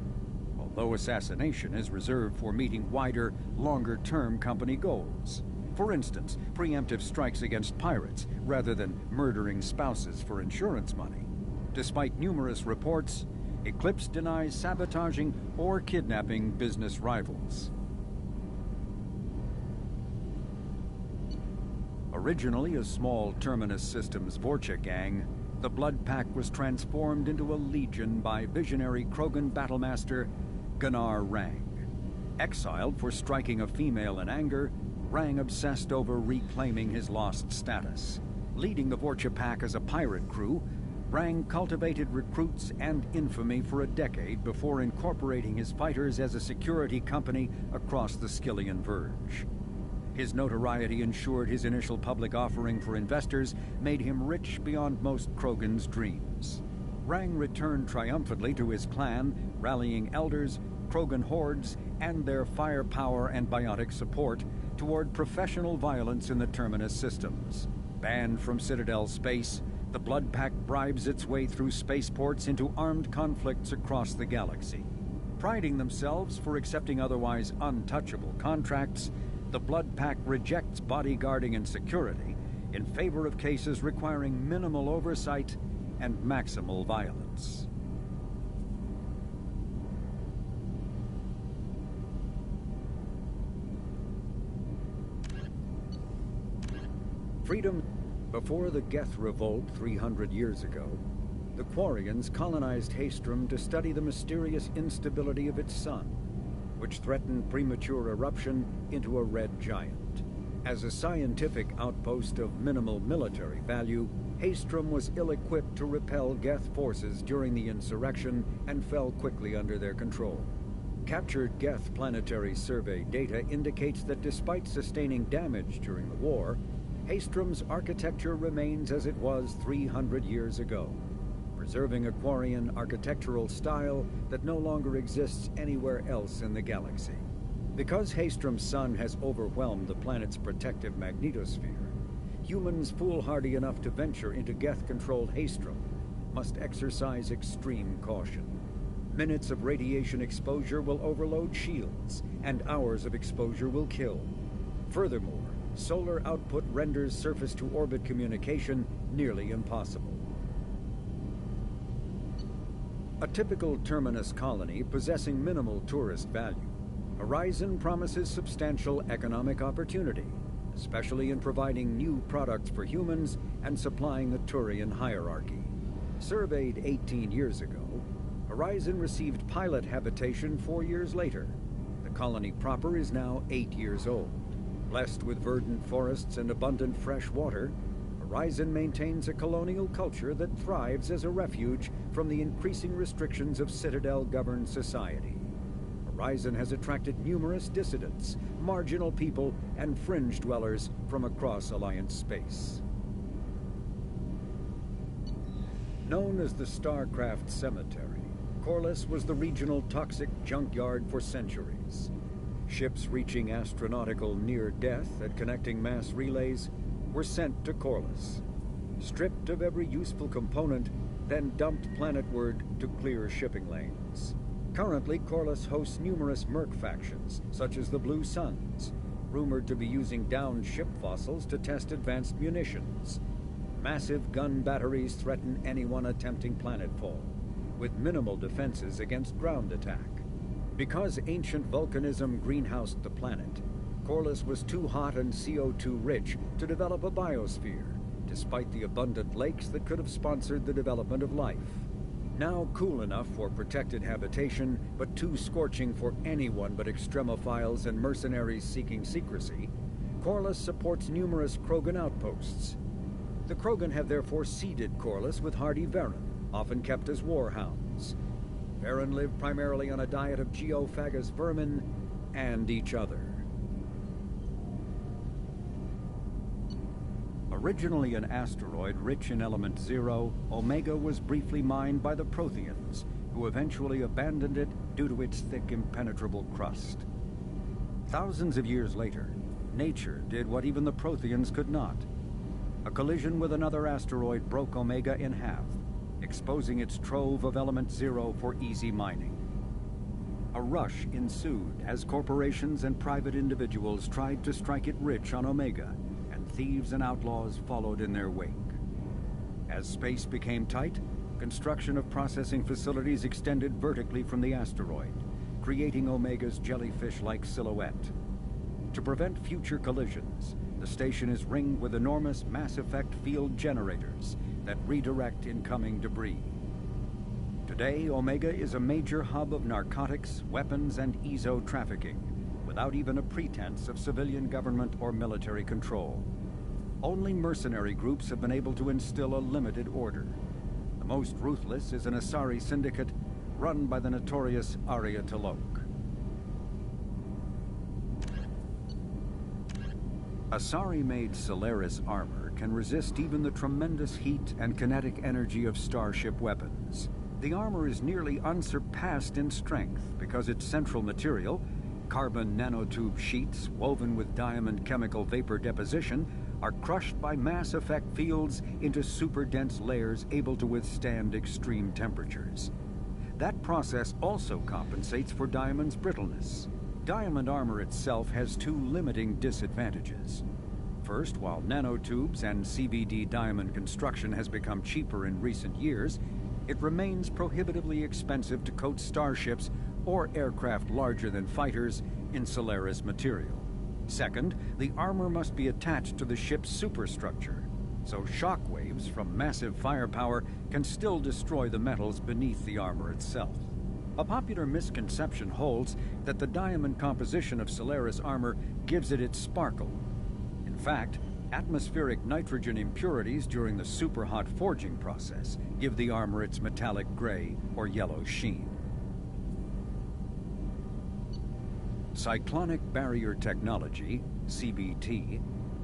although assassination is reserved for meeting wider, longer-term company goals. For instance, preemptive strikes against pirates, rather than murdering spouses for insurance money. Despite numerous reports, Eclipse denies sabotaging or kidnapping business rivals. Originally a small Terminus Systems Vorcha gang, the Blood Pack was transformed into a legion by visionary Krogan battlemaster Gunnar Rang. Exiled for striking a female in anger, Rang obsessed over reclaiming his lost status. Leading the Vorcha Pack as a pirate crew, Rang cultivated recruits and infamy for a decade before incorporating his fighters as a security company across the Skillian Verge. His notoriety ensured his initial public offering for investors made him rich beyond most Krogan's dreams. Rang returned triumphantly to his clan, rallying elders, Krogan hordes, and their firepower and biotic support toward professional violence in the Terminus systems. Banned from Citadel space, the Blood Pack bribes its way through spaceports into armed conflicts across the galaxy. Priding themselves for accepting otherwise untouchable contracts, the Blood Pack rejects bodyguarding and security in favor of cases requiring minimal oversight and maximal violence. Freedom. Before the Geth Revolt 300 years ago, the Quarians colonized Haestrom to study the mysterious instability of its sun, which threatened premature eruption into a red giant. As a scientific outpost of minimal military value, Haestrom was ill-equipped to repel Geth forces during the insurrection and fell quickly under their control. Captured Geth planetary survey data indicates that despite sustaining damage during the war, Haestrom's architecture remains as it was 300 years ago, preserving a Quarian architectural style that no longer exists anywhere else in the galaxy. Because Haestrom's sun has overwhelmed the planet's protective magnetosphere, humans foolhardy enough to venture into Geth-controlled Haestrom must exercise extreme caution. Minutes of radiation exposure will overload shields, and hours of exposure will kill. Furthermore, solar output renders surface-to-orbit communication nearly impossible. A typical Terminus colony possessing minimal tourist value, Horizon promises substantial economic opportunity, especially in providing new products for humans and supplying the Turian hierarchy. Surveyed 18 years ago, Horizon received pilot habitation 4 years later. The colony proper is now 8 years old. Blessed with verdant forests and abundant fresh water, Horizon maintains a colonial culture that thrives as a refuge from the increasing restrictions of Citadel-governed society. Horizon has attracted numerous dissidents, marginal people, and fringe dwellers from across Alliance space. Known as the Starcraft Cemetery, Corliss was the regional toxic junkyard for centuries. Ships reaching astronautical near-death at connecting mass relays were sent to Corliss. stripped of every useful component, then dumped planetward to clear shipping lanes. Currently, Corliss hosts numerous merc factions, such as the Blue Suns, rumored to be using downed ship fossils to test advanced munitions. Massive gun batteries threaten anyone attempting planetfall, with minimal defenses against ground attack. Because ancient volcanism greenhoused the planet, Corliss was too hot and CO2 rich to develop a biosphere, despite the abundant lakes that could have sponsored the development of life. Now cool enough for protected habitation, but too scorching for anyone but extremophiles and mercenaries seeking secrecy, Corliss supports numerous Krogan outposts. The Krogan have therefore seeded Corliss with hardy Varen, often kept as warhounds. Varen live primarily on a diet of geophagous vermin and each other. Originally an asteroid rich in element zero, Omega was briefly mined by the Protheans, who eventually abandoned it due to its thick, impenetrable crust. Thousands of years later, nature did what even the Protheans could not. A collision with another asteroid broke Omega in half, exposing its trove of element zero for easy mining. A rush ensued as corporations and private individuals tried to strike it rich on Omega, and thieves and outlaws followed in their wake. As space became tight, construction of processing facilities extended vertically from the asteroid, creating Omega's jellyfish-like silhouette. To prevent future collisions, the station is ringed with enormous mass effect field generators that redirect incoming debris. Today, Omega is a major hub of narcotics, weapons, and EZO trafficking, without even a pretense of civilian government or military control. Only mercenary groups have been able to instill a limited order. The most ruthless is an Asari syndicate run by the notorious Arya T'Loak. Asari-made Solaris armor can resist even the tremendous heat and kinetic energy of starship weapons. The armor is nearly unsurpassed in strength because its central material, carbon nanotube sheets woven with diamond chemical vapor deposition, are crushed by mass effect fields into super-dense layers able to withstand extreme temperatures. That process also compensates for diamond's brittleness. Diamond armor itself has two limiting disadvantages. First, while nanotubes and CVD diamond construction has become cheaper in recent years, it remains prohibitively expensive to coat starships or aircraft larger than fighters in Solaris material. Second, the armor must be attached to the ship's superstructure, so shockwaves from massive firepower can still destroy the metals beneath the armor itself. A popular misconception holds that the diamond composition of Solaris armor gives it its sparkle. In fact, atmospheric nitrogen impurities during the superhot forging process give the armor its metallic gray or yellow sheen. Cyclonic Barrier Technology, CBT,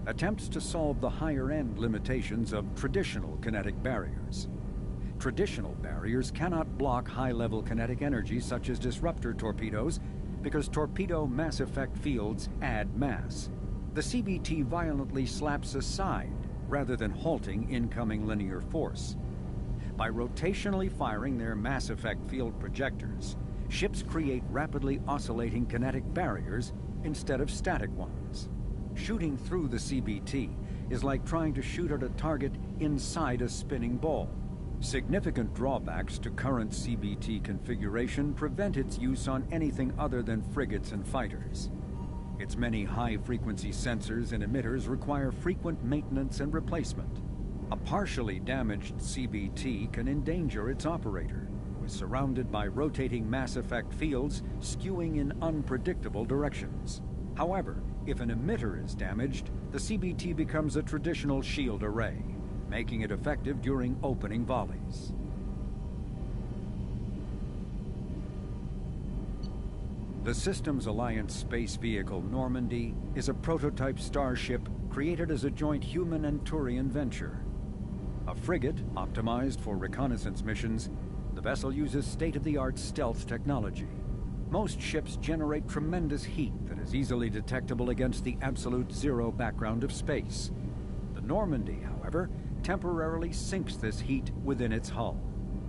attempts to solve the higher-end limitations of traditional kinetic barriers. Traditional barriers cannot block high-level kinetic energy such as disruptor torpedoes because torpedo mass effect fields add mass. The CBT violently slaps aside rather than halting incoming linear force. By rotationally firing their mass effect field projectors, ships create rapidly oscillating kinetic barriers instead of static ones. Shooting through the CBT is like trying to shoot at a target inside a spinning ball. Significant drawbacks to current CBT configuration prevent its use on anything other than frigates and fighters. Its many high-frequency sensors and emitters require frequent maintenance and replacement. A partially damaged CBT can endanger its operator, who is surrounded by rotating mass effect fields skewing in unpredictable directions. However, if an emitter is damaged, the CBT becomes a traditional shield array, making it effective during opening volleys. The Systems Alliance space vehicle Normandy is a prototype starship created as a joint human and Turian venture. A frigate optimized for reconnaissance missions, the vessel uses state-of-the-art stealth technology. Most ships generate tremendous heat that is easily detectable against the absolute zero background of space. The Normandy, however, temporarily sinks this heat within its hull.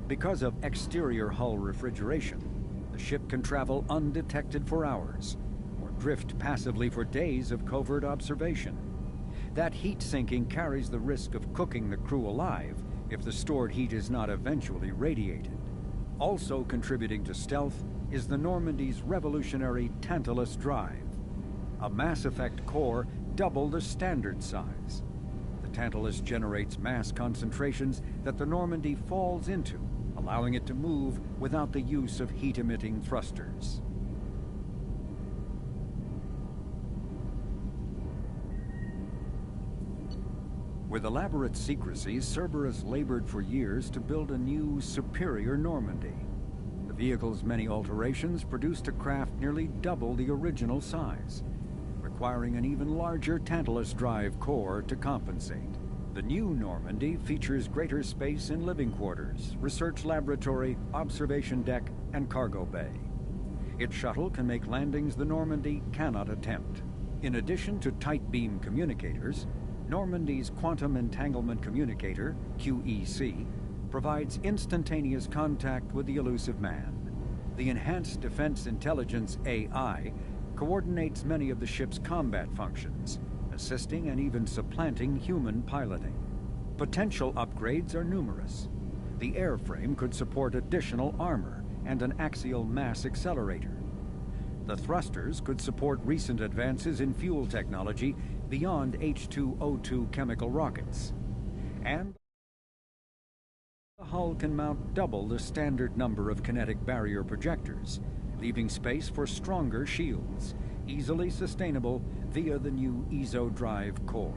Because of exterior hull refrigeration, the ship can travel undetected for hours, or drift passively for days of covert observation. That heat sinking carries the risk of cooking the crew alive if the stored heat is not eventually radiated. Also contributing to stealth is the Normandy's revolutionary Tantalus drive, a Mass Effect core double the standard size. The Tantalus generates mass concentrations that the Normandy falls into, allowing it to move without the use of heat-emitting thrusters. With elaborate secrecy, Cerberus labored for years to build a new, superior Normandy. The vehicle's many alterations produced a craft nearly double the original size, requiring an even larger Tantalus drive core to compensate. The new Normandy features greater space in living quarters, research laboratory, observation deck, and cargo bay. Its shuttle can make landings the Normandy cannot attempt. In addition to tight beam communicators, Normandy's Quantum Entanglement Communicator, QEC, provides instantaneous contact with the elusive man. The Enhanced Defense Intelligence, AI, coordinates many of the ship's combat functions, assisting and even supplanting human piloting. Potential upgrades are numerous. The airframe could support additional armor and an axial mass accelerator. The thrusters could support recent advances in fuel technology beyond H2O2 chemical rockets. And the hull can mount double the standard number of kinetic barrier projectors, leaving space for stronger shields, easily sustainable via the new EZO drive core.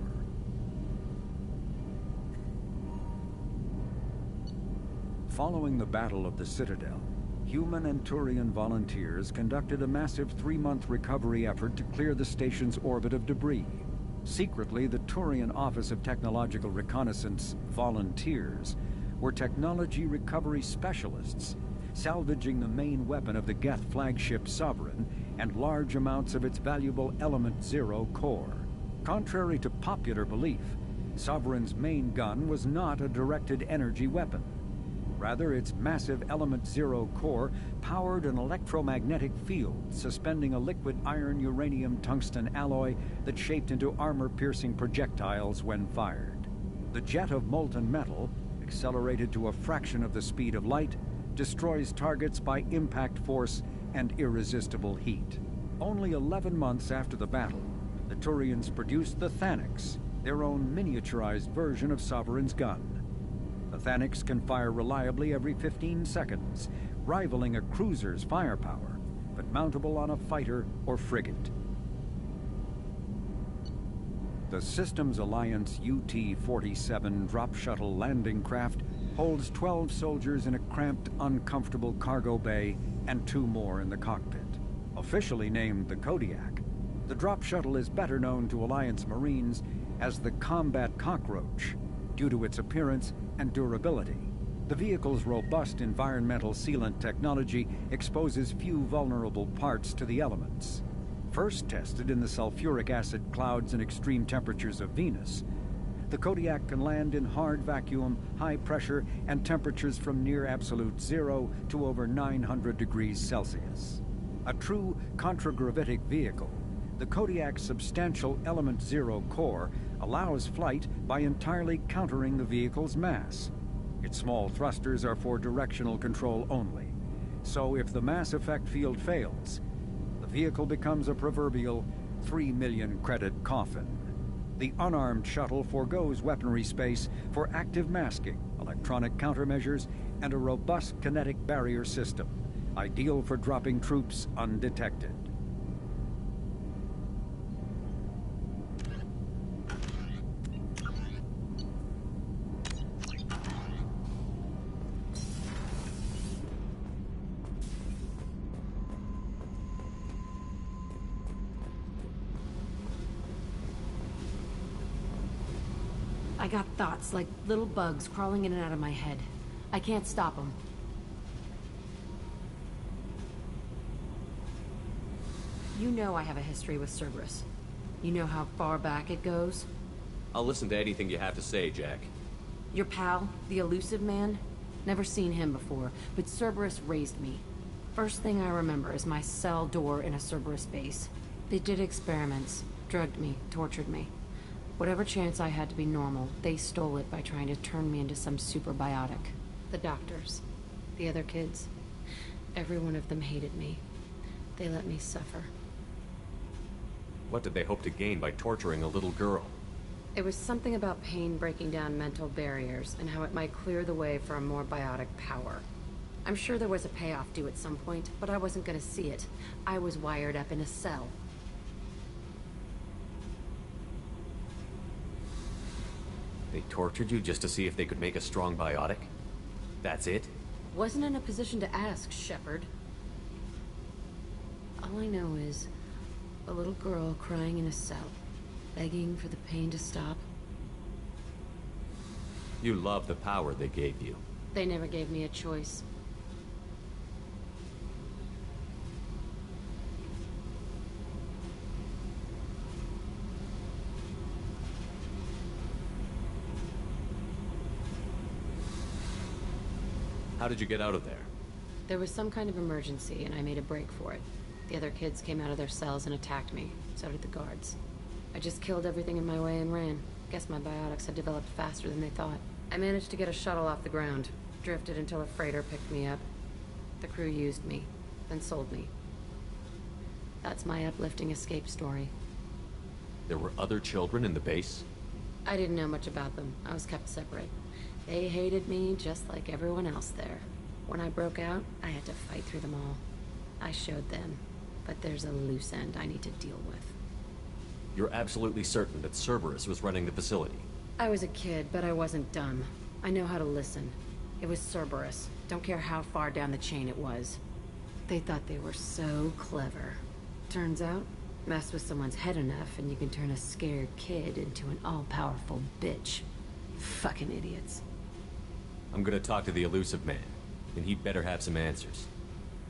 Following the Battle of the Citadel, human and Turian volunteers conducted a massive 3-month recovery effort to clear the station's orbit of debris. Secretly, the Turian Office of Technological Reconnaissance volunteers were technology recovery specialists, salvaging the main weapon of the Geth flagship Sovereign and large amounts of its valuable Element Zero core. Contrary to popular belief, Sovereign's main gun was not a directed energy weapon. Rather, its massive Element Zero core powered an electromagnetic field suspending a liquid iron uranium tungsten alloy that shaped into armor-piercing projectiles when fired. The jet of molten metal, accelerated to a fraction of the speed of light, destroys targets by impact force and irresistible heat. Only 11 months after the battle, the Turians produced the Thanix, their own miniaturized version of Sovereign's gun. The Thanix can fire reliably every 15 seconds, rivaling a cruiser's firepower, but mountable on a fighter or frigate. The Systems Alliance UT-47 drop shuttle landing craft holds 12 soldiers in a cramped, uncomfortable cargo bay and 2 more in the cockpit. Officially named the Kodiak, the drop shuttle is better known to Alliance Marines as the Combat Cockroach, due to its appearance and durability. The vehicle's robust environmental sealant technology exposes few vulnerable parts to the elements. First tested in the sulfuric acid clouds and extreme temperatures of Venus, the Kodiak can land in hard vacuum, high pressure, and temperatures from near absolute zero to over 900 degrees Celsius. A true contragravitic vehicle, the Kodiak's substantial Element Zero core allows flight by entirely countering the vehicle's mass. Its small thrusters are for directional control only, so if the mass effect field fails, the vehicle becomes a proverbial 3 million credit coffin. The unarmed shuttle forgoes weaponry space for active masking, electronic countermeasures, and a robust kinetic barrier system, ideal for dropping troops undetected. I got thoughts like little bugs crawling in and out of my head. I can't stop them. You know I have a history with Cerberus. You know how far back it goes? I'll listen to anything you have to say, Jack. Your pal, the Elusive Man? Never seen him before, but Cerberus raised me. First thing I remember is my cell door in a Cerberus base. They did experiments, drugged me, tortured me. Whatever chance I had to be normal, they stole it by trying to turn me into some superbiotic. The doctors, the other kids, every one of them hated me. They let me suffer. What did they hope to gain by torturing a little girl? It was something about pain breaking down mental barriers and how it might clear the way for a more biotic power. I'm sure there was a payoff due at some point, but I wasn't gonna see it. I was wired up in a cell. They tortured you just to see if they could make a strong biotic? That's it? Wasn't in a position to ask, Shepard. All I know is a little girl crying in a cell, begging for the pain to stop. You love the power they gave you. They never gave me a choice. How did you get out of there? There was some kind of emergency, and I made a break for it. The other kids came out of their cells and attacked me. So did the guards. I just killed everything in my way and ran. Guess my biotics had developed faster than they thought. I managed to get a shuttle off the ground. Drifted until a freighter picked me up. The crew used me, then sold me. That's my uplifting escape story. There were other children in the base? I didn't know much about them. I was kept separate. They hated me just like everyone else there. When I broke out, I had to fight through them all. I showed them, but there's a loose end I need to deal with. You're absolutely certain that Cerberus was running the facility? I was a kid, but I wasn't dumb. I know how to listen. It was Cerberus. Don't care how far down the chain it was. They thought they were so clever. Turns out, mess with someone's head enough and you can turn a scared kid into an all-powerful bitch. Fucking idiots. I'm gonna talk to the Elusive Man, and he'd better have some answers.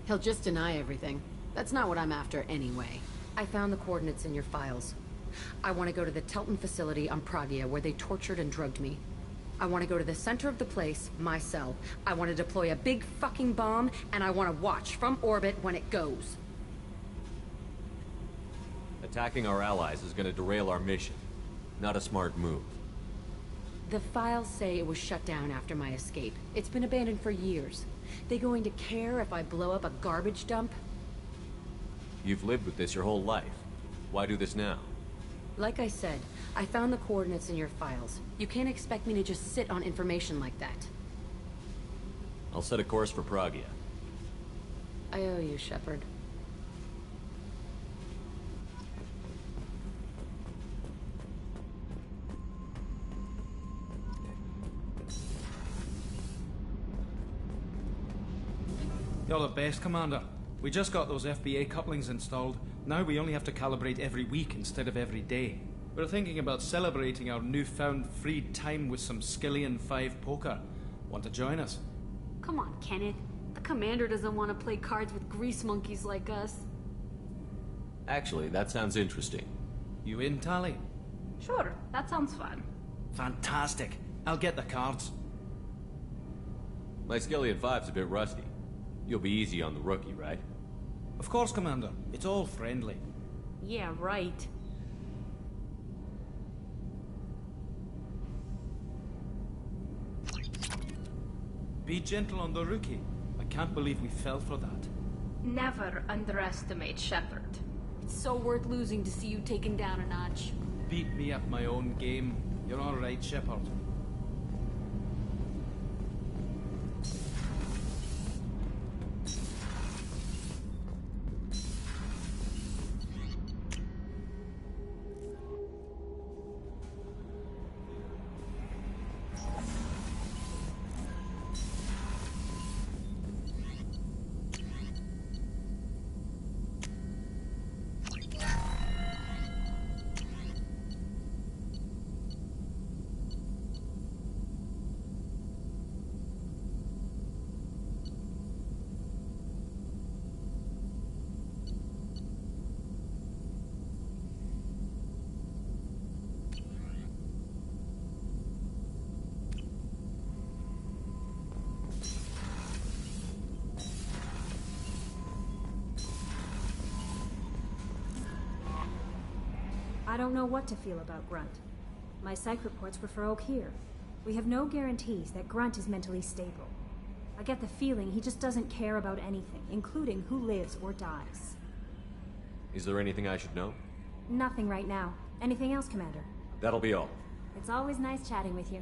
He'll just deny everything. That's not what I'm after anyway. I found the coordinates in your files. I want to go to the Telton facility on Pragia where they tortured and drugged me. I want to go to the center of the place, my cell. I want to deploy a big fucking bomb, and I want to watch from orbit when it goes. Attacking our allies is gonna derail our mission. Not a smart move. The files say it was shut down after my escape. It's been abandoned for years. They going to care if I blow up a garbage dump? You've lived with this your whole life. Why do this now? Like I said, I found the coordinates in your files. You can't expect me to just sit on information like that. I'll set a course for Pragia. I owe you, Shepard. You're the best, Commander. We just got those FBA couplings installed. Now we only have to calibrate every week instead of every day. We're thinking about celebrating our newfound freed time with some Skillian 5 poker. Want to join us? Come on, Kenneth. The commander doesn't want to play cards with grease monkeys like us. Actually, that sounds interesting. You in, Tali? Sure, that sounds fun. Fantastic. I'll get the cards. My Skillian 5's a bit rusty. You'll be easy on the rookie, right? Of course, Commander. It's all friendly. Yeah, right. Be gentle on the rookie. I can't believe we fell for that. Never underestimate Shepard. It's so worth losing to see you taken down a notch. Beat me at my own game. You're all right, Shepard. I don't know what to feel about Grunt. My psych reports were for Oak here. We have no guarantees that Grunt is mentally stable. I get the feeling he just doesn't care about anything, including who lives or dies. Is there anything I should know? Nothing right now. Anything else, Commander? That'll be all. It's always nice chatting with you.